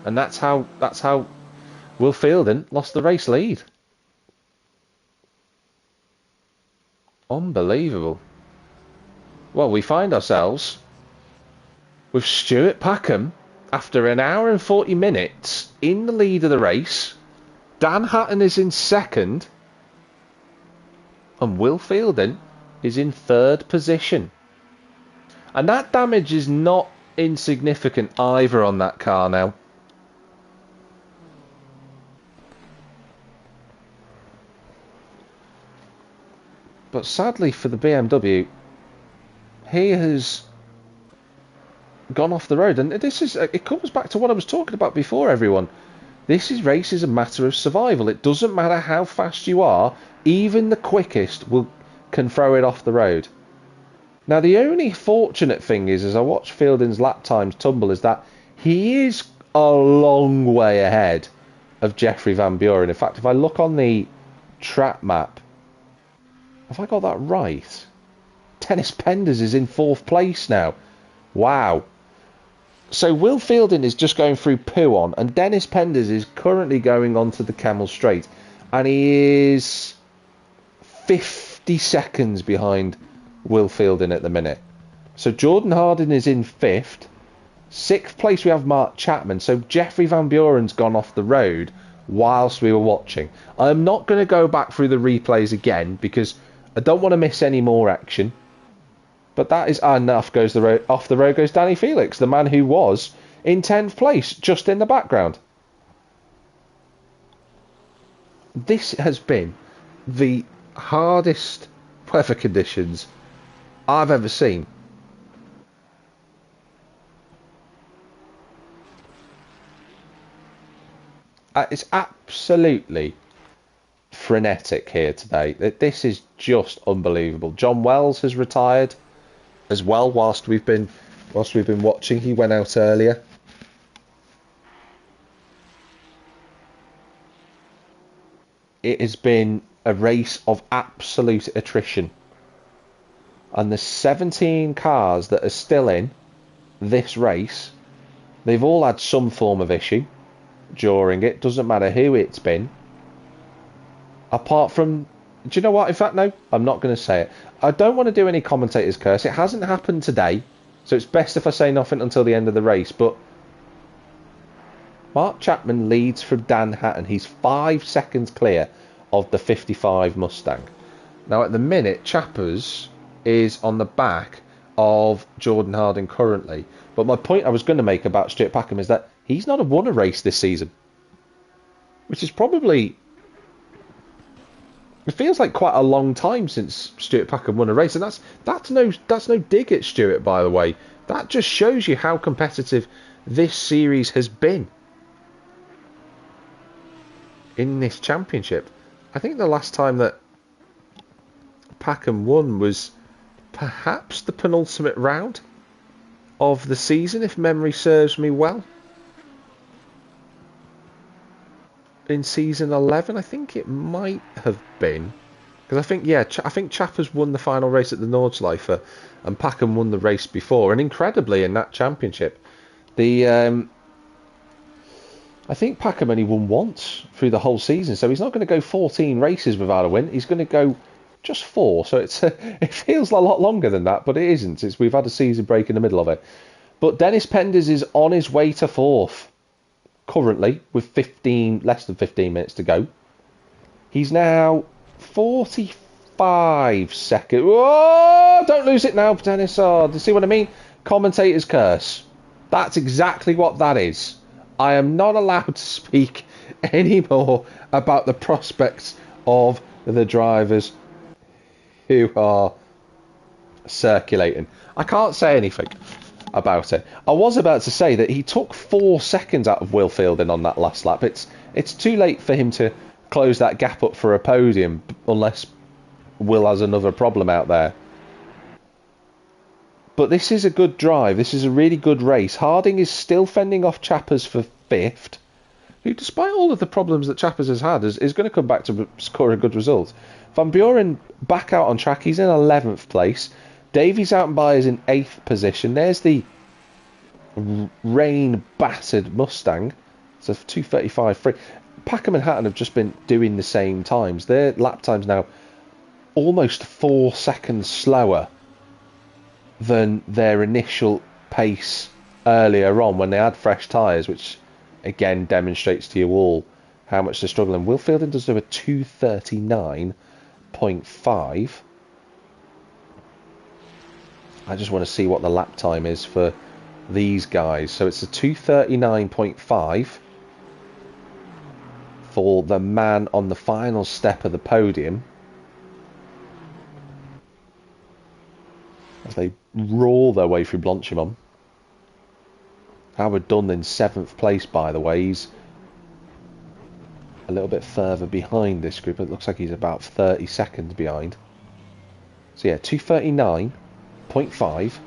And that's how Will Fielding lost the race lead. Unbelievable. Well, we find ourselves with Stuart Packham, after an hour and 40 minutes, in the lead of the race. Dan Hatton is in 2nd. And Will Fielding is in 3rd position. And that damage is not insignificant either on that car now. But sadly for the BMW, he has gone off the road. And it comes back to what I was talking about before, everyone. This race is a matter of survival. It doesn't matter how fast you are. Even the quickest can throw it off the road. Now, the only fortunate thing is, as I watch Fielding's lap times tumble, is that he is a long way ahead of Jeffrey Van Buren. In fact, if I look on the track map, have I got that right? Dennis Penders is in 4th place now. Wow. So Will Fielding is just going through Pouon, and Dennis Penders is currently going onto the Camel Straight, and he is 50 seconds behind Will Fielding at the minute. So Jordan Harding is in 5th. 6th place we have Mark Chapman. So Jeffrey Van Buren's gone off the road whilst we were watching. I'm not going to go back through the replays again because I don't want to miss any more action. But that is enough. Off the road goes Danny Felix, the man who was in 10th place, just in the background. This has been the hardest weather conditions I've ever seen. It's absolutely frenetic here today. This is just unbelievable. John Wells has retired as well whilst we've been watching. He went out earlier. It has been a race of absolute attrition. And the 17 cars that are still in this race, they've all had some form of issue during it. Doesn't matter who it's been. Apart from, do you know what? In fact, no, I'm not going to say it. I don't want to do any commentator's curse. It hasn't happened today, so it's best if I say nothing until the end of the race. But Mark Chapman leads from Dan Hatton. He's 5 seconds clear of the 55 Mustang. Now, at the minute, Chappers is on the back of Jordan Harding currently. But my point I was going to make about Stuart Packham is that he's not won a race this season, which is probably, it feels like quite a long time since Stuart Packham won a race, and that's no dig at Stuart, by the way. That just shows you how competitive this series has been in this championship. I think the last time that Packham won was perhaps the penultimate round of the season, if memory serves me well. In season 11, I think it might have been. Because I think Chappers won the final race at the Nordschleife, and Packham won the race before. And incredibly, in that championship, I think Packham only won once through the whole season. So he's not going to go 14 races without a win. He's going to go just 4. So it feels a lot longer than that, but it isn't. We've had a season break in the middle of it. But Dennis Penders is on his way to 4th. Currently, with less than 15 minutes to go. He's now 45 seconds. Whoa! Don't lose it now, Dennis. Oh, do you see what I mean? Commentator's curse. That's exactly what that is. I am not allowed to speak anymore about the prospects of the drivers who are circulating. I can't say anything about it. I was about to say that he took 4 seconds out of Will Fielding on that last lap. It's too late for him to close that gap up for a podium unless Will has another problem out there. But this is a good drive. This is a really good race. Harding is still fending off Chappers for 5th, who, despite all of the problems that Chappers has had, is going to come back to score a good result. Van Buren back out on track. He's in 11th place. Davies out and by is in 8th position. There's the rain-battered Mustang. It's a 2:35 free. Packham and Hatton have just been doing the same times. Their lap times now almost 4 seconds slower than their initial pace earlier on when they had fresh tyres, which again demonstrates to you all how much they're struggling. Will Fielding does do a 2:39.5. I just want to see what the lap time is for these guys. So it's a 2:39.5 for the man on the final step of the podium. as they roar their way through Blanchimont. Howard Dunn in 7th place, by the way. He's a little bit further behind this group. It looks like he's about 30 seconds behind. So yeah, 2:39.5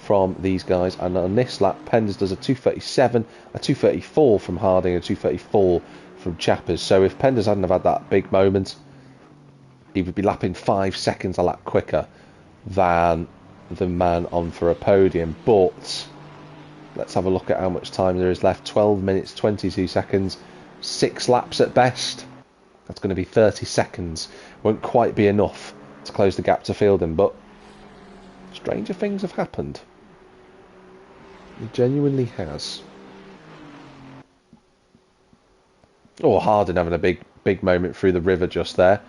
from these guys. And on this lap, Penders does a 2:37, a 2:34 from Harding, a 2:34 from Chappers. So if Penders hadn't have had that big moment, he would be lapping 5 seconds a lap quicker than the man on for a podium. But let's have a look at how much time there is left. 12 minutes 22 seconds, 6 laps at best. That's going to be 30 seconds. Won't quite be enough to close the gap to Fielding, but stranger things have happened. It genuinely has. Oh, Harding having a big moment through the river just there.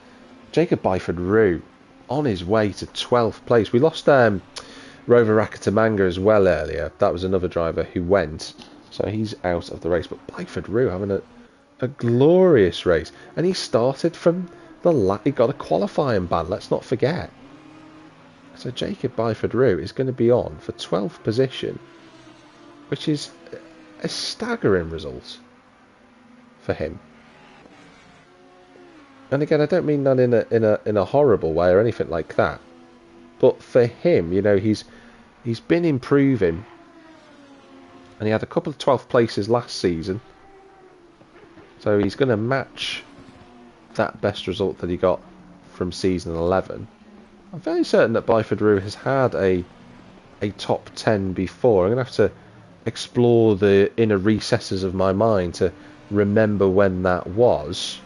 Jacob Byford-Rue on his way to 12th place. We lost Rover Rakatamanga as well earlier. That was another driver who went, so he's out of the race. But Byford-Rue having a glorious race, and he started from the he got a qualifying ban, let's not forget. So Jacob Byford-Rue is going to be on for 12th position, which is a staggering result for him. And again, I don't mean that in a horrible way or anything like that. But for him, you know, he's been improving, and he had a couple of 12th places last season. So he's going to match that best result that he got from season 11. I'm fairly certain that Byford-Rue has had a top 10 before. I'm going to have to explore the inner recesses of my mind to remember when that was.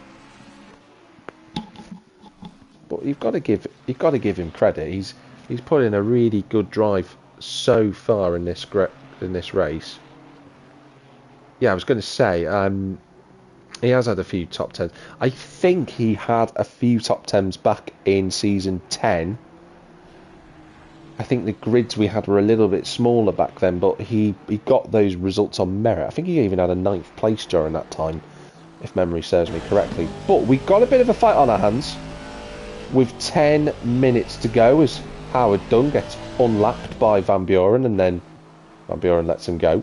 But you've got to give him credit. He's put in a really good drive so far in this race. Yeah, I was going to say he has had a few top 10s. I think he had a few top 10s back in season 10. I think the grids we had were a little bit smaller back then, but he got those results on merit. I think he even had a 9th place during that time, if memory serves me correctly. But we got a bit of a fight on our hands with 10 minutes to go as Howard Dunn gets unlapped by Van Buren, and then Van Buren lets him go.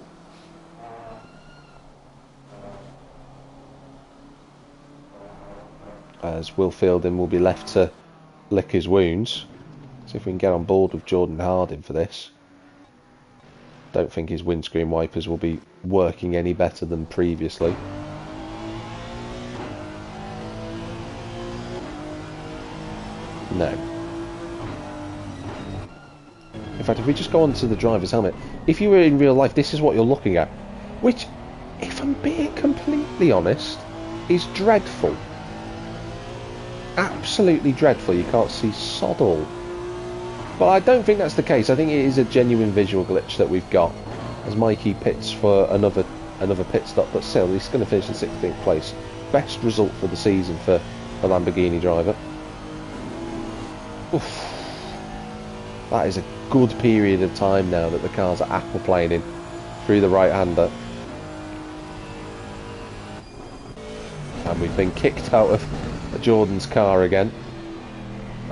As Will Fielding will be left to lick his wounds. See if we can get on board with Jordan Harding for this. Don't think his windscreen wipers will be working any better than previously. No. In fact, if we just go on to the driver's helmet, if you were in real life, this is what you're looking at. Which, if I'm being completely honest, is dreadful. Absolutely dreadful. You can't see sod all. But I don't think that's the case. I think it is a genuine visual glitch that we've got, as Mikey pits for another pit stop. But still, he's going to finish in 16th place. Best result for the season for the Lamborghini driver. Oof. That is a good period of time now that the cars are aquaplaning through the right-hander. And we've been kicked out of Jordan's car again.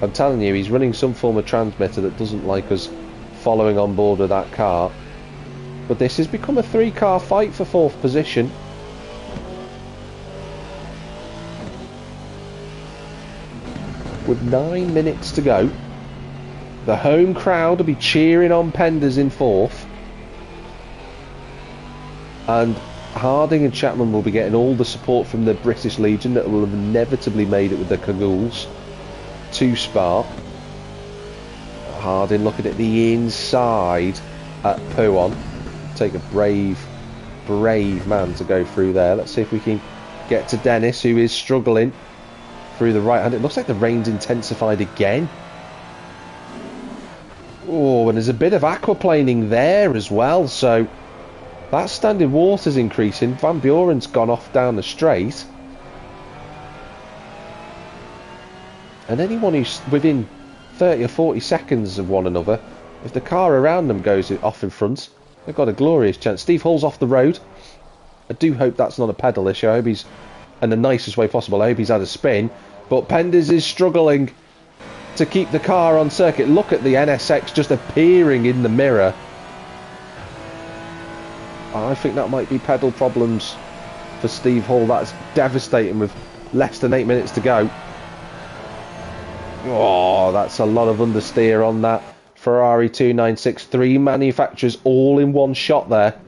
I'm telling you, he's running some form of transmitter that doesn't like us following on board with that car. But this has become a 3-car fight for 4th position. With 9 minutes to go, the home crowd will be cheering on Penders in 4th. And Harding and Chapman will be getting all the support from the British Legion that will have inevitably made it with the Cagoules to Spa. Harding looking at the inside at Pouon. Take a brave man to go through there. Let's see if we can get to Dennis, who is struggling through the right hand. It looks like the rain's intensified again. Oh, and there's a bit of aquaplaning there as well, so that standing water's increasing. Van Buren's gone off down the straight. And anyone who's within 30 or 40 seconds of one another, if the car around them goes off in front, they've got a glorious chance. Steve Hull's off the road. I do hope that's not a pedal issue. I hope he's, in the nicest way possible, I hope he's had a spin. But Penders is struggling. to keep the car on circuit. Look at the NSX just appearing in the mirror. I think that might be pedal problems for Steve Hall. That's devastating with less than 8 minutes to go. Oh, that's a lot of understeer on that Ferrari 296. 3 manufacturers all in one shot there.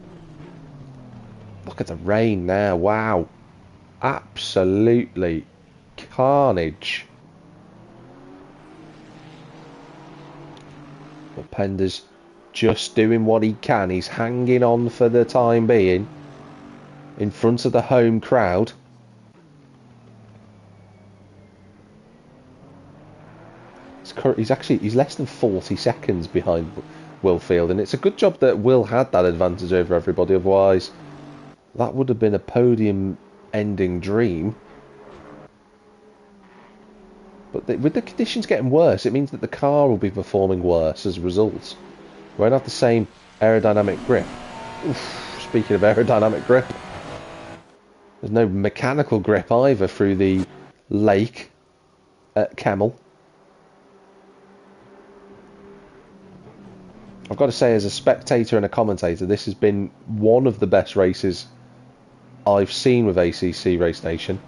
Look at the rain now. Wow. Absolutely carnage. But Pender's just doing what he can. He's hanging on for the time being in front of the home crowd. He's less than 40 seconds behind Will Field, and it's a good job that Will had that advantage over everybody. Otherwise, that would have been a podium-ending dream. But with the conditions getting worse, it means that the car will be performing worse as a result. We won't have the same aerodynamic grip. Oof, speaking of aerodynamic grip, there's no mechanical grip either through the lake at Camel. I've got to say, as a spectator and a commentator, this has been one of the best races I've seen with ACC Race Nation.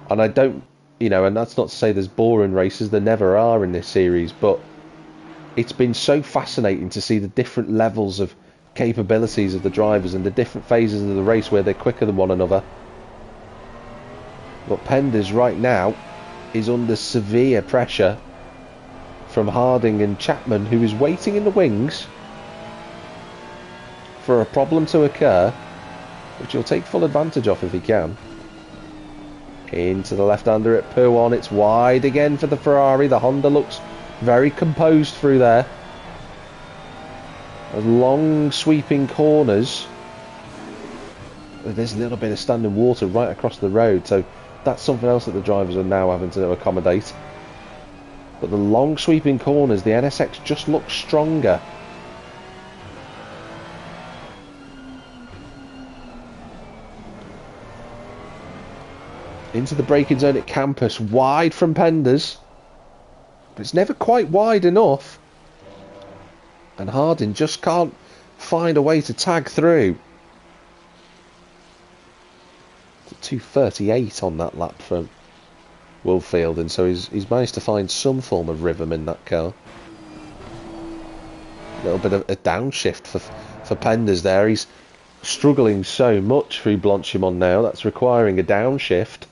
And I don't, and that's not to say there's boring races, there never are in this series, but it's been so fascinating to see the different levels of capabilities of the drivers and the different phases of the race where they're quicker than one another. But Penders right now is under severe pressure from Harding and Chapman, who is waiting in the wings for a problem to occur, which he'll take full advantage of if he can. Into the left-hander at Pouon. It's wide again for the Ferrari. The Honda looks very composed through there. Those long sweeping corners. There's a little bit of standing water right across the road, so that's something else that the drivers are now having to accommodate. But the long sweeping corners, the NSX just looks stronger. Into the braking zone at Campus, wide from Penders. But it's never quite wide enough. And Harding just can't find a way to tag through. 2:38 on that lap from Will Field, and so he's managed to find some form of rhythm in that car. A little bit of a downshift for Penders there. He's struggling so much through Blanchimont now. That's requiring a downshift.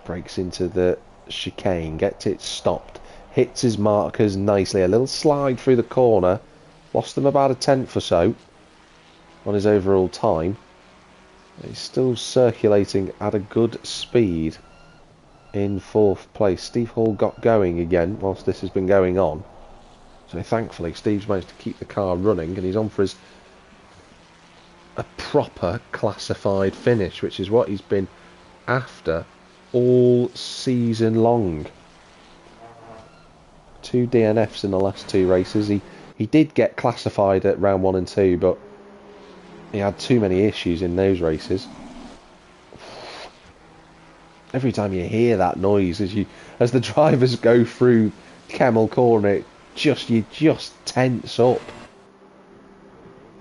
Breaks into the chicane, gets it stopped, hits his markers nicely. A little slide through the corner, lost him about a tenth or so on his overall time. He's still circulating at a good speed in 4th place. Steve Hall got going again whilst this has been going on. So thankfully Steve's managed to keep the car running, and he's on for a proper classified finish, which is what he's been after all season long. 2 DNFs in the last 2 races. He did get classified at round 1 and 2, but he had too many issues in those races. Every time you hear that noise as the drivers go through Camel Corner, you just tense up.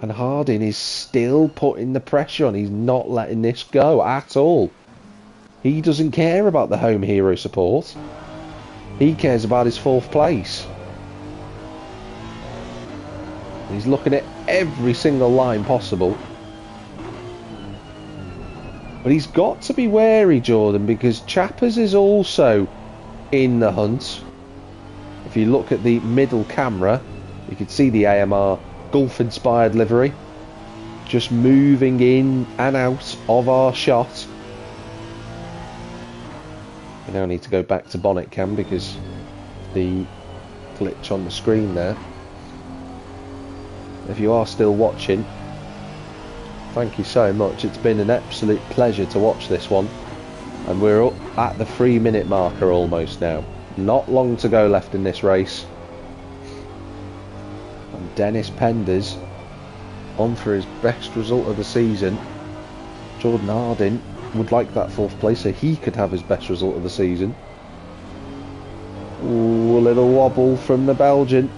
And Harding is still putting the pressure on. He's not letting this go at all. He doesn't care about the home hero support. He cares about his 4th place. He's looking at every single line possible. But he's got to be wary, Jordan, because Chappers is also in the hunt. If you look at the middle camera, you can see the AMR Gulf-inspired livery just moving in and out of our shot. We now need to go back to bonnet cam because the glitch on the screen there. If you are still watching, thank you so much. It's been an absolute pleasure to watch this one, and we're up at the 3-minute marker almost now. Not long to go left in this race, and Dennis Penders on for his best result of the season. Jordan Harding would like that 4th place so he could have his best result of the season. a little wobble from the Belgian.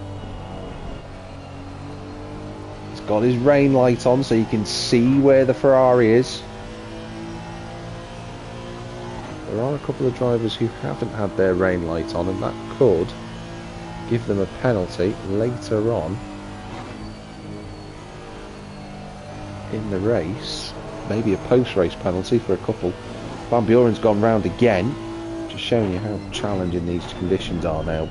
He's got his rain light on so you can see where the Ferrari is. There are a couple of drivers who haven't had their rain light on, and that could give them a penalty later on in the race. Maybe a post-race penalty for a couple. Van Buren's gone round again, just showing you how challenging these conditions are now,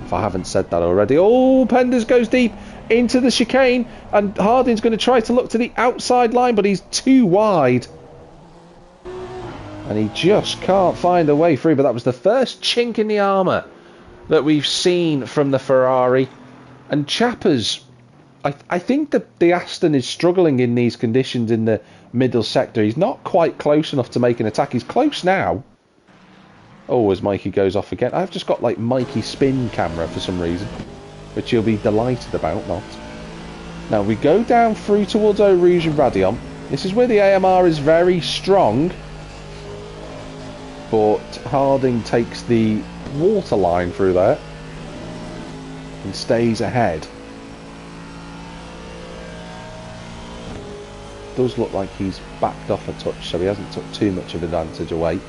if I haven't said that already. Oh, Penders goes deep into the chicane, and Harding's going to try to look to the outside line, but he's too wide. And he just can't find a way through. But that was the first chink in the armour that we've seen from the Ferrari. And Chappers, I think that the Aston is struggling in these conditions in the middle sector. He's not quite close enough to make an attack. He's close now. Oh, as Mikey goes off again. I've just got like Mikey spin camera for some reason, which you'll be delighted about, not. Now we go down through towards Eau Rouge and Raidillon. This is where the AMR is very strong. But Harding takes the water line through there and stays ahead. Does look like he's backed off a touch, so he hasn't took too much of advantage away.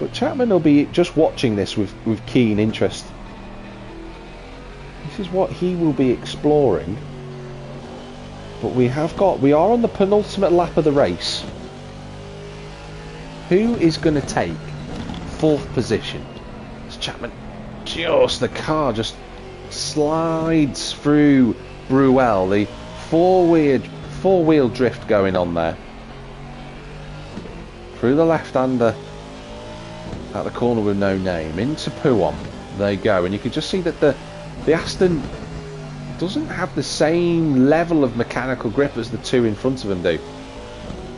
But Chapman will be just watching this with keen interest. This is what he will be exploring. But we are on the penultimate lap of the race. Who is going to take 4th position? It's Chapman. Just the car just slides through Bruel. The four-wheel drift going on there. Through the left-hander at the corner with no name. Into Pouhon. There you go. And you can just see that the Aston doesn't have the same level of mechanical grip as the two in front of him do.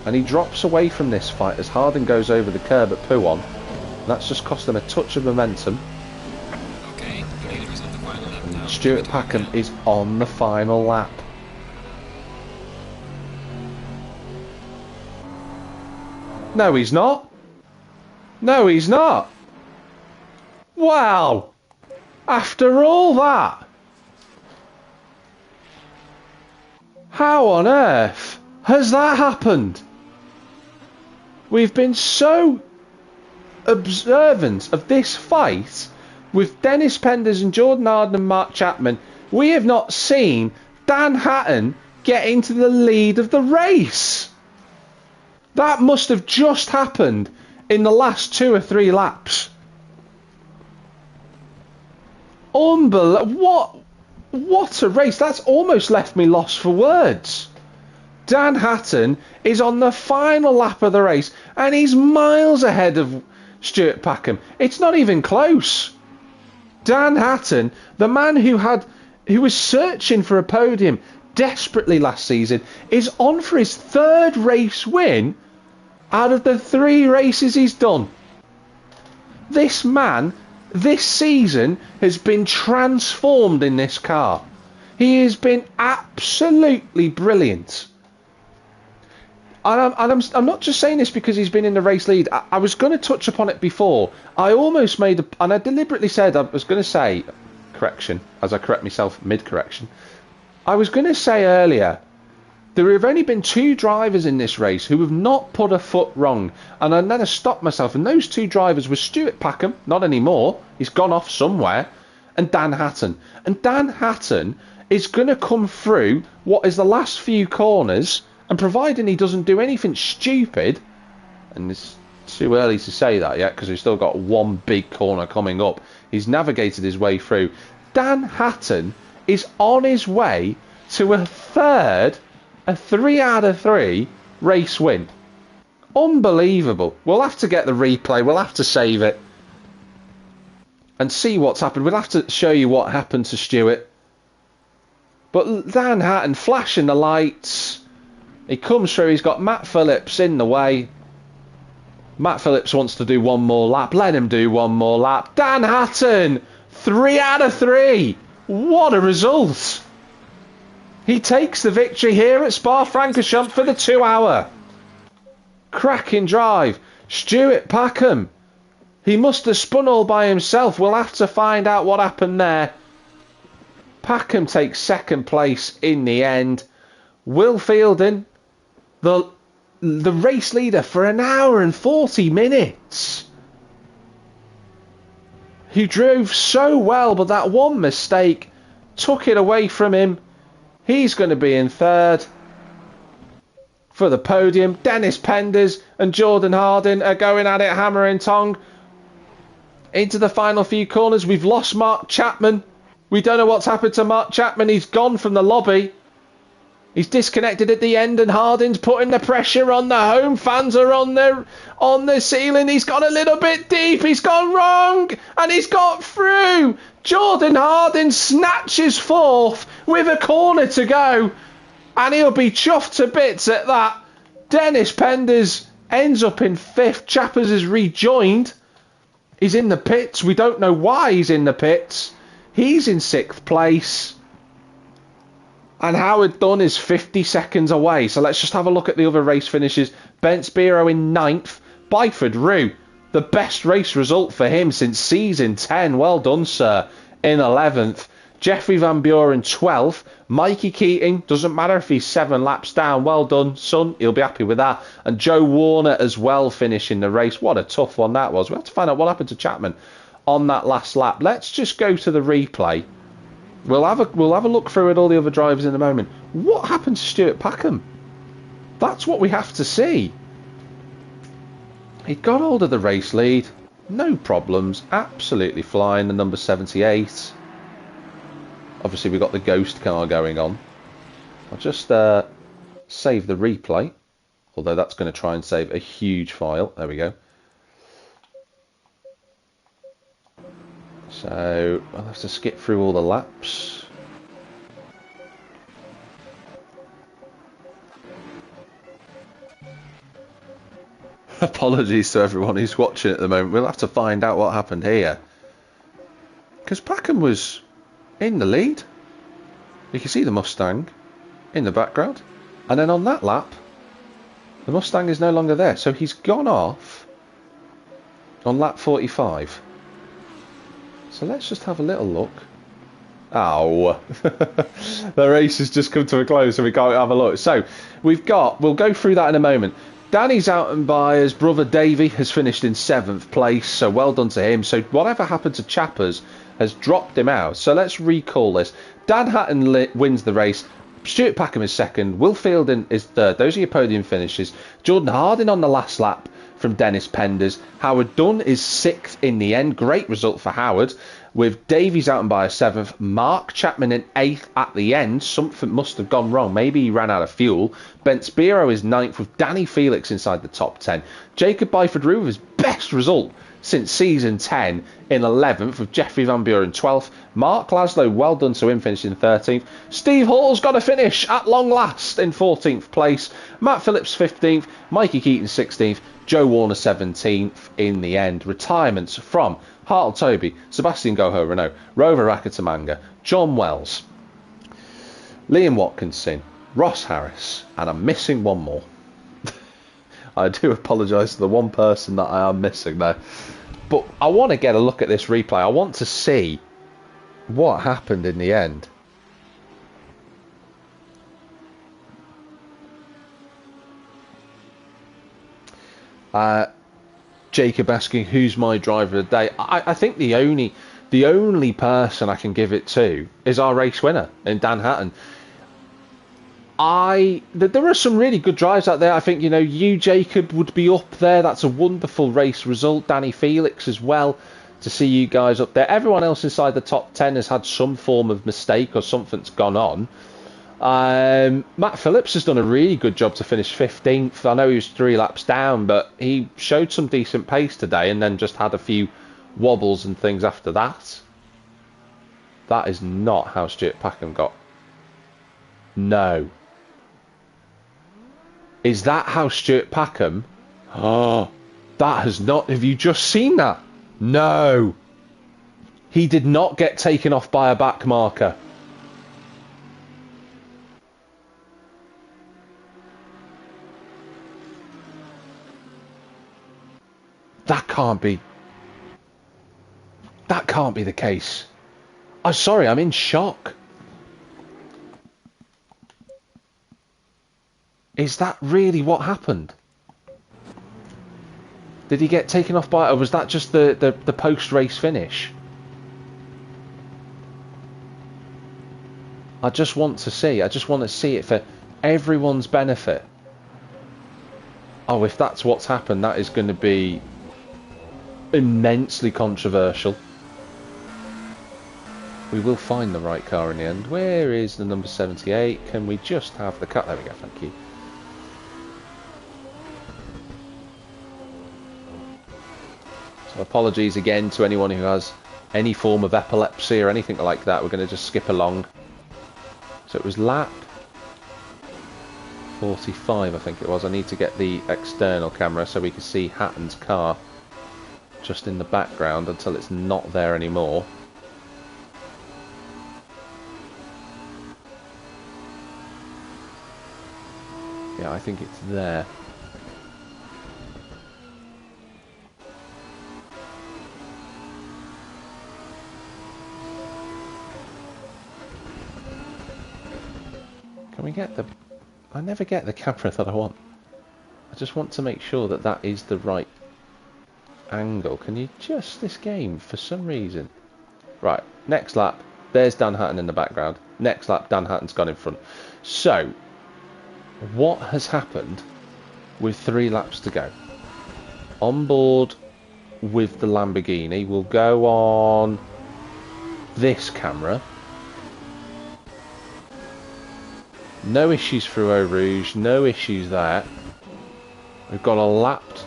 And he drops away from this fight as Harding goes over the curb at Pouhon. That's just cost them a touch of momentum. Okay, the leader is on the final lap now. Stuart Packham is on the final lap. No, he's not. No, he's not. Wow. After all that. How on earth has that happened? We've been so observant of this fight with Dennis Penders and Jordan Arden and Mark Chapman. We have not seen Dan Hatton get into the lead of the race. That must have just happened in the last 2 or 3 laps. Unbelievable. What a race. That's almost left me lost for words. Dan Hatton is on the final lap of the race and he's miles ahead of Stuart Packham. It's not even close. Dan Hatton, the man who was searching for a podium desperately last season, is on for his 3rd race win out of the 3 races he's done. This man, this season, has been transformed in this car. He has been absolutely brilliant. And I'm not just saying this because he's been in the race lead. I was going to touch upon it before. I almost made and I deliberately said I was going to say, correction, as I correct myself mid-correction. I was going to say earlier, there have only been 2 drivers in this race who have not put a foot wrong. And then I stopped myself, and those 2 drivers were Stuart Packham, not anymore, he's gone off somewhere, and Dan Hatton. And Dan Hatton is going to come through what is the last few corners, and providing he doesn't do anything stupid, and it's too early to say that yet because we've still got one big corner coming up, he's navigated his way through. Dan Hatton is on his way to a 3 out of 3 race win. Unbelievable. We'll have to get the replay, we'll have to save it and see what's happened. We'll have to show you what happened to Stuart. But Dan Hatton flashing the lights. He comes through, he's got Matt Phillips in the way. Matt Phillips wants to do one more lap. Let him do one more lap. Dan Hatton, 3 out of 3. What a result. He takes the victory here at Spa-Francorchamps for the 2 hour. Cracking drive. Stuart Packham He must have spun all by himself. We'll have to find out what happened there. Packham takes second place in the end. Will Fielding, the race leader for an hour and 40 minutes. He drove so well, but that one mistake took it away from him. He's going to be in third for the podium. Dennis Penders and Jordan Harding are going at it hammer and tong. Into the final few corners. We've lost Mark Chapman. We don't know what's happened to Mark Chapman. He's gone from the lobby. He's disconnected at the end, and Harding's putting the pressure on. The home fans are on the ceiling. He's gone a little bit deep. He's gone wrong, and he's got through. Jordan Harding snatches fourth with a corner to go, and he'll be chuffed to bits at that. Dennis Penders ends up in fifth. Chappers is rejoined. He's in the pits. We don't know why he's in the pits. He's in sixth place. And Howard Dunn is 50 seconds away. So let's just have a look at the other race finishes. Ben Spiro in ninth. Byford Rue, the best race result for him since season 10. Well done, sir. In 11th. Jeffrey Van Buren 12th. Mikey Keating, doesn't matter if he's 7 laps down. Well done, son. He'll be happy with that. And Joe Warner as well finishing the race. What a tough one that was. We have to find out what happened to Chapman on that last lap. Let's just go to the replay. We'll have a look through at all the other drivers in a moment. What happened to Stuart Packham? That's what we have to see. He got hold of the race lead. No problems. Absolutely flying. The number 78. Obviously, we've got the ghost car going on. I'll just save the replay. Although that's going to try and save a huge file. There we go. So I'll have to skip through all the laps. Apologies to everyone who's watching at the moment. We'll have to find out what happened here. Because Packham was in the lead. You can see the Mustang in the background. And then on that lap, the Mustang is no longer there. So he's gone off on lap 45. So let's just have a little look. Oh, the race has just come to a close, so we can't have a look. So we'll go through that in a moment. Danny Zoutenbayer's brother Davey has finished in 7th place, so well done to him. So whatever happened to Chappers has dropped him out. So let's recall this. Dan Hatton wins the race. Stuart Packham is second. Will Fielding is third. Those are your podium finishes. Jordan Harding on the last lap from Dennis Penders. Howard Dunn is 6th in the end. Great result for Howard. With Davies out and by a 7th. Mark Chapman in 8th at the end. Something must have gone wrong. Maybe he ran out of fuel. Ben Spiro is 9th with Danny Felix inside the top 10. Jacob Byford Rue his best result since season 10 in 11th with Jeffrey Van Buren 12th. Mark Laszlo, well done to him, finishing 13th. Steve Hall's got a finish at long last in 14th place. Matt Phillips 15th. Mikey Keaton 16th. Joe Warner 17th in the end. Retirements from Hartle Toby, Sebastian Goho Renault, Rover Rakatamanga, John Wells, Liam Watkinson, Ross Harris, and I'm missing one more. I do apologise to the one person that I am missing there. But I want to get a look at this replay. I want to see what happened in the end. Jacob asking who's my driver of the day. I think the only person I can give it to is our race winner in Dan Hatton. There are some really good drives out there. I think, you, Jacob, would be up there. That's a wonderful race result. Danny Felix as well, to see you guys up there. Everyone else inside the top 10 has had some form of mistake or something's gone on. Matt Phillips has done a really good job to finish 15th. I know he was 3 laps down, but he showed some decent pace today and then just had a few wobbles and things after that. That is not how Stuart Packham got. No. Is that how Stuart Packham? Oh, that has not... Have you just seen that? No. He did not get taken off by a back marker. That can't be... can't be the case. I'm sorry, I'm in shock. Is that really what happened? Did he get taken off by, or was that just the post-race finish? I just want to see it for everyone's benefit. Oh, if that's what's happened, that is going to be immensely controversial. We will find the right car in the end. Where is the number 78? Can we just have the car? There we go, thank you. So apologies again to anyone who has any form of epilepsy or anything like that. We're going to just skip along. So it was lap 45, I think it was. I need to get the external camera so we can see Hatton's car just in the background until it's not there anymore. Yeah, I think it's there. Can we get the... I never get the camera that I want. I just want to make sure that that is the right angle. Can you just... this game, for some reason... Right, next lap. There's Dan Hatton in the background. Next lap, Dan Hatton's gone in front. So, what has happened with 3 laps to go? On board with the Lamborghini, we'll go on this camera. No issues through Eau Rouge, no issues there. We've got a lapped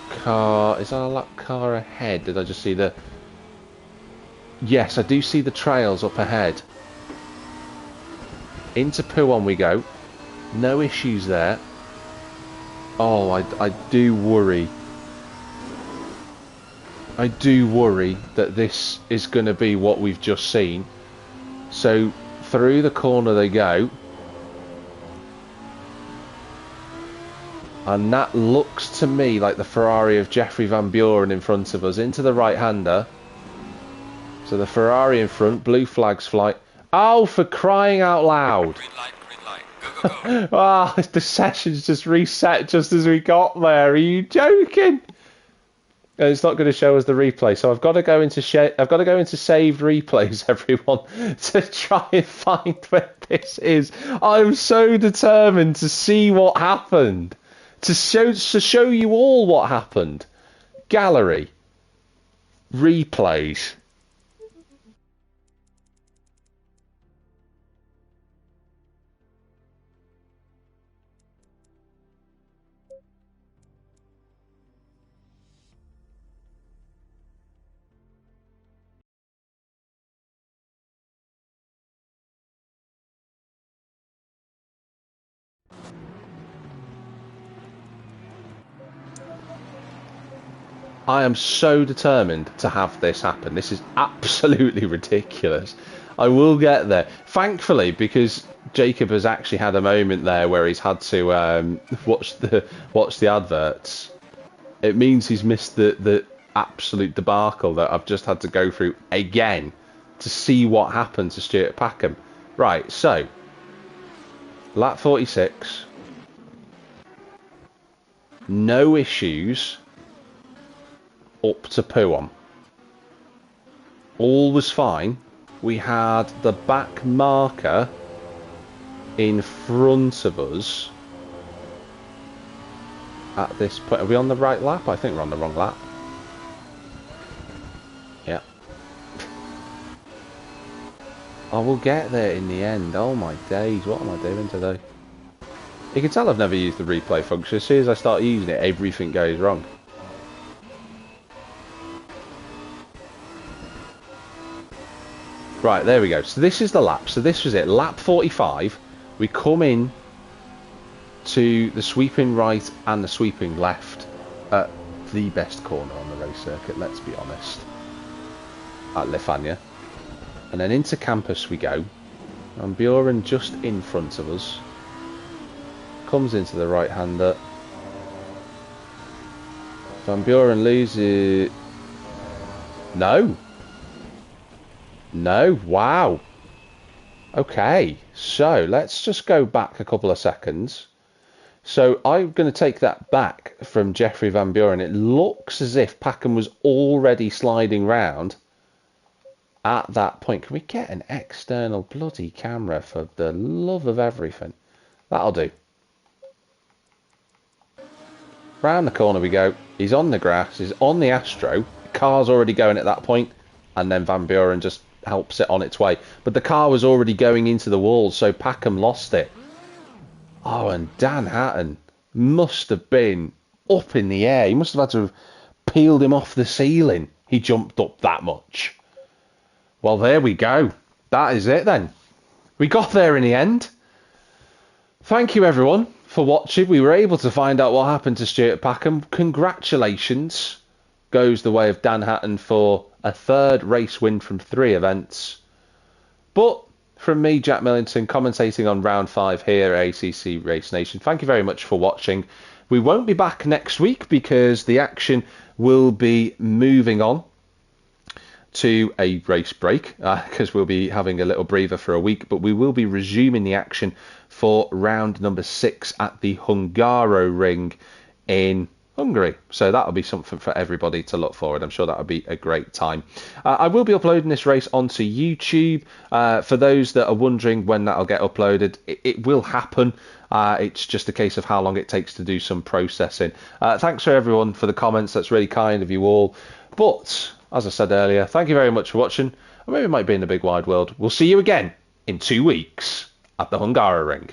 car. Is that a lapped car ahead? Did I just see the... Yes, I do see the trails up ahead. Into Pouhon we go. No issues there. Oh, I do worry. I do worry that this is going to be what we've just seen. So, through the corner they go. And that looks to me like the Ferrari of Jeffrey Van Buren in front of us. Into the right-hander. So the Ferrari in front. Blue flags fly. Oh, for crying out loud. Green light, green light. Go, go, go. Ah, the session's just reset just as we got there. Are you joking? It's not going to show us the replay, so I've got to go into saved replays, everyone, to try and find where this is. I'm so determined to see what happened. To show you all what happened. Gallery. Replays. I am so determined to have this happen. This is absolutely ridiculous. I will get there. Thankfully, because Jacob has actually had a moment there where he's had to watch the adverts. It means he's missed the absolute debacle that I've just had to go through again to see what happened to Stuart Packham. Right, so lap 46. No issues up to Pouhon. All was fine. We had the back marker in front of us at this point. Are we on the right lap? I think we're on the wrong lap. Yeah. I will get there in the end. Oh my days, what am I doing today? You can tell I've never used the replay function. As soon as I start using it, everything goes wrong. Right, there we go. So this is the lap. So this was it. Lap 45. We come in to the sweeping right and the sweeping left at the best corner on the race circuit, let's be honest. At Le Fagnes. And then into Campus we go. And Buren just in front of us. Comes into the right-hander. Van Buren loses... No! No, wow. Okay, so let's just go back a couple of seconds. So I'm going to take that back from Jeffrey Van Buren. It looks as if Packham was already sliding round at that point. Can we get an external bloody camera for the love of everything? That'll do. Round the corner we go. He's on the grass. He's on the Astro. The car's already going at that point, and then Van Buren just helps it on its way. But the car was already going into the wall, so Packham lost it. Oh, and Dan Hatton must have been up in the air. He must have had to have peeled him off the ceiling. He jumped up that much. Well, there we go. That is it then. We got there in the end. Thank you, everyone, for watching. We were able to find out what happened to Stuart Packham. Congratulations. Goes the way of Dan Hatton for a third race win from 3 events. But from me, Jack Millington, commentating on round 5 here at ACC Race Nation. Thank you very much for watching. We won't be back next week because the action will be moving on to a race break because we'll be having a little breather for a week, but we will be resuming the action for round number 6 at the Hungaroring in Hungary. So that'll be something for everybody to look forward. I'm sure that'll be a great time. I will be uploading this race onto YouTube. For those that are wondering when that'll get uploaded, it will happen. It's just a case of how long it takes to do some processing. Thanks for everyone for the comments. That's really kind of you all. But as I said earlier, thank you very much for watching. Or maybe it might be in the big wide world. We'll see you again in 2 weeks at the Hungaroring.